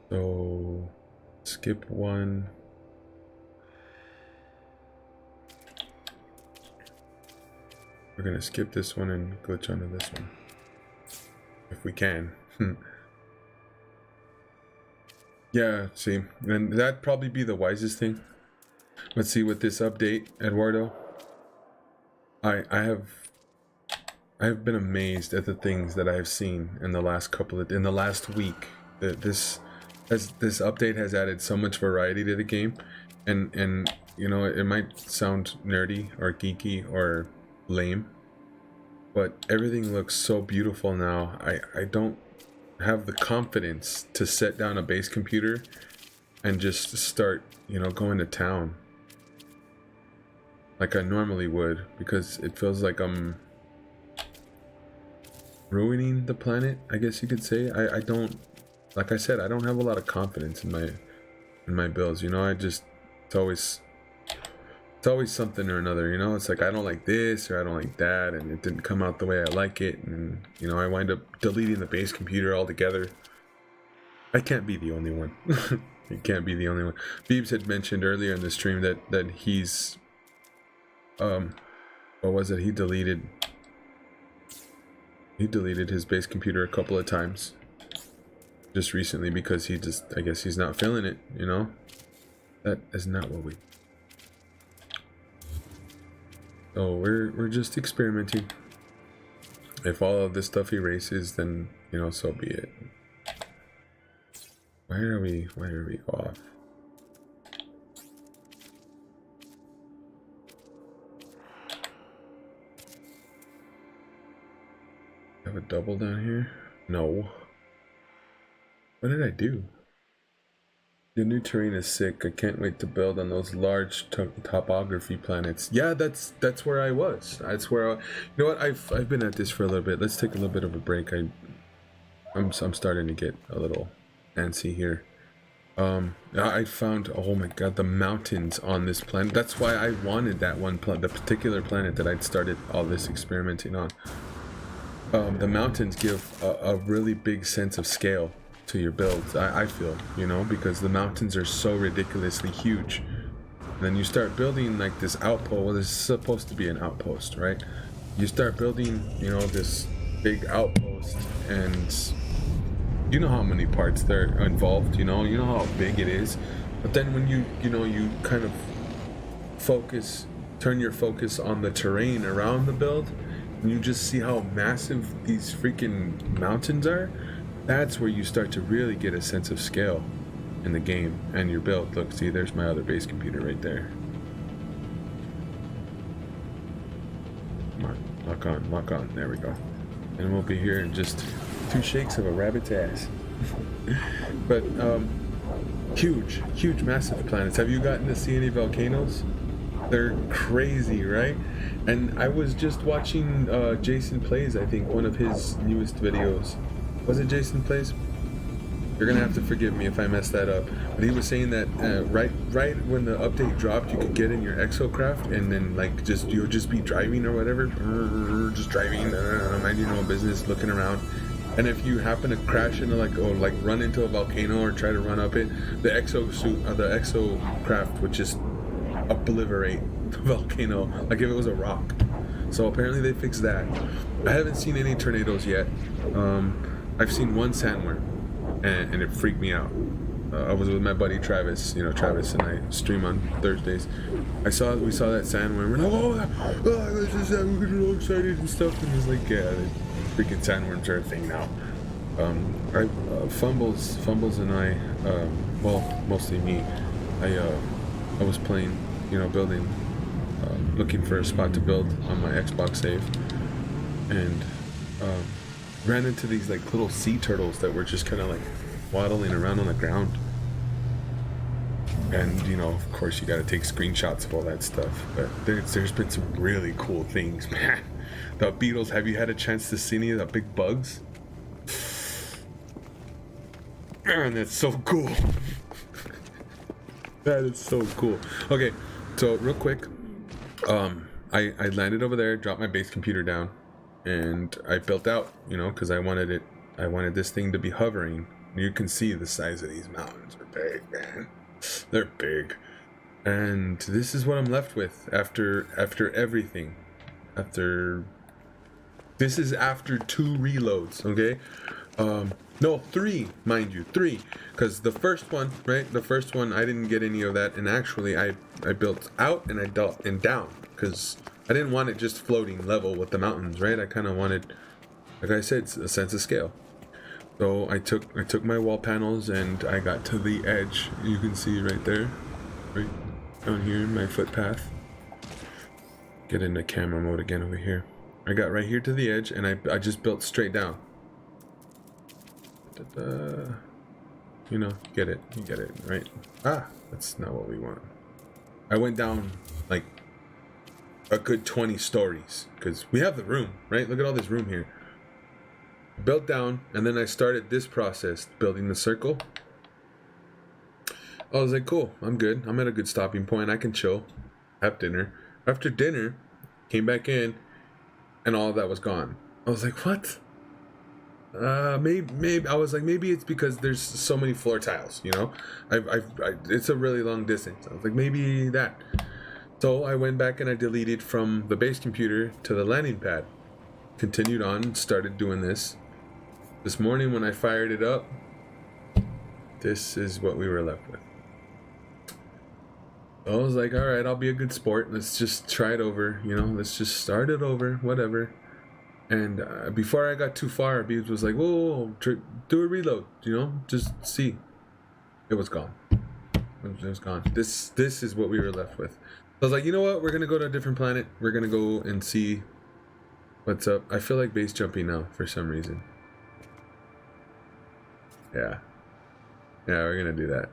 So skip one. We're gonna skip this one and glitch onto this one if we can. Yeah, see, and that'd probably be the wisest thing. Let's see with this update, Eduardo. I have been amazed at the things that I have seen in the last week. This update has added so much variety to the game, and it might sound nerdy or geeky or lame, but everything looks so beautiful now. I don't have the confidence to set down a base computer and just start going to town like I normally would, because it feels like I'm ruining the planet, I guess you could say. I don't, like I said, I don't have a lot of confidence in my builds. It's always something or another. It's like I don't like this or I don't like that, and it didn't come out the way I like it, and I wind up deleting the base computer altogether. I can't be the only one. It can't be the only one. Beebs had mentioned earlier in the stream that he's what was it? He deleted his base computer a couple of times just recently because I guess he's not feeling it, That is not what we... So we're just experimenting. If all of this stuff erases, then so be it. Why are we off? Have a double down here? No. What did I do? The new terrain is sick. I can't wait to build on those large topography planets. Yeah, that's where I was. That's where you know what? I've been at this for a little bit. Let's take a little bit of a break. I'm starting to get a little antsy here. I found, oh my god, the mountains on this planet. That's why I wanted that one planet, the particular planet that I'd started all this experimenting on. The mountains give a really big sense of scale to your builds, I feel, you know, because the mountains are so ridiculously huge. And then you start building like this outpost. Well, this is supposed to be an outpost, right? You start building, you know, this big outpost, and you know how many parts there are involved, you know how big it is. But then when you kind of turn your focus on the terrain around the build, and you just see how massive these freaking mountains are, that's where you start to really get a sense of scale in the game and your build. Look, see, there's my other base computer right there. Come on, lock on, there we go. And we'll be here in just 2 shakes of a rabbit's ass. But huge massive planets. Have you gotten to see any volcanoes? They're crazy, right? And I was just watching Jason Plays, I think, one of his newest videos. Was it Jason Plays? You're gonna have to forgive me if I mess that up. But he was saying that right when the update dropped, you could get in your exocraft and then like you'll just be driving or whatever, just driving, minding your own business, looking around. And if you happen to crash into like run into a volcano or try to run up it, the exocraft would just obliterate the volcano like if it was a rock. So apparently they fixed that. I haven't seen any tornadoes yet. I've seen one sandworm, and it freaked me out. I was with my buddy Travis. You know, Travis and I stream on Thursdays. We saw that sandworm. We're like, we're all excited and stuff. And he's like, yeah, the freaking sandworms are a thing now. Fumbles and I, well, mostly me. I was playing, you know, building, looking for a spot to build on my Xbox save, and ran into these like little sea turtles that were just kind of like waddling around on the ground. And you know, of course, you got to take screenshots of all that stuff. But there's been some really cool things, man. The beetles. Have you had a chance to see any of the big bugs? Man, that's so cool. That is so cool. Okay, so real quick, I landed over there, dropped my base computer down, and I built out, you know, because I wanted this thing to be hovering. You can see the size of these mountains are big, man. They're big. And this is what I'm left with after everything. This is after 2 reloads, okay? No, 3, mind you, 3. Because the first one, right? The first one, I didn't get any of that. And actually, I built out and I built and down. Because I didn't want it just floating level with the mountains, right? I kind of wanted, like I said, a sense of scale. So I took my wall panels and I got to the edge. You can see right there, right down here in my footpath. Get into camera mode again over here. I got right here to the edge and I just built straight down. You know, you get it, right? Ah, that's not what we want. I went down like a good 20 stories because we have the room, right? Look at all this room here. Built down, and then I started this process, building the circle. I was like, cool, I'm good. I'm at a good stopping point. I can chill, have dinner. After dinner, came back in, and all of that was gone. I was like, what? Maybe I was like, maybe it's because there's so many floor tiles, you know. It's a really long distance. I was like, maybe that. So I went back and I deleted from the base computer to the landing pad. Continued on, started doing this. This morning when I fired it up, this is what we were left with. I was like, all right, I'll be a good sport. Let's just try it over, you know. Let's just start it over, whatever. And before I got too far, Beebs was like, whoa, do a reload, you know, just see. It was gone. It was gone. This is what we were left with. I was like, you know what? We're going to go to a different planet. We're going to go and see what's up. I feel like base jumping now for some reason. Yeah, we're going to do that.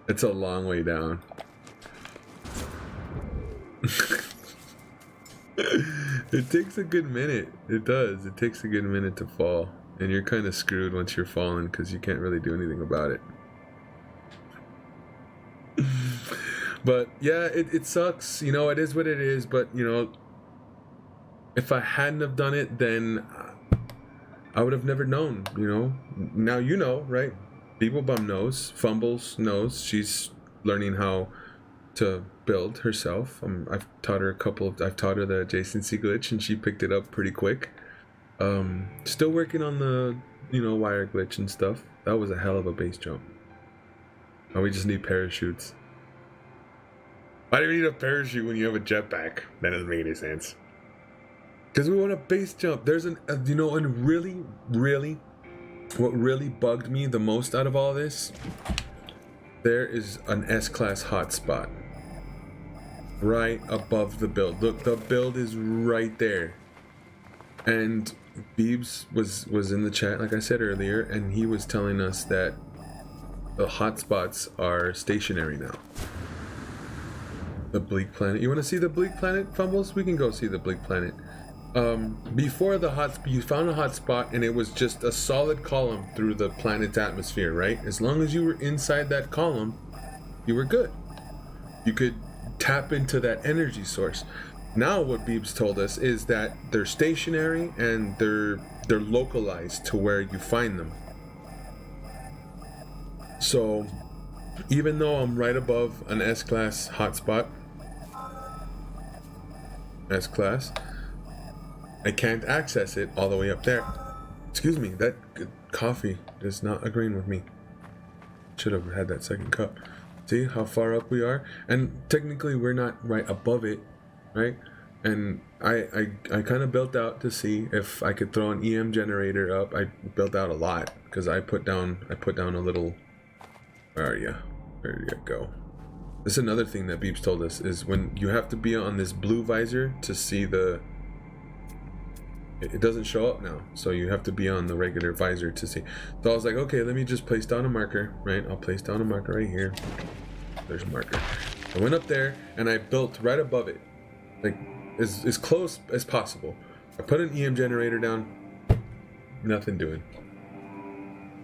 It's a long way down. It takes a good minute. It does. It takes a good minute to fall. And you're kind of screwed once you're falling because you can't really do anything about it. But yeah, it sucks. You know, it is what it is. But you know, if I hadn't have done it, then I would have never known. You know, now you know, right? Beeblebum knows. Fumbles knows. She's learning how to build herself. I've taught her I've taught her the adjacency glitch, and she picked it up pretty quick. Still working on the wire glitch and stuff. That was a hell of a base jump. Oh, we just need parachutes. Why do you need a parachute when you have a jetpack? That doesn't make any sense. Because we want a base jump. There's and really, what really bugged me the most out of all this, there is an S-Class hotspot right above the build. Look, the build is right there. And Beebs was in the chat, like I said earlier, and he was telling us that the hotspots are stationary now. The Bleak Planet. You want to see the Bleak Planet, Fumbles? We can go see the Bleak Planet. Before you found a hotspot, and it was just a solid column through the planet's atmosphere, right? As long as you were inside that column, you were good. You could tap into that energy source. Now what Beebs told us is that they're stationary and they're localized to where you find them. So even though I'm right above an S-Class hotspot, S-Class, I can't access it all the way up there. Excuse me, that coffee is not agreeing with me. Should have had that second cup. See how far up we are? And technically we're not right above it, right? And I kind of built out to see if I could throw an EM generator up. I built out a lot because I put down a little. Where are you? Where do you go? This is another thing that Beeps told us is when you have to be on this blue visor to see the. It doesn't show up now, so you have to be on the regular visor to see. So I was like, okay, let me just place down a marker, right? I'll place down a marker right here. There's a marker. I went up there and I built right above it, like as close as possible. I put an EM generator down, nothing doing.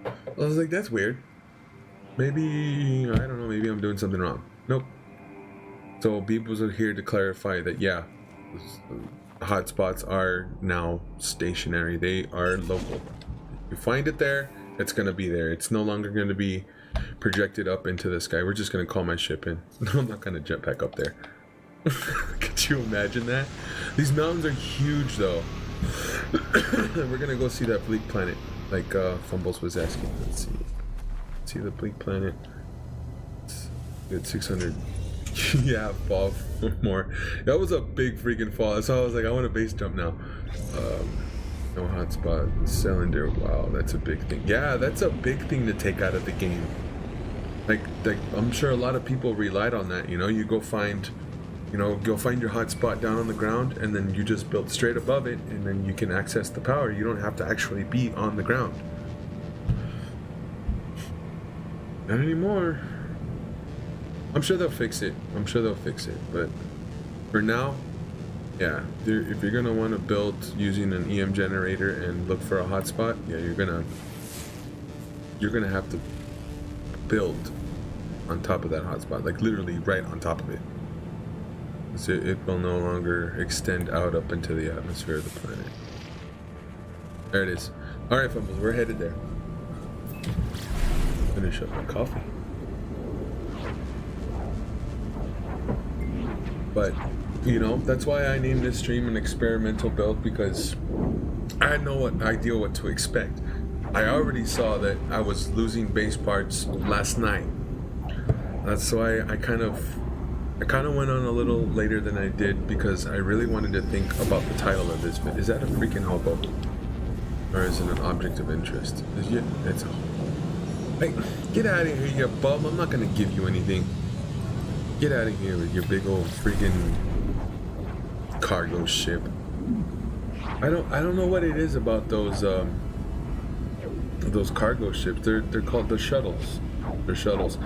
I was like, that's weird. Maybe, I don't know, maybe I'm doing something wrong. Nope. So Beep was here to clarify that, yeah, hotspots are now stationary. They are local. You find it there, it's going to be there. It's no longer going to be projected up into the sky. We're just going to call my ship in. I'm not going to jetpack up there. Could you imagine that? These mountains are huge, though. We're going to go see that Bleak Planet, like Fumbles was asking. Let's see. See the Bleak Planet. Good 600. Yeah, fall more. That was a big freaking fall. So I was like, I want a base jump now. No hotspot. Cylinder. Wow, that's a big thing. Yeah, that's a big thing to take out of the game. Like I'm sure a lot of people relied on that. You know, you go find your hotspot down on the ground, and then you just build straight above it, and then you can access the power. You don't have to actually be on the ground. Not anymore. I'm sure they'll fix it. But for now, yeah, if you're gonna want to build using an EM generator and look for a hotspot, yeah, you're gonna have to build on top of that hotspot, like literally right on top of it. So it will no longer extend out up into the atmosphere of the planet. There it is. All right, Fumbles, we're headed there. Finish up my coffee. But, that's why I named this stream an experimental build, because I had no idea what to expect. I already saw that I was losing base parts last night. That's why I kind of went on a little later than I did, because I really wanted to think about the title of this. Is that a freaking hobo? Or is it an object of interest? It's a... Hey, get out of here, you bum. I'm not going to give you anything. Get out of here with your big old freaking cargo ship. I don't know what it is about those cargo ships. They're called the shuttles. They're shuttles.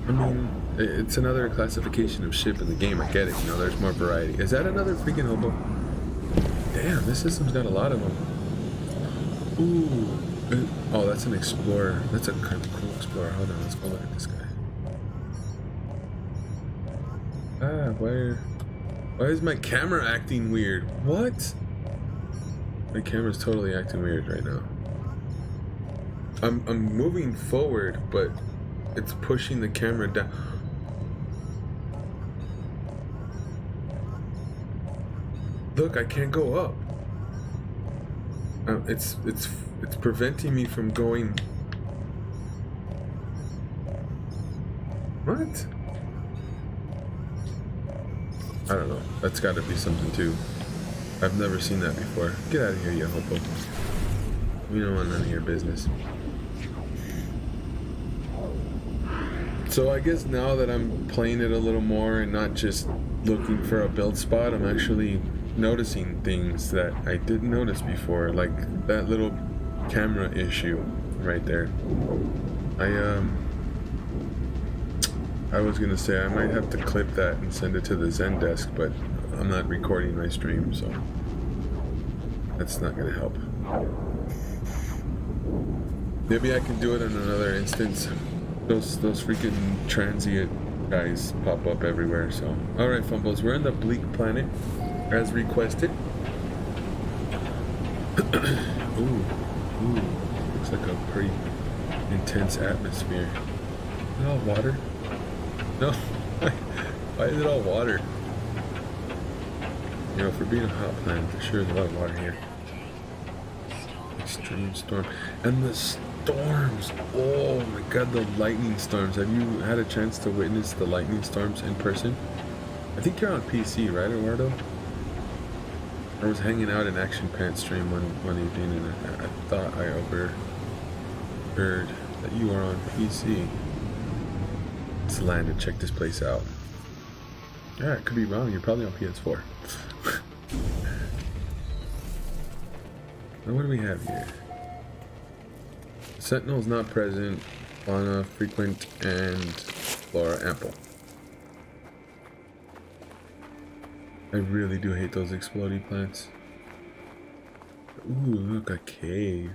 I mean, it's another classification of ship in the game. I get it. There's more variety. Is that another freaking hobo? Damn, this system's got a lot of them. Ooh. Oh, that's an explorer. That's a kind of cool explorer. Hold on, let's go look at this guy. Ah, why is my camera acting weird? What? My camera's totally acting weird right now. I'm moving forward, but it's pushing the camera down. Look, I can't go up. It's preventing me from going. What? I don't know. That's got to be something too. I've never seen that before. Get out of here, you hopo. We don't want none of your business. So I guess now that I'm playing it a little more and not just looking for a build spot, I'm actually noticing things that I didn't notice before, like that little camera issue right there. I was gonna say I might have to clip that and send it to the Zendesk, but I'm not recording my stream, so that's not gonna help. Maybe I can do it in another instance. Those freaking transient guys pop up everywhere. So, all right, Fumbles, we're on the Bleak Planet, as requested. Ooh, looks like a pretty intense atmosphere. Is it all water? No, why is it all water? You know, for being a hot planet, there sure is a lot of water here. Extreme storm. And the storms! Oh my god, the lightning storms. Have you had a chance to witness the lightning storms in person? I think you're on PC, right, Eduardo? I was hanging out in Action Pants stream one evening and I thought I overheard that you are on PC. Let's land and check this place out. Yeah, I could be wrong. You're probably on PS4. Now what do we have here? Sentinel's not present. Fauna frequent and flora ample. I really do hate those exploding plants. Ooh, look, a cave.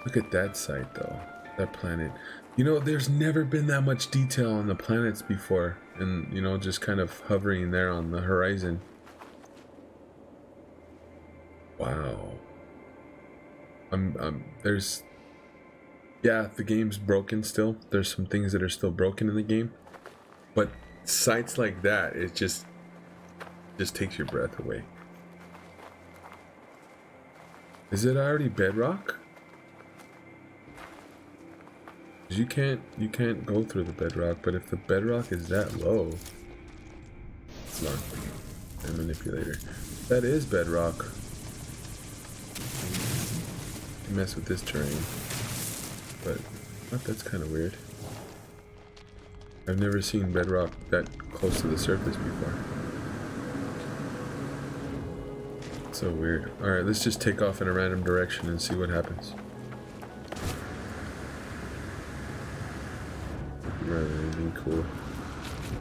Look at that site though. That planet. You know, there's never been that much detail on the planets before, and you know, just kind of hovering there on the horizon. Wow. There's, yeah, the game's broken still. There's some things that are still broken in the game, but sites like that, it just takes your breath away. Is it already bedrock? You can't go through the bedrock, but if the bedrock is that low, hold on, a manipulator. That is bedrock. Mess with this terrain, but that's kind of weird. I've never seen bedrock that close to the surface before. So weird. All right, let's just take off in a random direction and see what happens. Rather than anything cool.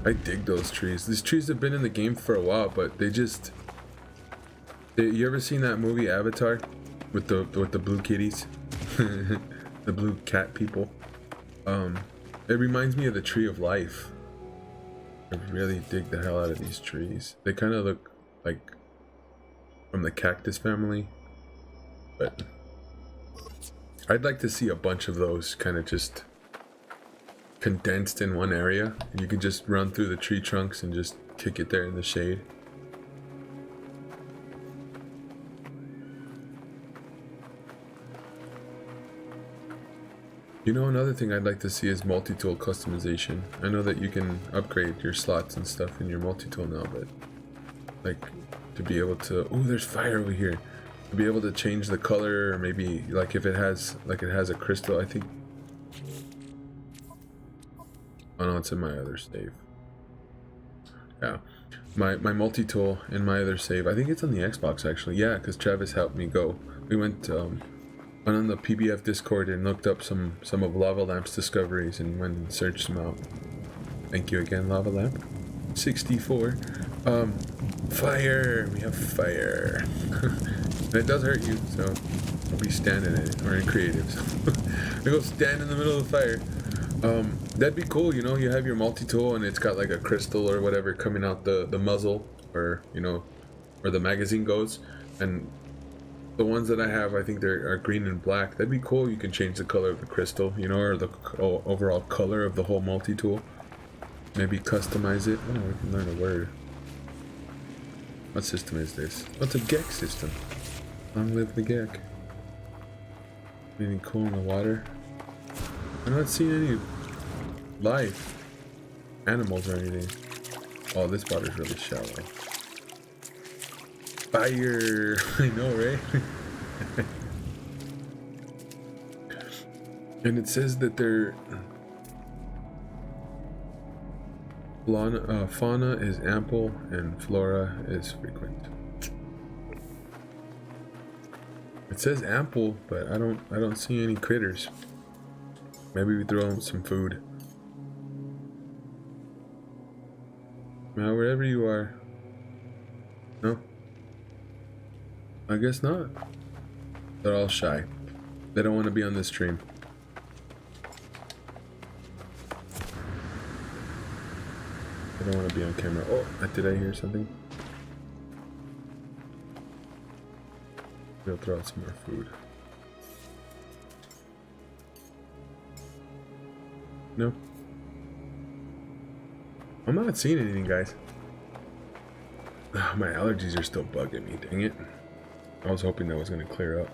I dig those trees. These trees have been in the game for a while, but they just... You ever seen that movie Avatar with the blue kitties? The blue cat people? It reminds me of the Tree of Life. I really dig the hell out of these trees. They kind of look like from the cactus family, but I'd like to see a bunch of those kind of just condensed in one area, and you can just run through the tree trunks and just kick it there in the shade. You know, another thing I'd like to see is multi-tool customization. I know that you can upgrade your slots and stuff in your multi-tool now, but like to be able to, oh, there's fire over here, to be able to change the color, or maybe like if it has a crystal, I think. Oh no, it's in my other save. Yeah, my multi-tool in my other save, I think it's on the Xbox actually. Yeah, because Travis helped me go. We went on the PBF Discord and looked up some of Lava Lamp's discoveries and went and searched them out. Thank you again, Lava Lamp. 64. Fire! We have fire. And it does hurt you, so I'll be standing in it, or in creatives. I go stand in the middle of the fire. That'd be cool, you know, you have your multi-tool and it's got like a crystal or whatever coming out the muzzle, or, you know, where the magazine goes. And the ones that I have, I think are green and black. That'd be cool. You can change the color of the crystal, you know, or the overall color of the whole multi-tool. Maybe customize it. Oh, we can learn a word. What system is this? Oh, it's a Gek system. Long live the Gek. Anything cool in the water? I'm not seeing any life, animals or anything. Oh, this water's really shallow. Fire! I know, right? And it says that their fauna is ample and flora is frequent. It says ample, but I don't see any critters. Maybe we throw them some food. Now, wherever you are. No? I guess not. They're all shy. They don't want to be on this stream. They don't want to be on camera. Oh, did I hear something? We'll throw out some more food. No? I'm not seeing anything, guys. My allergies are still bugging me, dang it. I was hoping that was going to clear up.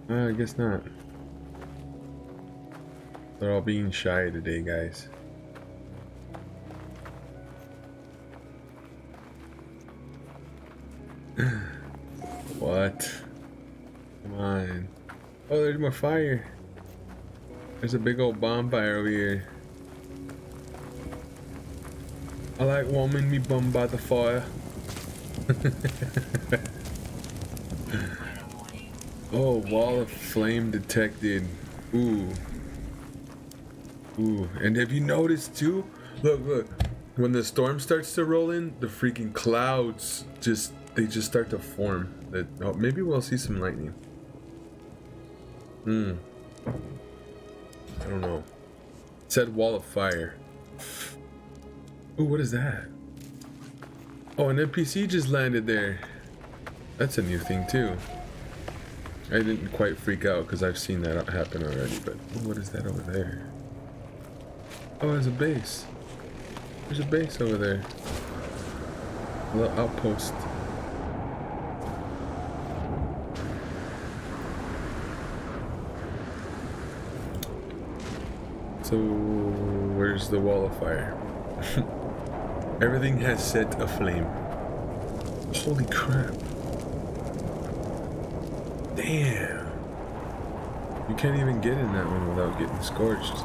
I guess not. They're all being shy today, guys. What? Come on. Oh, there's more fire. There's a big old bonfire over here. I like warming me bum by the fire. Oh, wall of flame detected. Ooh. Ooh. And have you noticed too? Look. When the storm starts to roll in, the freaking clouds just start to form. Oh, maybe we'll see some lightning. I don't know. It said wall of fire. Ooh, what is that? Oh, an NPC just landed there. That's a new thing too. I didn't quite freak out because I've seen that happen already, but what is that over there? Oh, there's a base. There's a base over there. A little outpost. So, where's the wall of fire? Everything has set aflame. Holy crap. Damn. You can't even get in that one without getting scorched.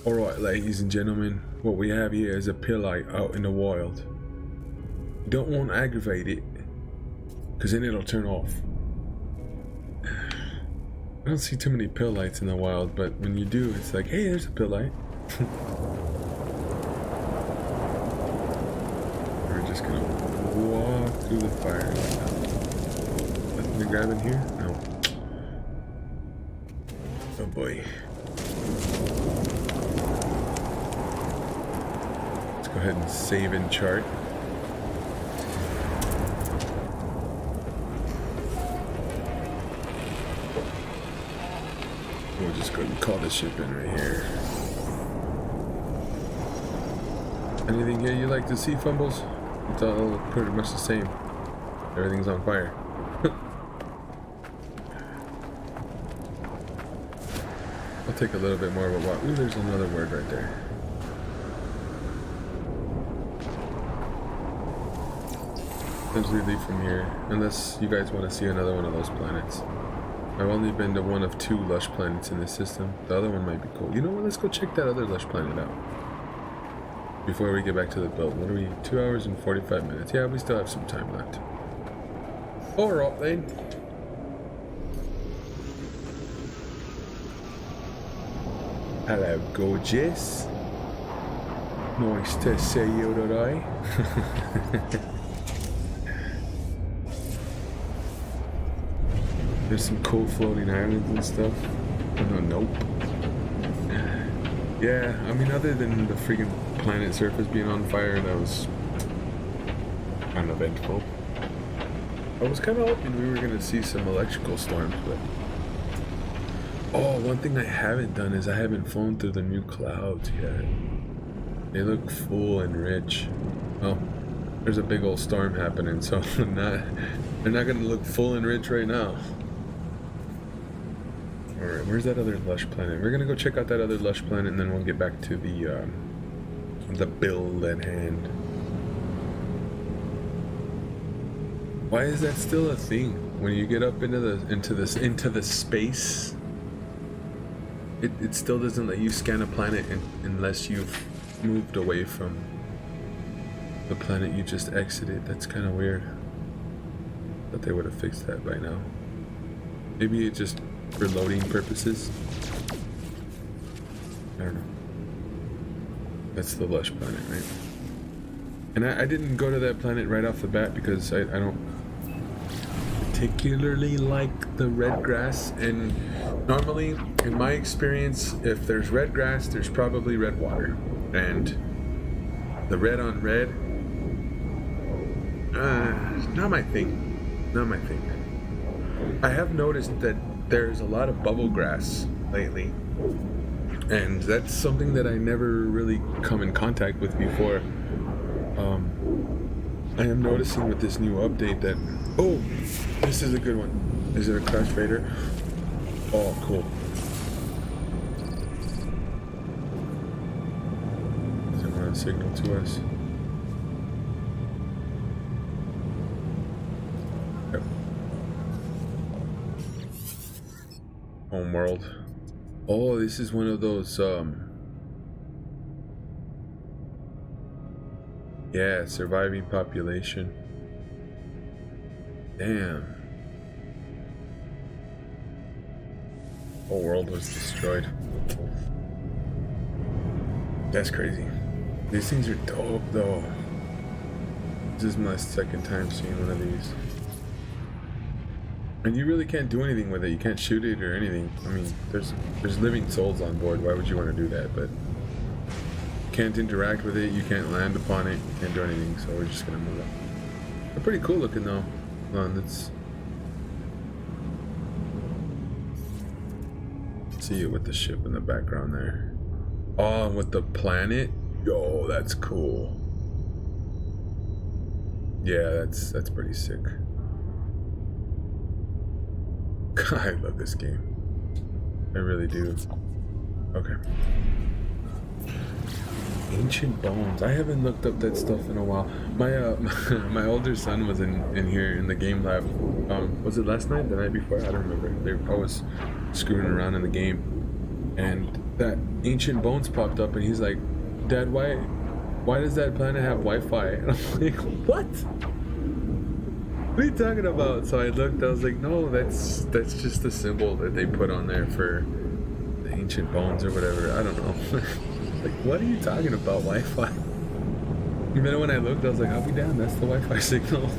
Alright, ladies and gentlemen, what we have here is a pillite out in the wild. You don't want to aggravate it, because then it'll turn off. I don't see too many pillites in the wild, but when you do, it's like, hey, there's a pillite. We're just gonna walk through the fire. Nothing to grab in here? No. Oh boy. Let's go ahead and save and chart. We'll just go ahead and call this ship in right here. Anything here you like to see, Fumbles? It's all pretty much the same. Everything's on fire. I'll take a little bit more of a walk. Ooh, there's another word right there. As we leave from here, unless you guys want to see another one of those planets. I've only been to one of 2 lush planets in this system. The other one might be cool. You know what? Let's go check that other lush planet out before we get back to the build. What are we? 2 hours and 45 minutes. Yeah, we still have some time left. Alright then. Hello, gorgeous. Nice to see you today. There's some cool floating islands and stuff. Oh, nope. Yeah, I mean, other than the freaking planet surface being on fire, that was kind of eventful. I was kind of hoping we were going to see some electrical storms, but... Oh, one thing I haven't done is I haven't flown through the new clouds yet. They look full and rich. Oh, there's a big old storm happening, so they're not going to look full and rich right now. Alright, where's that other lush planet? We're going to go check out that other lush planet, and then we'll get back to the build at hand. Why is that still a thing? When you get up into the space, it still doesn't let you scan a planet unless you've moved away from the planet you just exited. That's kind of weird. Thought they would have fixed that by now. Maybe it just for loading purposes. I don't know. That's the lush planet, right? And I didn't go to that planet right off the bat because I don't particularly like the red grass, and normally in my experience, if there's red grass, there's probably red water, and the red on red, not my thing. I have noticed that there's a lot of bubble grass lately, and that's something that I never really come in contact with before. I am noticing with this new update that, oh, this is a good one. Is it a Crash Vader? Oh, cool. Does it want to signal to us? Yep. Homeworld. Oh, this is one of those, yeah, surviving population. Damn. Whole world was destroyed. That's crazy. These things are dope though. This is my second time seeing one of these. And you really can't do anything with it. You can't shoot it or anything. I mean, there's living souls on board. Why would you want to do that? But can't interact with it, you can't land upon it, you can't do anything, so we're just gonna move on. They're pretty cool looking though. Let's see it with the ship in the background there. Oh, with the planet? Yo, that's cool. Yeah, that's pretty sick. I love this game. I really do. Okay. Ancient Bones. I haven't looked up that stuff in a while. My my older son was in here in the game lab. Was it last night? The night before? I don't remember. I was screwing around in the game, and that Ancient Bones popped up, and he's like, "Dad, why does that planet have Wi-Fi?" And I'm like, "What? What are you talking about?" So I looked. I was like, "No, that's just the symbol that they put on there for the Ancient Bones or whatever. I don't know." Like, what are you talking about, Wi-Fi? Even when I looked, I was like, I'll be damned, that's the Wi-Fi signal.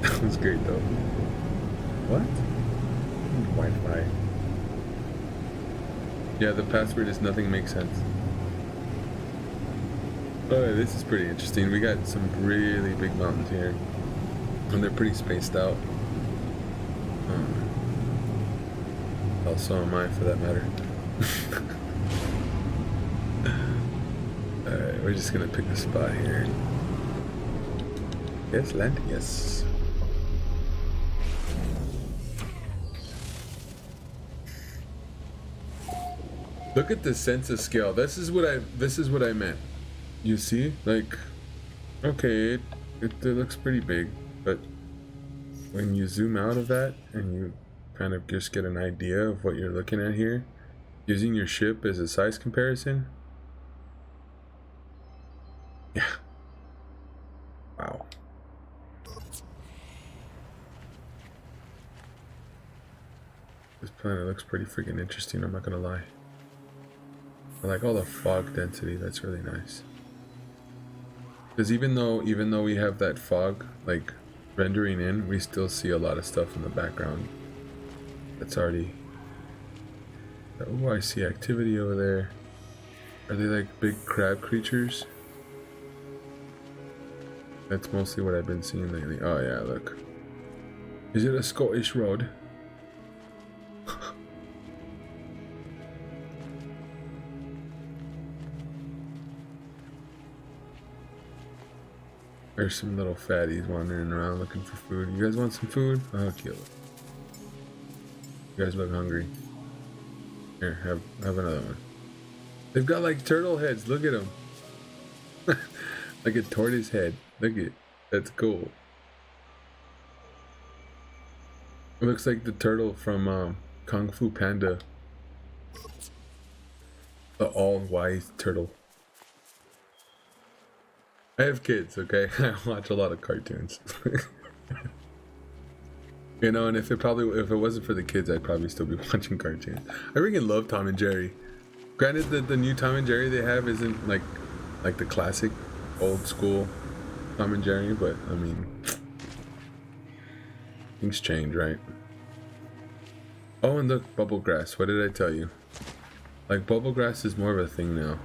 That was great, though. What? Wi-Fi. Yeah, the password is nothing makes sense. Oh, this is pretty interesting. We got some really big mountains here. And they're pretty spaced out. Also am I, for that matter. Alright, we're just gonna pick a spot here. Yes, land? Yes. Look at the sense of scale. This is what I meant. You see? Like, okay, it looks pretty big, but when you zoom out of that and you kind of just get an idea of what you're looking at here, using your ship as a size comparison. Yeah. Wow. This planet looks pretty freaking interesting, I'm not gonna lie. I like all the fog density, that's really nice. Because even though we have that fog like rendering in, we still see a lot of stuff in the background that's already. Oh, I see activity over there. Are they like big crab creatures? That's mostly what I've been seeing lately. Oh yeah, look. Is it a Scottish road? There's some little fatties wandering around looking for food. You guys want some food? I'll kill it. You guys look hungry. Here, have another one. They've got like turtle heads. Look at them. Like a tortoise head. Look at it. That's cool. It looks like the turtle from Kung Fu Panda. The all-wise turtle. I have kids, okay? I watch a lot of cartoons. You know, and if it wasn't for the kids, I'd probably still be watching cartoons. I freaking love Tom and Jerry. Granted that the new Tom and Jerry they have isn't like the classic old school Tom and Jerry, but I mean things change, right? Oh, and look, bubble grass. What did I tell you? Like bubble grass is more of a thing now.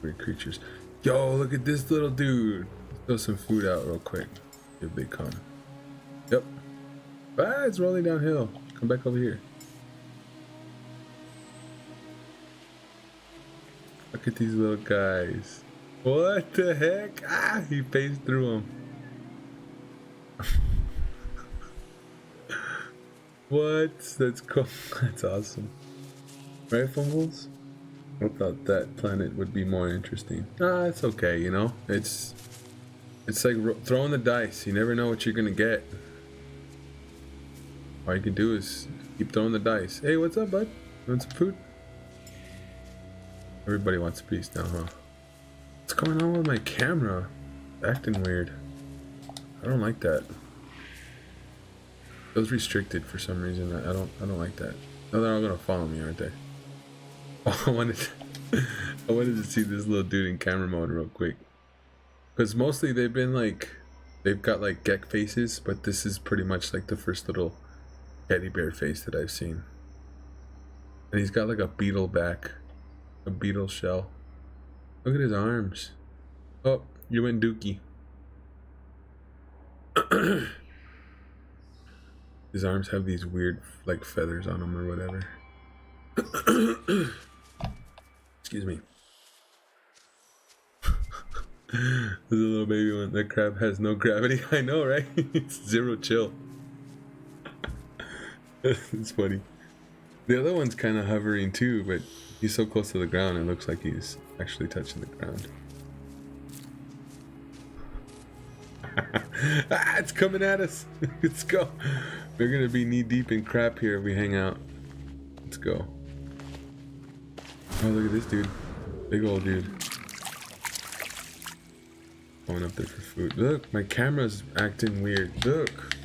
Weird creatures. Yo, look at this little dude. Let's throw some food out real quick. If they come. Yep. Ah, it's rolling downhill. Come back over here. Look at these little guys. What the heck? Ah, he phased through them. What? That's cool. That's awesome. Right, Fumbles? I thought that planet would be more interesting. Ah, it's okay, you know? It's like throwing the dice. You never know what you're gonna get. All you can do is keep throwing the dice. Hey, what's up, bud? You want some food? Everybody wants a piece now, huh? What's going on with my camera? Acting weird. I don't like that. It was restricted for some reason. I don't like that. No, they're all gonna follow me, aren't they? Oh, I wanted to see this little dude in camera mode real quick. Because mostly they've got like Gek faces, but this is pretty much like the first little teddy bear face that I've seen. And he's got like a beetle back, a beetle shell. Look at his arms. Oh, you went dookie. His arms have these weird like feathers on them or whatever. Excuse me. There's a little baby one. That crab has no gravity. I know, right? It's zero chill. It's funny. The other one's kind of hovering too, but he's so close to the ground it looks like he's actually touching the ground. Ah, it's coming at us. Let's go. We're gonna be knee deep in crap here if we hang out. Let's go. Oh, look at this dude. Big old dude. Going up there for food. Look, my camera's acting weird. Look.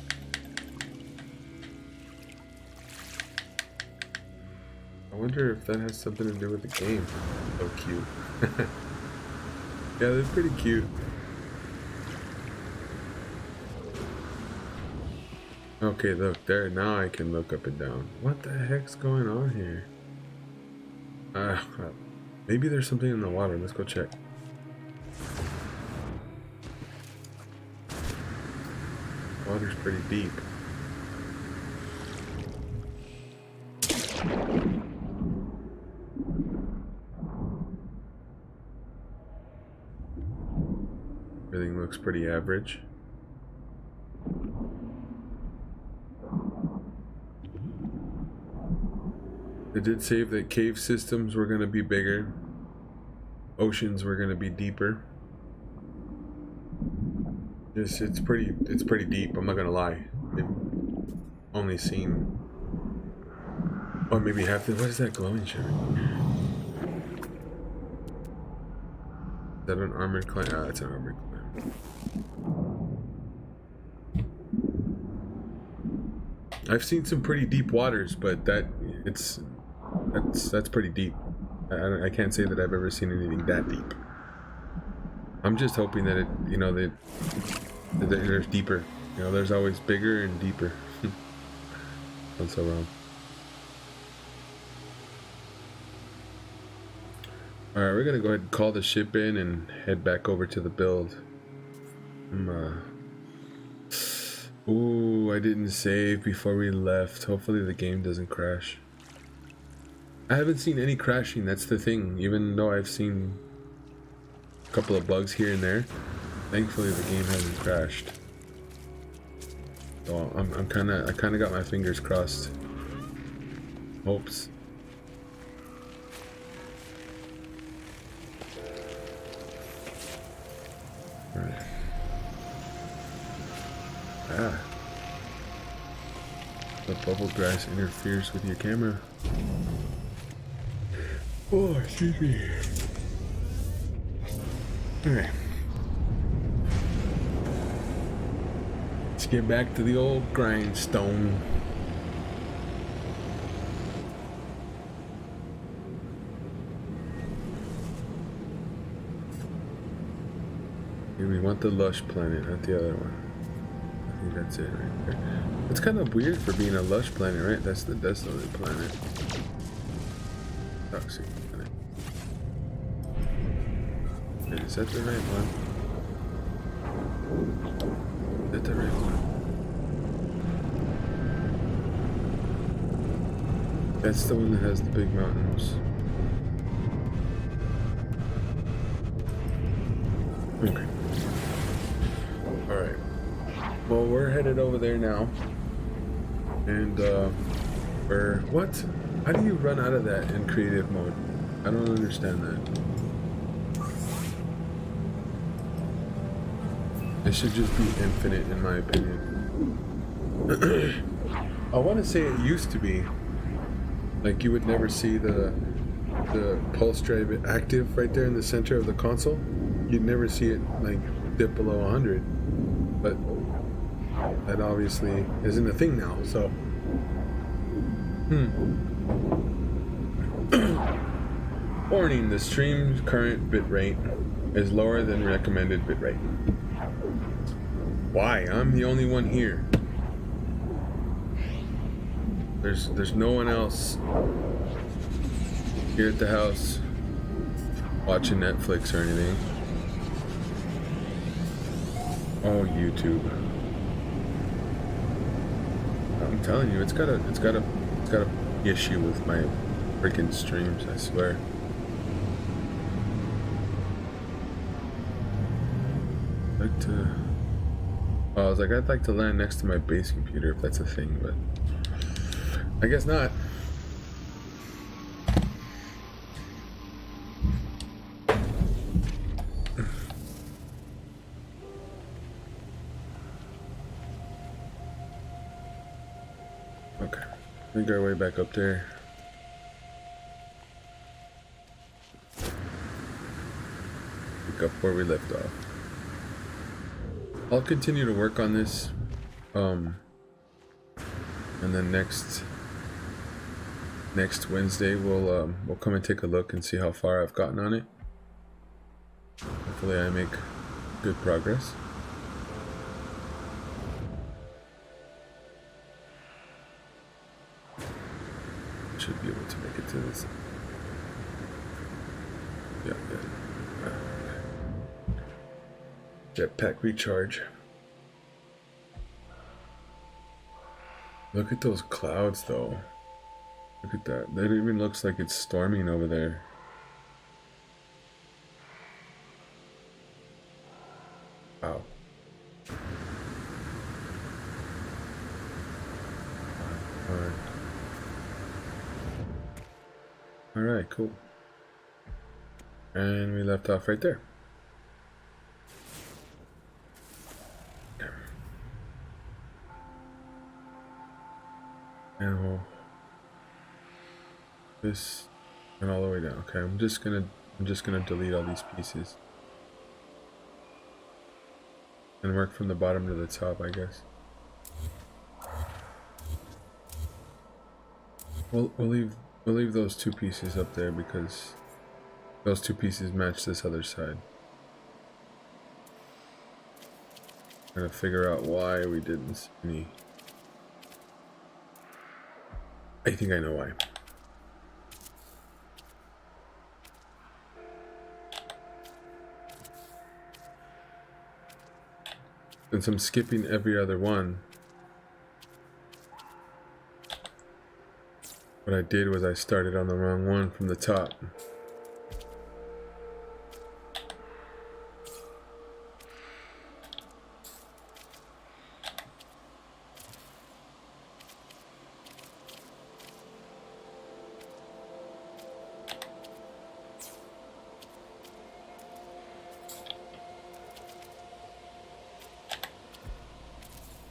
I wonder if that has something to do with the game. So cute. Yeah, they're pretty cute. Okay, look there. Now I can look up and down. What the heck's going on here? Maybe there's something in the water. Let's go check. Water's pretty deep. Everything looks pretty average. It did say that cave systems were going to be bigger. Oceans were going to be deeper. It's pretty deep, I'm not going to lie. I've only seen... Oh, maybe half the... What is that glowing shirt? Is that an armored climb? Ah, it's an armored climb. I've seen some pretty deep waters, but that's pretty deep. I can't say that I've ever seen anything that deep. I'm just hoping that it, you know, that there's deeper. You know, there's always bigger and deeper. I'm so wrong. Alright, we're gonna go ahead and call the ship in and head back over to the build. Ooh, I didn't save before we left. Hopefully the game doesn't crash. I haven't seen any crashing, that's the thing. Even though I've seen a couple of bugs here and there, thankfully the game hasn't crashed. So I kinda got my fingers crossed. Hopes. Alright. Ah. The bubble grass interferes with your camera. Oh, excuse me. Alright. Let's get back to the old grindstone. Here we want the lush planet, not the other one. I think that's it right there. It's kind of weird for being a lush planet, right? That's the desolate planet. Toxic planet. Wait, is that the right one? Is that the right one? That's the one that has the big mountains. Okay. Alright. Well, we're headed over there now. And, what? How do you run out of that in creative mode? I don't understand that. It should just be infinite, in my opinion. I want to say it used to be. Like, you would never see the pulse drive active right there in the center of the console. You'd never see it, like, dip below 100. But that obviously isn't a thing now, so. Warning, the stream's current bitrate is lower than recommended bitrate. Why? I'm the only one here. There's no one else here at the house watching Netflix or anything. Oh, YouTube. I'm telling you, it's got a issue with my freaking streams, I swear. I'd like to land next to my base computer if that's a thing, but I guess not. Okay, make our way back up there. Pick up where we left off. I'll continue to work on this, and then next Wednesday we'll come and take a look and see how far I've gotten on it. Hopefully I make good progress. Should be able to make it to this. Yeah. Jetpack recharge. Look at those clouds though. Look at that. That even looks like it's storming over there. Wow. Alright, cool. And we left off right there. Now this and all the way down. Okay, I'm just gonna delete all these pieces and work from the bottom to the top, I guess. We'll leave those two pieces up there because those two pieces match this other side. Trying to figure out why we didn't see any. I think I know why. Since I'm skipping every other one, what I did was I started on the wrong one from the top.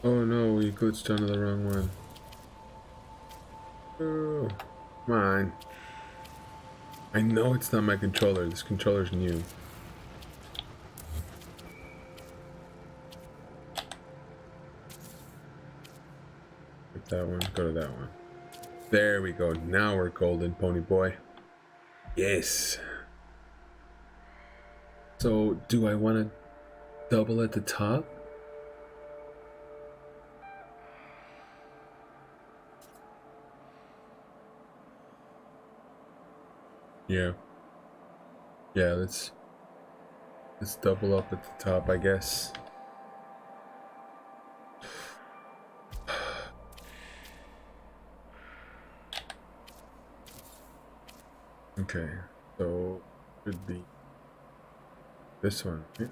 Oh no, we glitched onto the wrong one. Oh, come on. I know it's not my controller. This controller's new. Hit that one, go to that one. There we go. Now we're golden, pony boy. Yes. So, do I want to double at the top? Yeah. Yeah, let's double up at the top, I guess. Okay, so should be this one, right?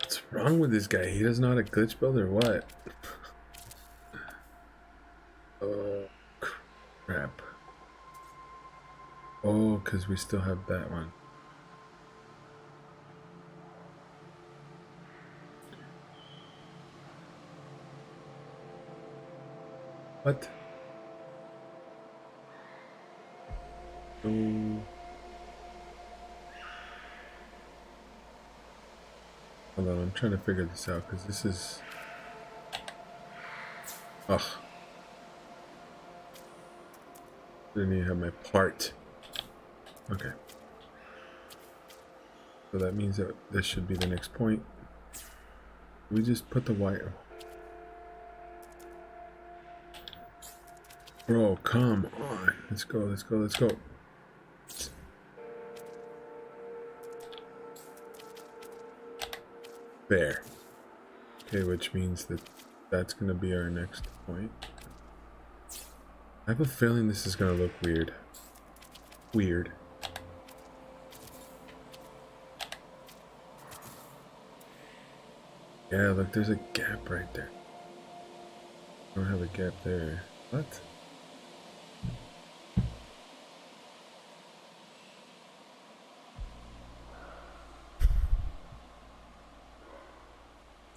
What's wrong with this guy? He doesn't know how to glitch build or what? Oh, crap. Oh, because we still have that one. What? Oh. Hold on, I'm trying to figure this out because this is. Ugh. Didn't even have my part. Okay. So that means that this should be the next point. We just put the wire. Bro, come on. Let's go, let's go, let's go. There. Okay, which means that that's going to be our next point. I have a feeling this is going to look weird. Weird. Yeah, look, there's a gap right there. I don't have a gap there. What?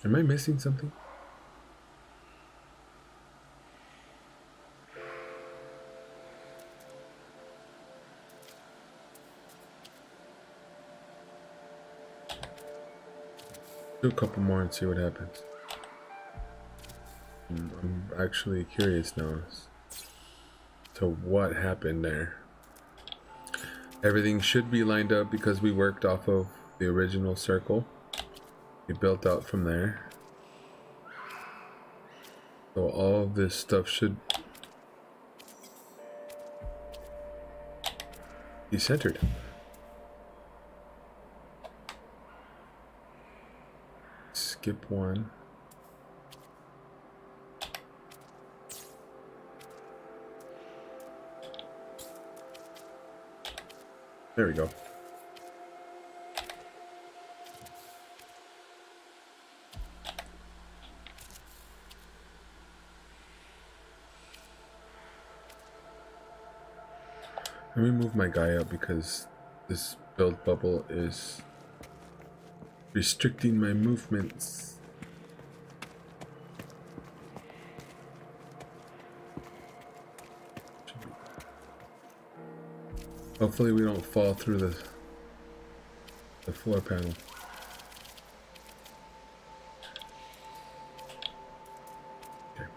Am I missing something? Do a couple more and see what happens. I'm actually curious now as to what happened there. Everything should be lined up because we worked off of the original circle. We built out from there. So all of this stuff should be centered. Skip one. There we go. Let me move my guy up because this build bubble is restricting my movements. Hopefully we don't fall through the The floor panel. Okay.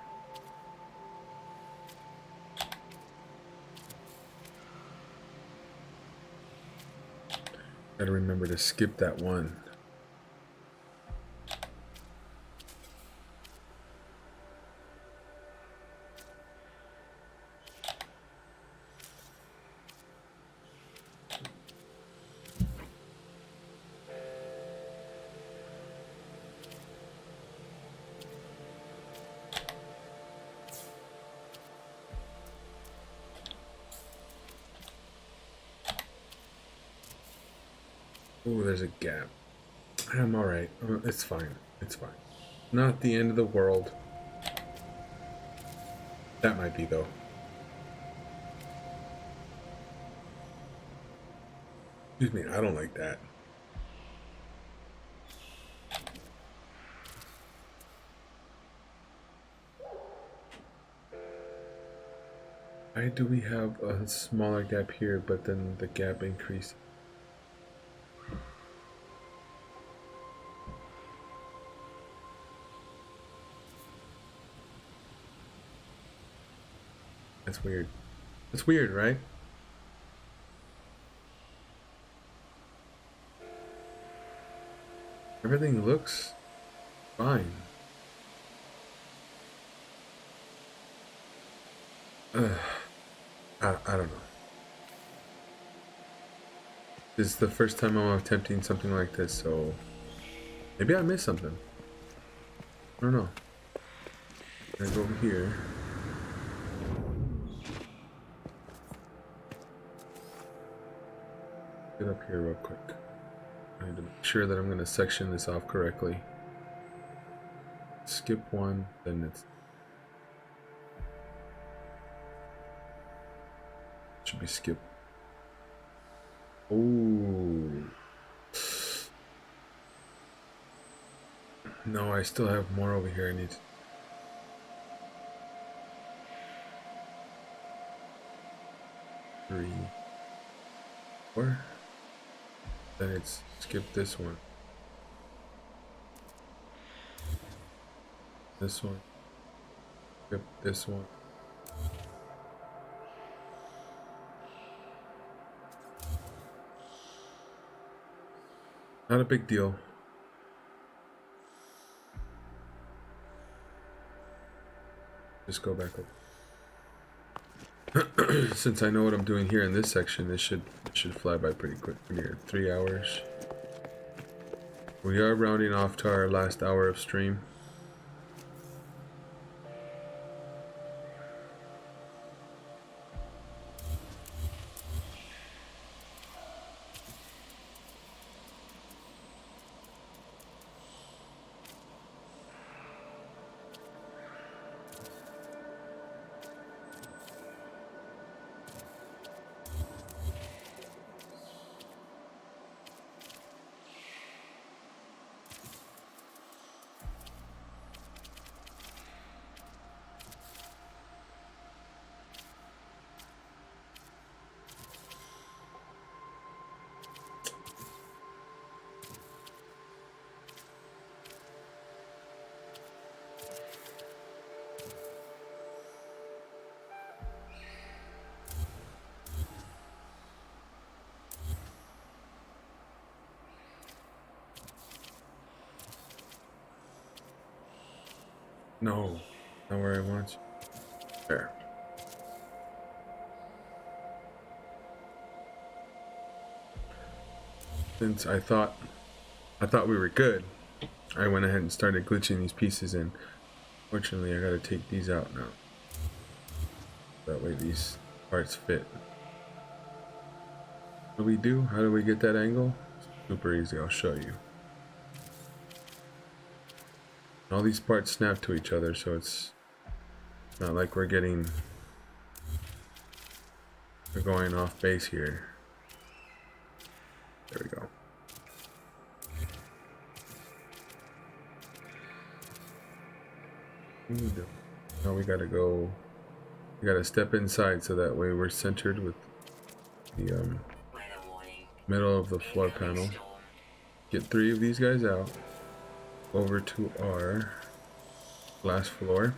Gotta remember to skip that one. Oh, there's a gap. I'm alright. It's fine. It's fine. Not the end of the world. That might be, though. Excuse me, I don't like that. Why do we have a smaller gap here, but then the gap increases? That's weird. That's weird, right? Everything looks fine. I don't know. This is the first time I'm attempting something like this, so maybe I missed something. I don't know. I'm gonna go over here. Get up here real quick. I need to make sure that I'm going to section this off correctly. Skip one, then it's should be skip. Oh no, I still have more over here. I need to... Three, four. Then it's skip this one. This one. Skip this one. Not a big deal. Just go back up. Since I know what I'm doing here in this section, this should fly by pretty quick. Near 3 hours. We are rounding off to our last hour of stream. No, not where I want you. There. Since I thought we were good, I went ahead and started glitching these pieces in. Fortunately, I gotta take these out now. That way these parts fit. What do we do? How do we get that angle? Super easy, I'll show you. All these parts snap to each other, so it's not like we're going off base here. There we go. Now we gotta step inside so that way we're centered with the middle of the floor panel. get 3 of these guys out over to our glass floor.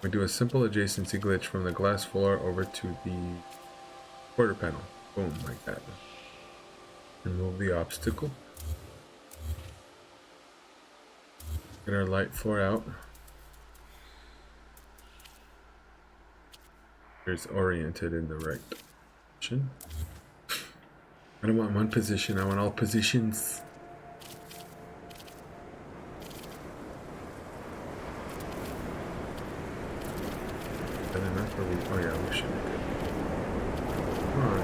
We do a simple adjacency glitch from the glass floor over to the quarter panel. Boom, like that. Remove the obstacle. Get our light floor out. It's oriented in the right position. I don't want one position, I want all positions. Is that enough? Or oh yeah, we should be good. Come on.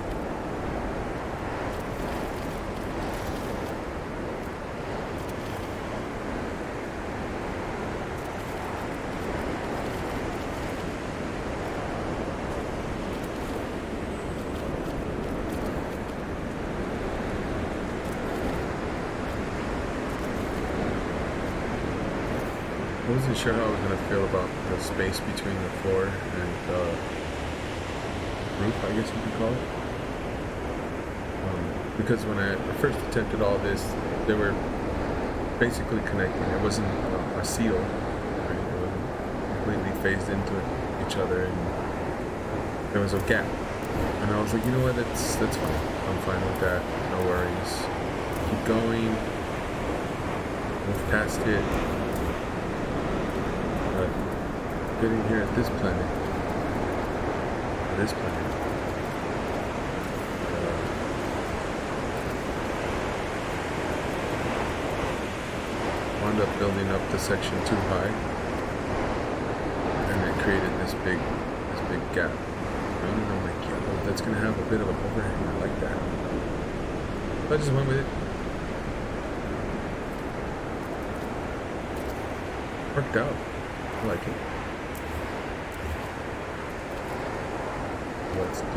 I wasn't sure how I was going to feel about the space between the floor and the roof, I guess you could call it. Because when I first attempted all this, they were basically connecting. It wasn't a seal, right? It wasn't completely phased into each other, and there was a gap. And I was like, you know what, that's fine. I'm fine with that. No worries. Keep going. Move past it. But getting here at this planet, wound up building up the section too high, and it created this big gap. And I'm like, yeah, well, that's gonna have a bit of an overhang. I like that. So I just went with it. Worked out. I like it. Let's do, you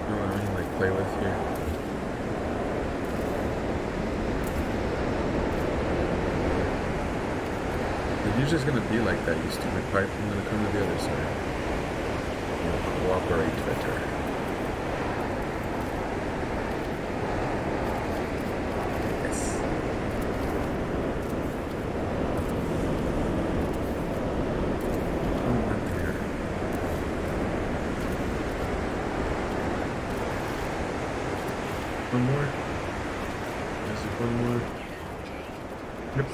know what I mean, like play with here. If you're just gonna be like that, you stupid pipe, I'm gonna come to the other side. You'll cooperate better. One more. This is one more. Yep.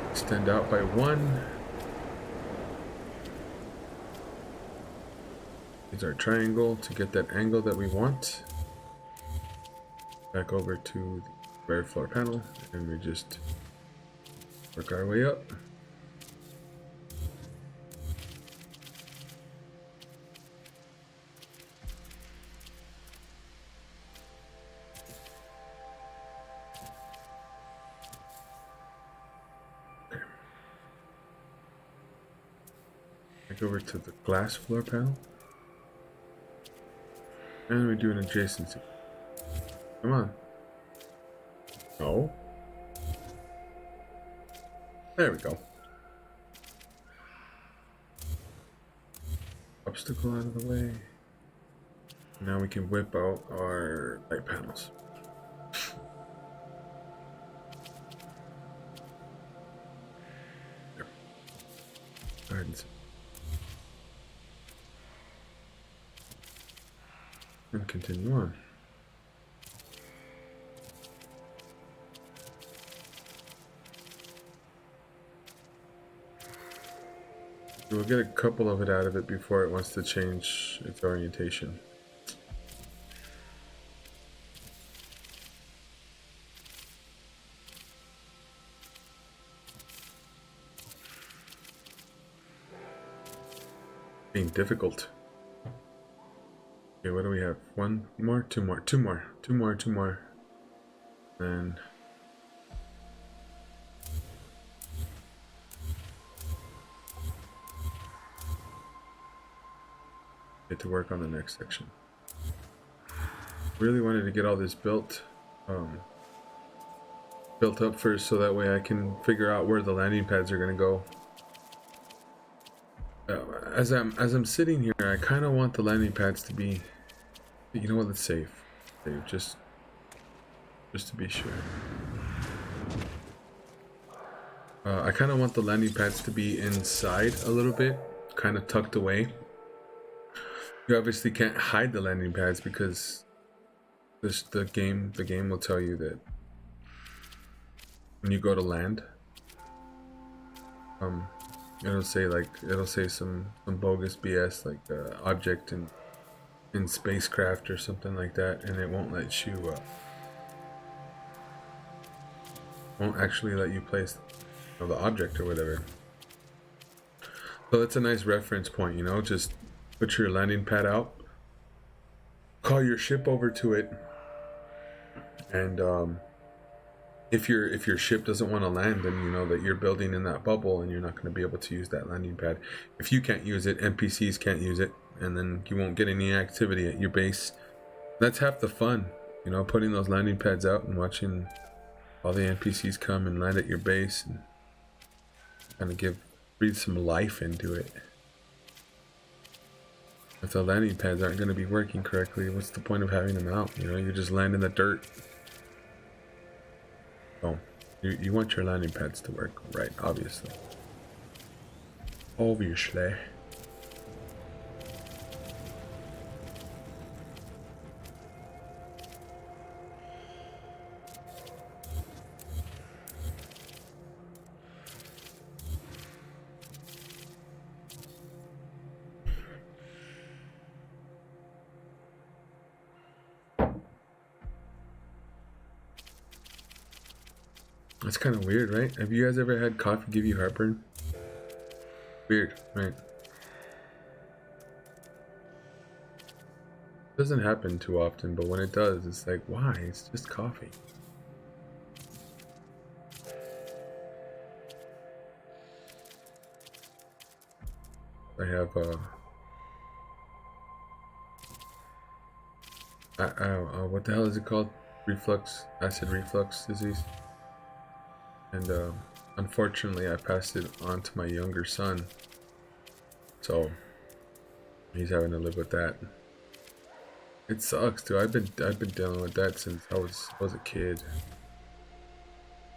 Extend out by 1. Use our triangle to get that angle that we want. Back over to the rear floor panel, and we just work our way up. Over to the glass floor panel, and we do an adjacency. Come on. No. There we go. Obstacle out of the way. Now we can whip out our light panels. There. Go ahead and see. And continue on. We'll get a couple of it out of it before it wants to change its orientation. Being difficult. Okay, what do we have? 1 more? 2 more? 2 more. 2 more, 2 more. And get to work on the next section. Really wanted to get all this built up first, so that way I can figure out where the landing pads are going to go. As I'm sitting here, I kind of want the landing pads to be, you know what, let's save. Just just to be sure. I kind of want the landing pads to be inside a little bit, kind of tucked away. You obviously can't hide the landing pads because the game will tell you that when you go to land, it'll say some bogus BS like object in spacecraft or something like that, and it won't let you won't actually let you place the object or whatever. So that's a nice reference point, you know. Just put your landing pad out, call your ship over to it, and if your ship doesn't want to land, then you know that you're building in that bubble and you're not going to be able to use that landing pad. If you can't use it, NPCs can't use it, and then you won't get any activity at your base. That's half the fun, you know, putting those landing pads out and watching all the NPCs come and land at your base and kind of breathe some life into it. If the landing pads aren't going to be working correctly, what's the point of having them out? You know, you just land in the dirt. Oh, you want your landing pads to work, right? Obviously. Obviously. That's kind of weird, right? Have you guys ever had coffee give you heartburn? Weird, right? Doesn't happen too often, but when it does, it's like, why? It's just coffee. I have what the hell is it called? Acid reflux disease. And unfortunately, I passed it on to my younger son, so he's having to live with that. It sucks, dude. I've been dealing with that since I was a kid.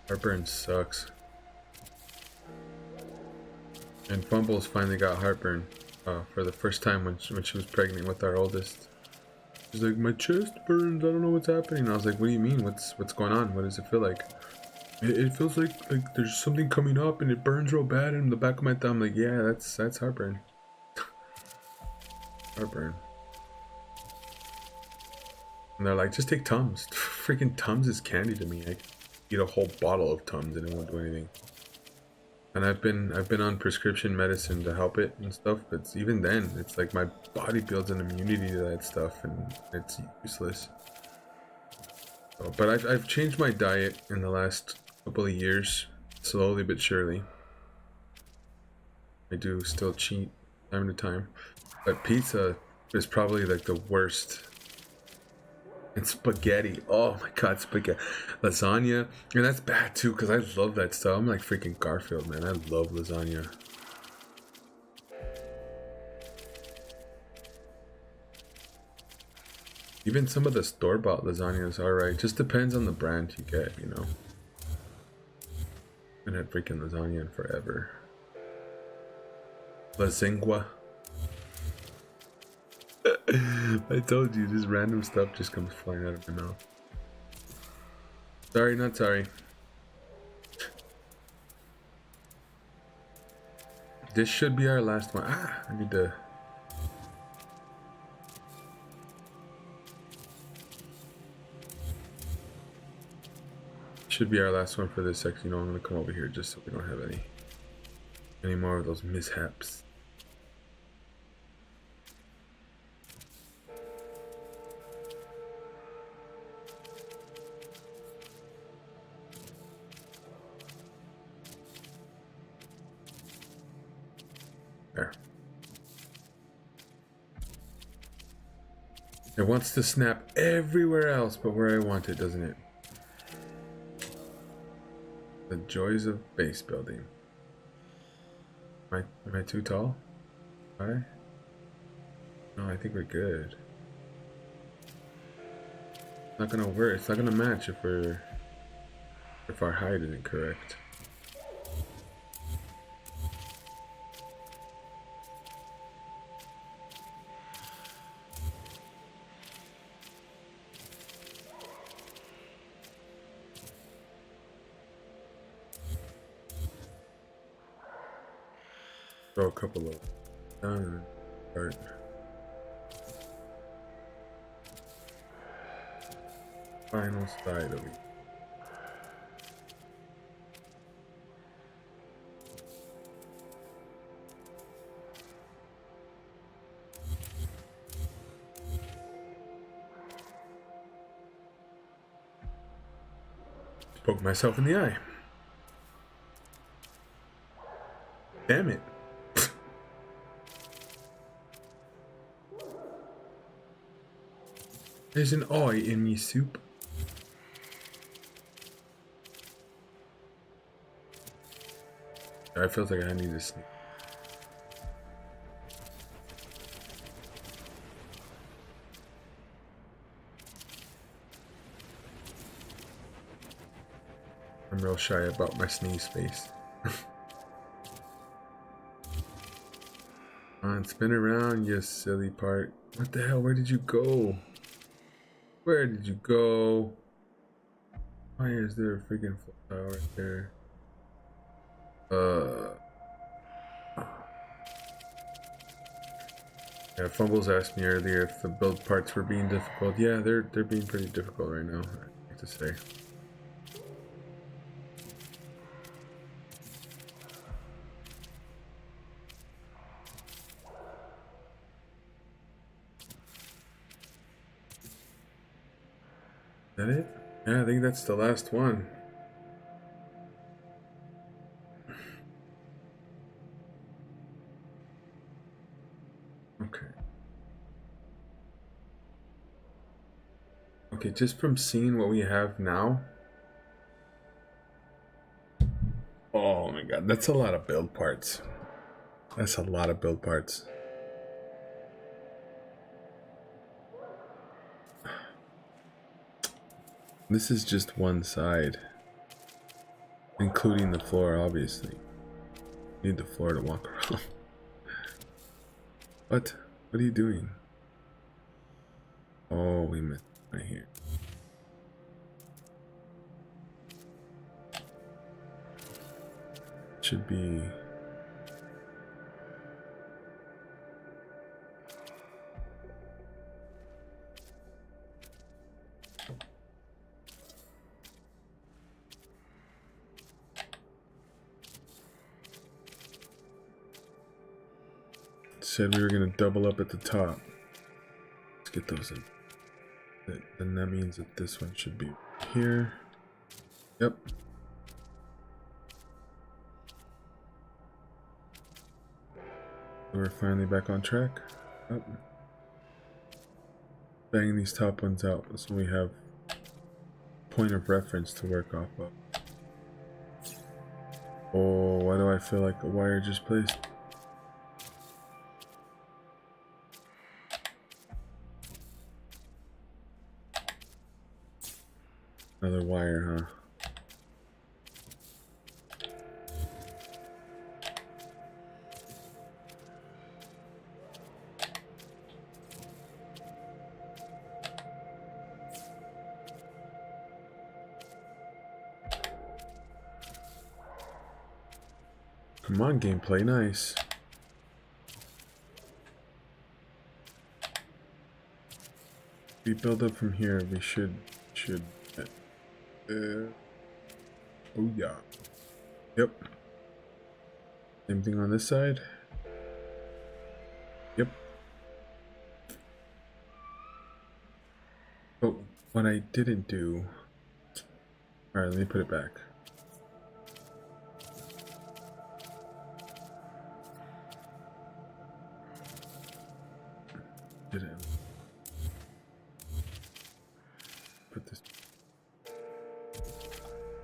Heartburn sucks. And Fumbles finally got heartburn for the first time when she was pregnant with our oldest. She's like, my chest burns. I don't know what's happening. I was like, what do you mean? What's going on? What does it feel like? It feels like there's something coming up and it burns real bad in the back of my thumb. Like, yeah, that's heartburn. Heartburn. And they're like, just take Tums. Freaking Tums is candy to me. I eat a whole bottle of Tums and it won't do anything. And I've been on prescription medicine to help it and stuff, but even then, it's like my body builds an immunity to that stuff and it's useless. So, but I've changed my diet in the last couple of years, slowly but surely. I do still cheat time to time, but pizza is probably like the worst. And spaghetti, oh my god, spaghetti, lasagna, and that's bad too because I love that stuff. I'm like freaking Garfield, man. I love lasagna. Even some of the store-bought lasagnas are alright. Just depends on the brand you get, you know. I haven't had freaking lasagna in forever. Lasingua. I told you, this random stuff just comes flying out of my mouth. Sorry, not sorry. This should be our last one. I need to... Should be our last one for this section. You know, I'm gonna come over here just so we don't have any more of those mishaps. There. It wants to snap everywhere else but where I want it, doesn't it? The joys of base building. Am I too tall? Alright. No, I think we're good. Not gonna work. It's not gonna match if our height isn't correct. Throw a couple of down and start. Final side of it. Poke myself in the eye. Damn it. There's an eye in me soup. I felt like I need to sneak. I'm real shy about my sneeze face. On, spin around, you silly part. What the hell? Where did you go? Where did you go? Why is there a freaking flower right there? Yeah, Fumbles asked me earlier if the build parts were being difficult. Yeah, they're being pretty difficult right now, I have to say. Is that it? Yeah, I think that's the last one. Okay. Okay, just from seeing what we have now. Oh my god, that's a lot of build parts. That's a lot of build parts. This is just one side, including the floor, obviously. Need the floor to walk around. What? What are you doing? Oh, we missed right here. Should be. Said we were gonna double up at the top. Let's get those in. Then that means that this one should be here. Yep. We're finally back on track. Oh. Banging these top ones out so we have point of reference to work off of. Oh, why do I feel like a wire just placed? Another wire, huh? Come on, gameplay, nice. We build up from here, we should oh yeah. Yep. Same thing on this side. Yep. Oh, what I didn't do. Alright, let me put it back. Didn't. Put this.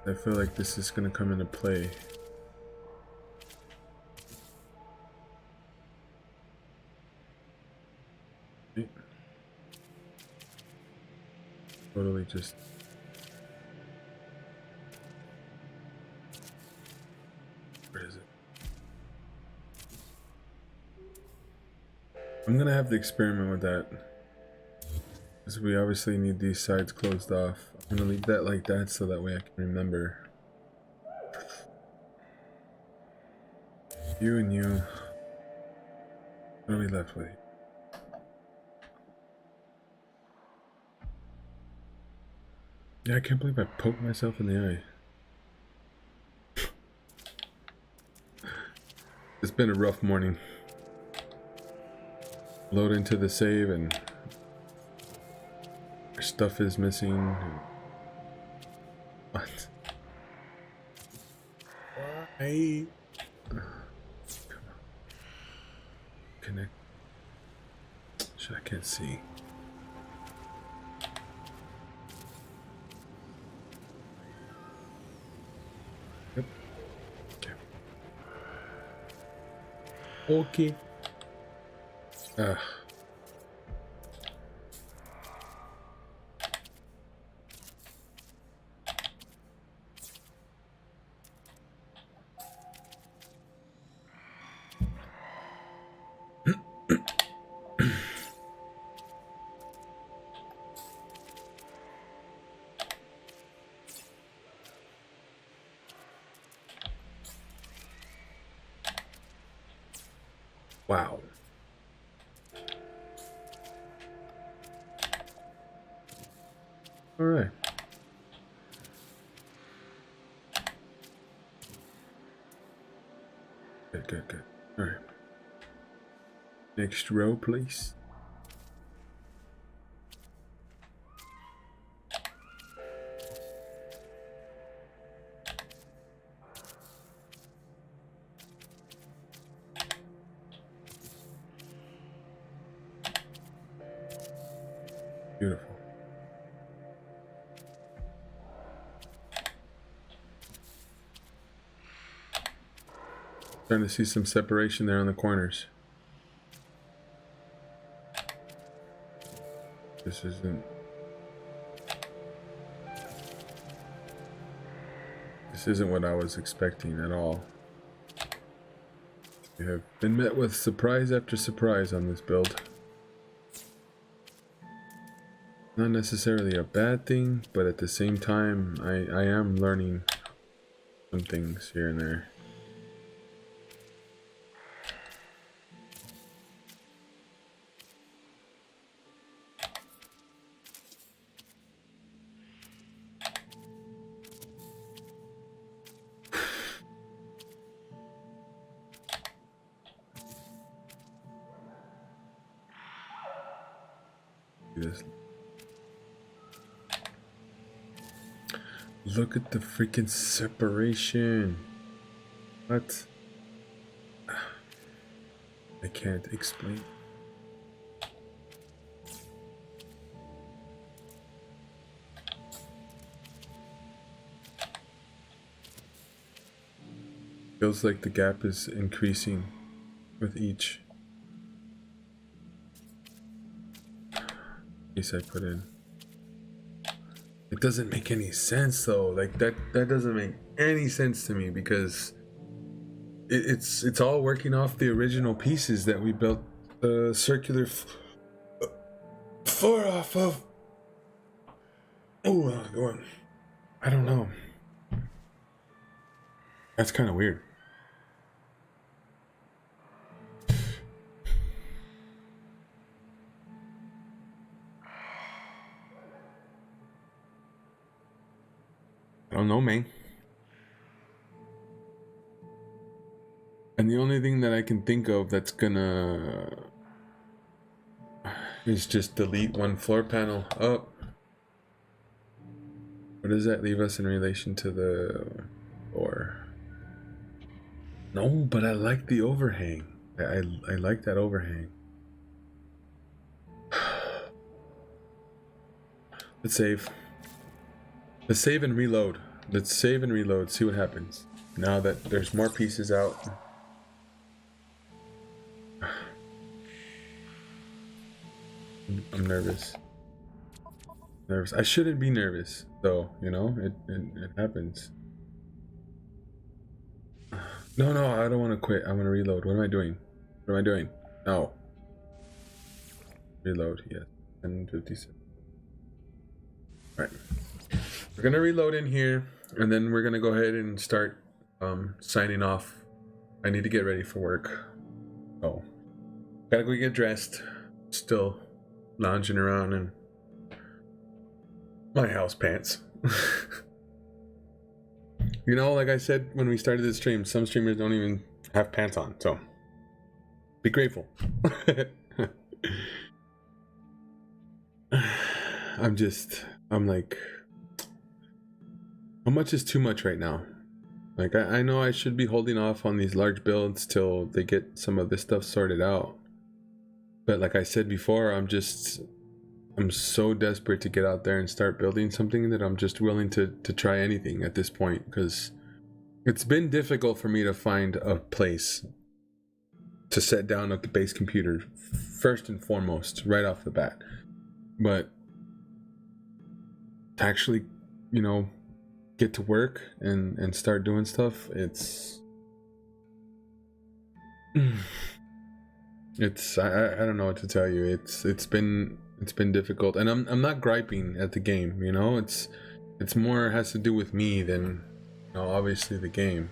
I feel like this is gonna come into play. totally just... Where is it? I'm gonna have to experiment with that. Because we obviously need these sides closed off. I'm gonna leave that like that so that way I can remember. You and you. What are we left with? Yeah, I can't believe I poked myself in the eye. It's been a rough morning. Load into the save and our stuff is missing. What? Why? Connect. Shit, I can't see. Yep. Okay. Ah. Wow. All right. Good. All right. Next row, please. Beautiful. Starting to see some separation there on the corners. This isn't what I was expecting at all. We have been met with surprise after surprise on this build. Not necessarily a bad thing, but at the same time, I am learning some things here and there. This. Look at the freaking separation. What? I can't explain. Feels like the gap is increasing with each piece I put in. It doesn't make any sense though. Like that doesn't make any sense to me because it's all working off the original pieces that we built the circular floor off of. Oh, how's it going? I don't know. That's kind of weird. I don't know, man. And the only thing that I can think of that's gonna is just delete one floor panel up. What does that leave us in relation to the floor? No, but I like the overhang. I like that overhang. Let's save. Let's save and reload. Let's save and reload. See what happens. Now that there's more pieces out. I'm nervous. Nervous. I shouldn't be nervous, though. You know, it happens. No, no, I don't want to quit. I want to reload. What am I doing? What am I doing? No. Reload. Yes. 10:57. All right. We're gonna reload in here, and then we're gonna go ahead and start signing off. I need to get ready for work. Oh, gotta go get dressed. Still lounging around in my house pants. You know, like I said when we started this stream, some streamers don't even have pants on, so be grateful. I'm like, how much is too much right now? Like, I know I should be holding off on these large builds till they get some of this stuff sorted out. But like I said before, I'm so desperate to get out there and start building something that I'm just willing to try anything at this point, because it's been difficult for me to find a place to set down a base computer first and foremost right off the bat. But to actually, you know, get to work and start doing stuff, it's I don't know what to tell you. It's been difficult, and I'm not griping at the game, you know. It's more has to do with me than, you know, obviously the game.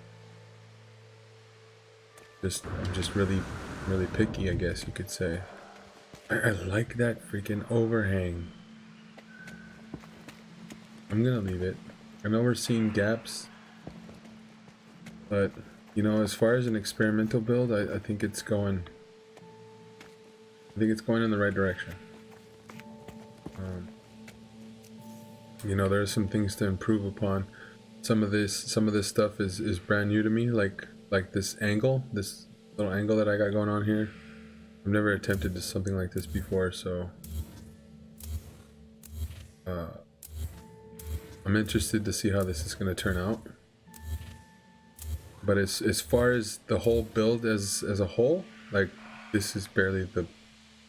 I'm just really picky, I guess you could say. I like that freaking overhang. I'm gonna leave it. I know we're seeing gaps, but you know, as far as an experimental build, I think it's going in the right direction. You know, there are some things to improve upon. Some of this stuff is brand new to me, like this little angle that I got going on here. I've never attempted something like this before, so I'm interested to see how this is going to turn out. But as far as the whole build as a whole, like, this is barely the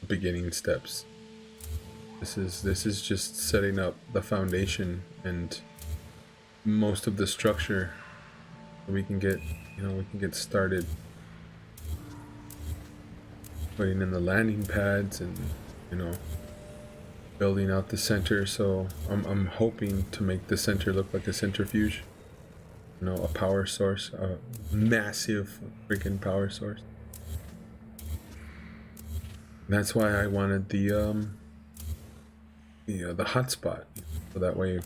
beginning steps. This is just setting up the foundation and most of the structure so we can get started putting in the landing pads and, you know, building out the center. So I'm hoping to make the center look like a centrifuge, you know, a power source, a massive freaking power source. And that's why I wanted the hotspot, so that way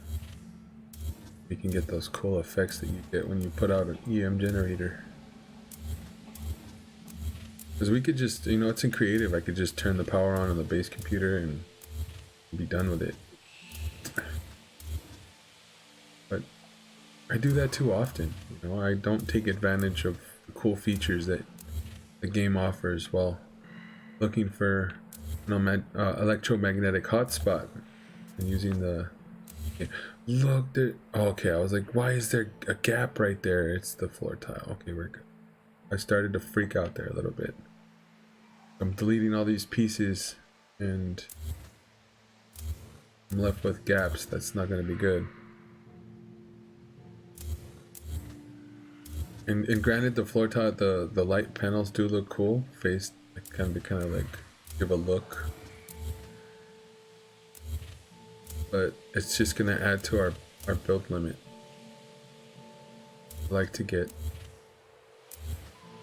you can get those cool effects that you get when you put out an EM generator. Because we could just, you know, it's in creative, I could just turn the power on the base computer and be done with it. But I do that too often, you know. I don't take advantage of the cool features that the game offers while looking for, you know, electromagnetic hotspot and using the, look there. Okay, I was like, why is there a gap right there? It's the floor tile. Okay, we're good. I started to freak out there a little bit. I'm deleting all these pieces and I'm left with gaps. That's not going to be good. And granted, the floor tile, the light panels do look cool. Face kind of like give a look, but it's just gonna add to our build limit. I like to get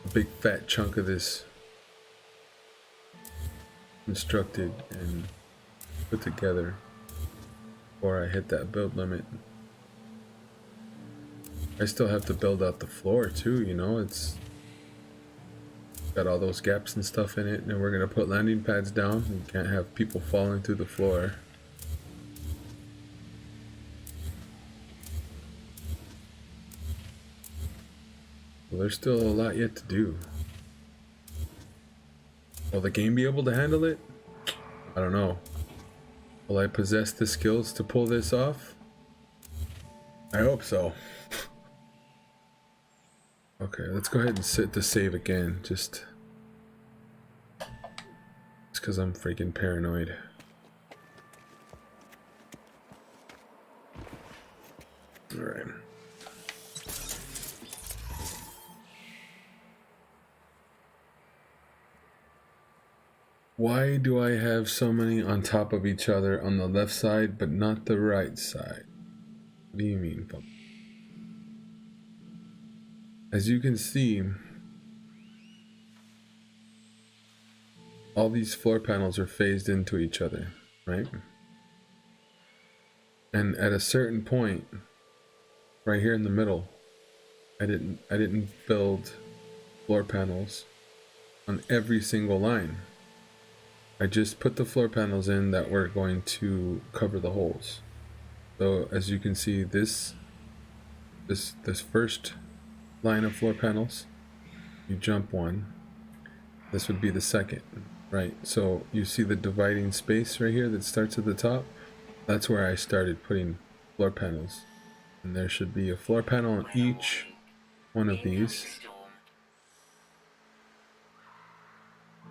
a big fat chunk of this constructed and put together before I hit that build limit. I still have to build out the floor too, you know. It's got all those gaps and stuff in it, and we're gonna put landing pads down. We can't have people falling through the floor. Well, there's still a lot yet to do. Will the game be able to handle it? I don't know. Will I possess the skills to pull this off? I hope so. Okay, let's go ahead and sit to save again, just because I'm freaking paranoid. alright. Why do I have so many on top of each other on the left side, but not the right side? What do you mean, Pump? As you can see, all these floor panels are phased into each other, right? And at a certain point, right here in the middle, I didn't build floor panels on every single line. I just put the floor panels in that were going to cover the holes. So as you can see, this first line of floor panels, you jump one. This would be the second, right? So you see the dividing space right here that starts at the top? That's where I started putting floor panels. And there should be a floor panel on each one of these.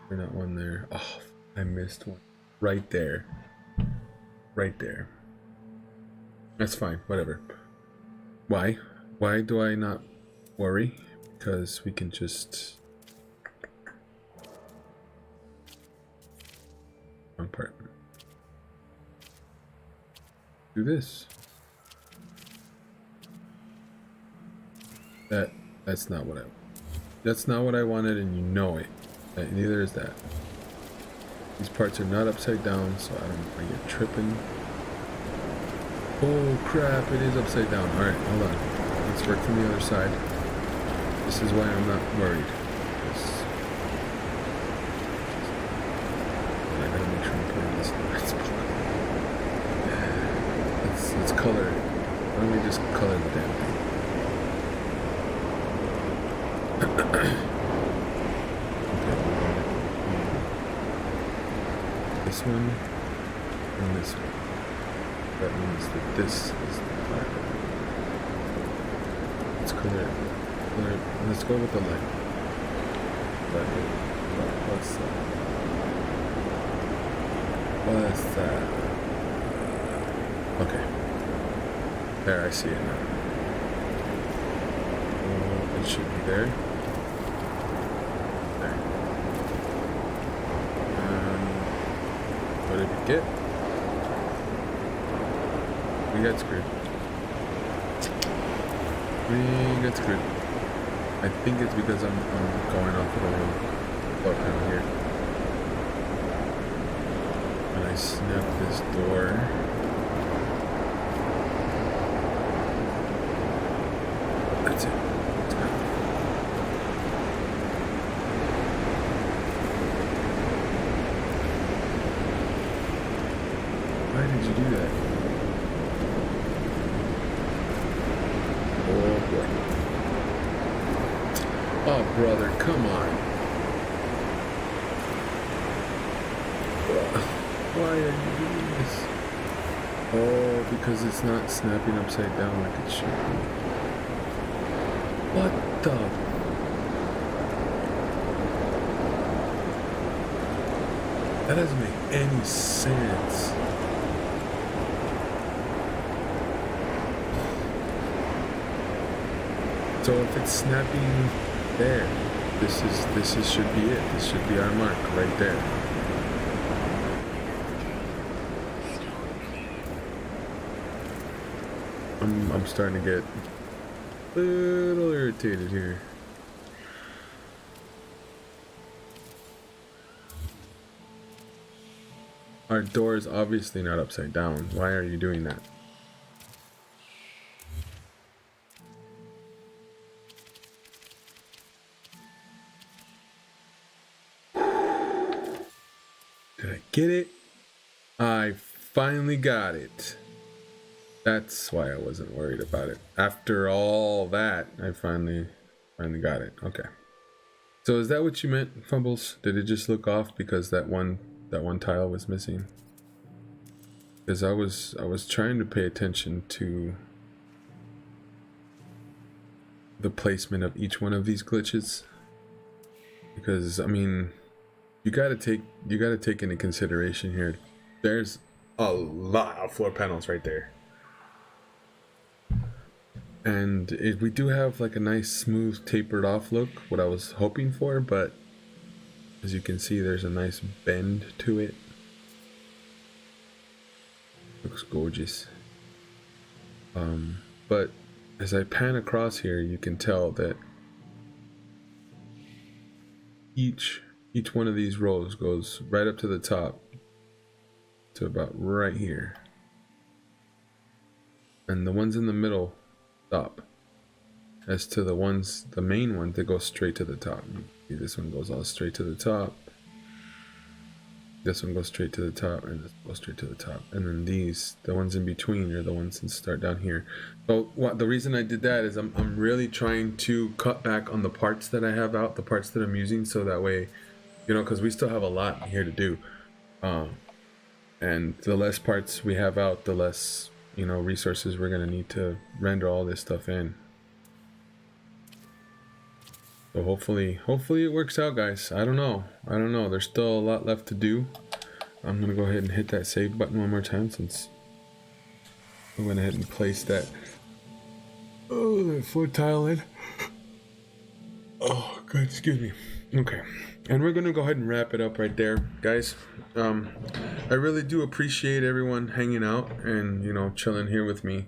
There's not one there. Oh, I missed one. Right there. Right there. That's fine, whatever. Why? Why do I not worry? Because we can just... Wrong part. Do this. That's not what I wanted, and you know it. Neither is that. These parts are not upside down, so I get tripping. Oh crap, it is upside down. Alright, hold on. Let's work from the other side. This is why I'm not worried. I gotta make sure I'm putting this in the right spot. Let's color it. Why don't we just color the damn thing? Okay, this one and this one. That means that this is the black. Let's color it. Let's go with the light. What's that? What's that? Okay. There, I see it now. It should be there. There. What did we get? We got screwed. We got screwed. I think it's because I'm going off of the wrong floor panel here. When I snap this door. That's it. Let's go. Why did you do that? Oh boy. Oh brother, come on. Why are you doing this? Oh, because it's not snapping upside down like it should be. What the? That doesn't make any sense. So if it's snapping there, this should be it. This should be our mark right there. I'm starting to get a little irritated here. Our door is obviously not upside down. Why are you doing that? Did I get it? I finally got it. That's why I wasn't worried about it. After all that, I finally got it. Okay. So is that what you meant, Fumbles? Did it just look off because that one tile was missing? Because I was trying to pay attention to the placement of each one of these glitches. Because I mean, you gotta take into consideration here. There's a lot of floor panels right there. And we do have like a nice smooth tapered off look, what I was hoping for, but as you can see, there's a nice bend to it. Looks gorgeous. But as I pan across here, you can tell that each one of these rows goes right up to the top to about right here, and the ones in the middle stop. As to the main ones that go straight to the top. See, this one goes all straight to the top. This one goes straight to the top, and this goes straight to the top. And then these, the ones in between, are the ones that start down here. So the reason I did that is I'm really trying to cut back on the parts that I have out, the parts that I'm using, so that way, you know, because we still have a lot here to do. And the less parts we have out, the less, you know, resources we're gonna need to render all this stuff in. So hopefully it works out, guys. I don't know. There's still a lot left to do. I'm gonna go ahead and hit that save button one more time, since I went ahead and placed that that floor tile in. Oh god, excuse me. Okay, and we're gonna go ahead and wrap it up right there, guys. I really do appreciate everyone hanging out and, you know, chilling here with me.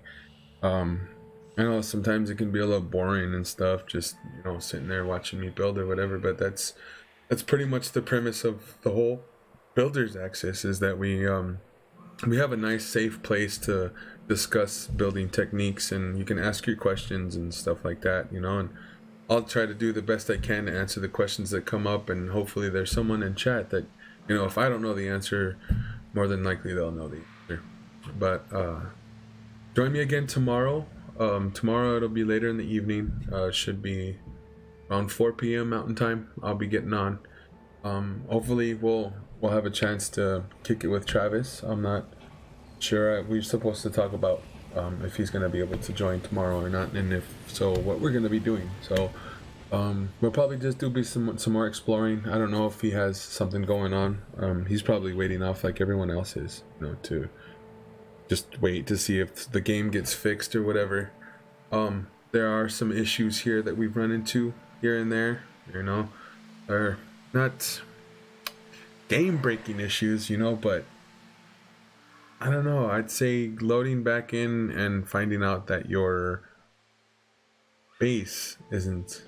I know sometimes it can be a little boring and stuff, just, you know, sitting there watching me build or whatever, but that's pretty much the premise of the whole Builders Access, is that we have a nice safe place to discuss building techniques, and you can ask your questions and stuff like that, you know, and I'll try to do the best I can to answer the questions that come up, and hopefully there's someone in chat that, you know, if I don't know the answer, more than likely they'll know the answer. But join me again tomorrow. Tomorrow it'll be later in the evening. Should be around 4 p.m. Mountain Time. I'll be getting on. Hopefully we'll have a chance to kick it with Travis. I'm not sure. We're supposed to talk about if he's going to be able to join tomorrow or not, and if so, what we're going to be doing. So we'll probably just do some more exploring. I don't know if he has something going on. He's probably waiting off like everyone else is, you know, to just wait to see if the game gets fixed or whatever. There are some issues here that we've run into here and there, you know. They're not game breaking issues, you know, but I don't know, I'd say loading back in and finding out that your base isn't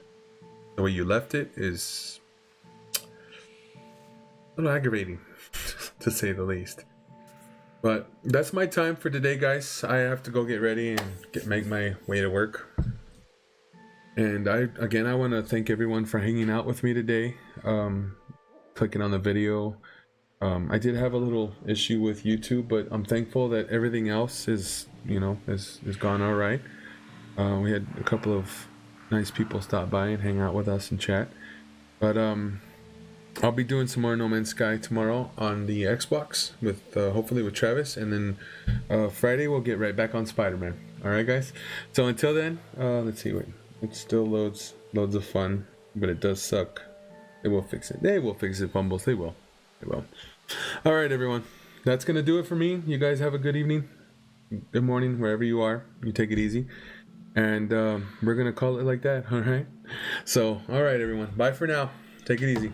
the way you left it is a little aggravating to say the least. But that's my time for today, guys. I have to go get ready and make my way to work. And I want to thank everyone for hanging out with me today, clicking on the video. I did have a little issue with YouTube, but I'm thankful that everything else is gone all right. We had a couple of nice people stop by and hang out with us and chat. But I'll be doing some more No Man's Sky tomorrow on the Xbox with hopefully with Travis, and then Friday we'll get right back on Spider-Man. All right, guys. So until then, let's see. Wait, it still loads of fun, but it does suck. They will fix it. They will fix it, Fumbles. They will. They will. All right, everyone. That's gonna do it for me. You guys have a good evening, good morning, wherever you are. You take it easy, and we're gonna call it like that. All right. So, all right, everyone. Bye for now. Take it easy.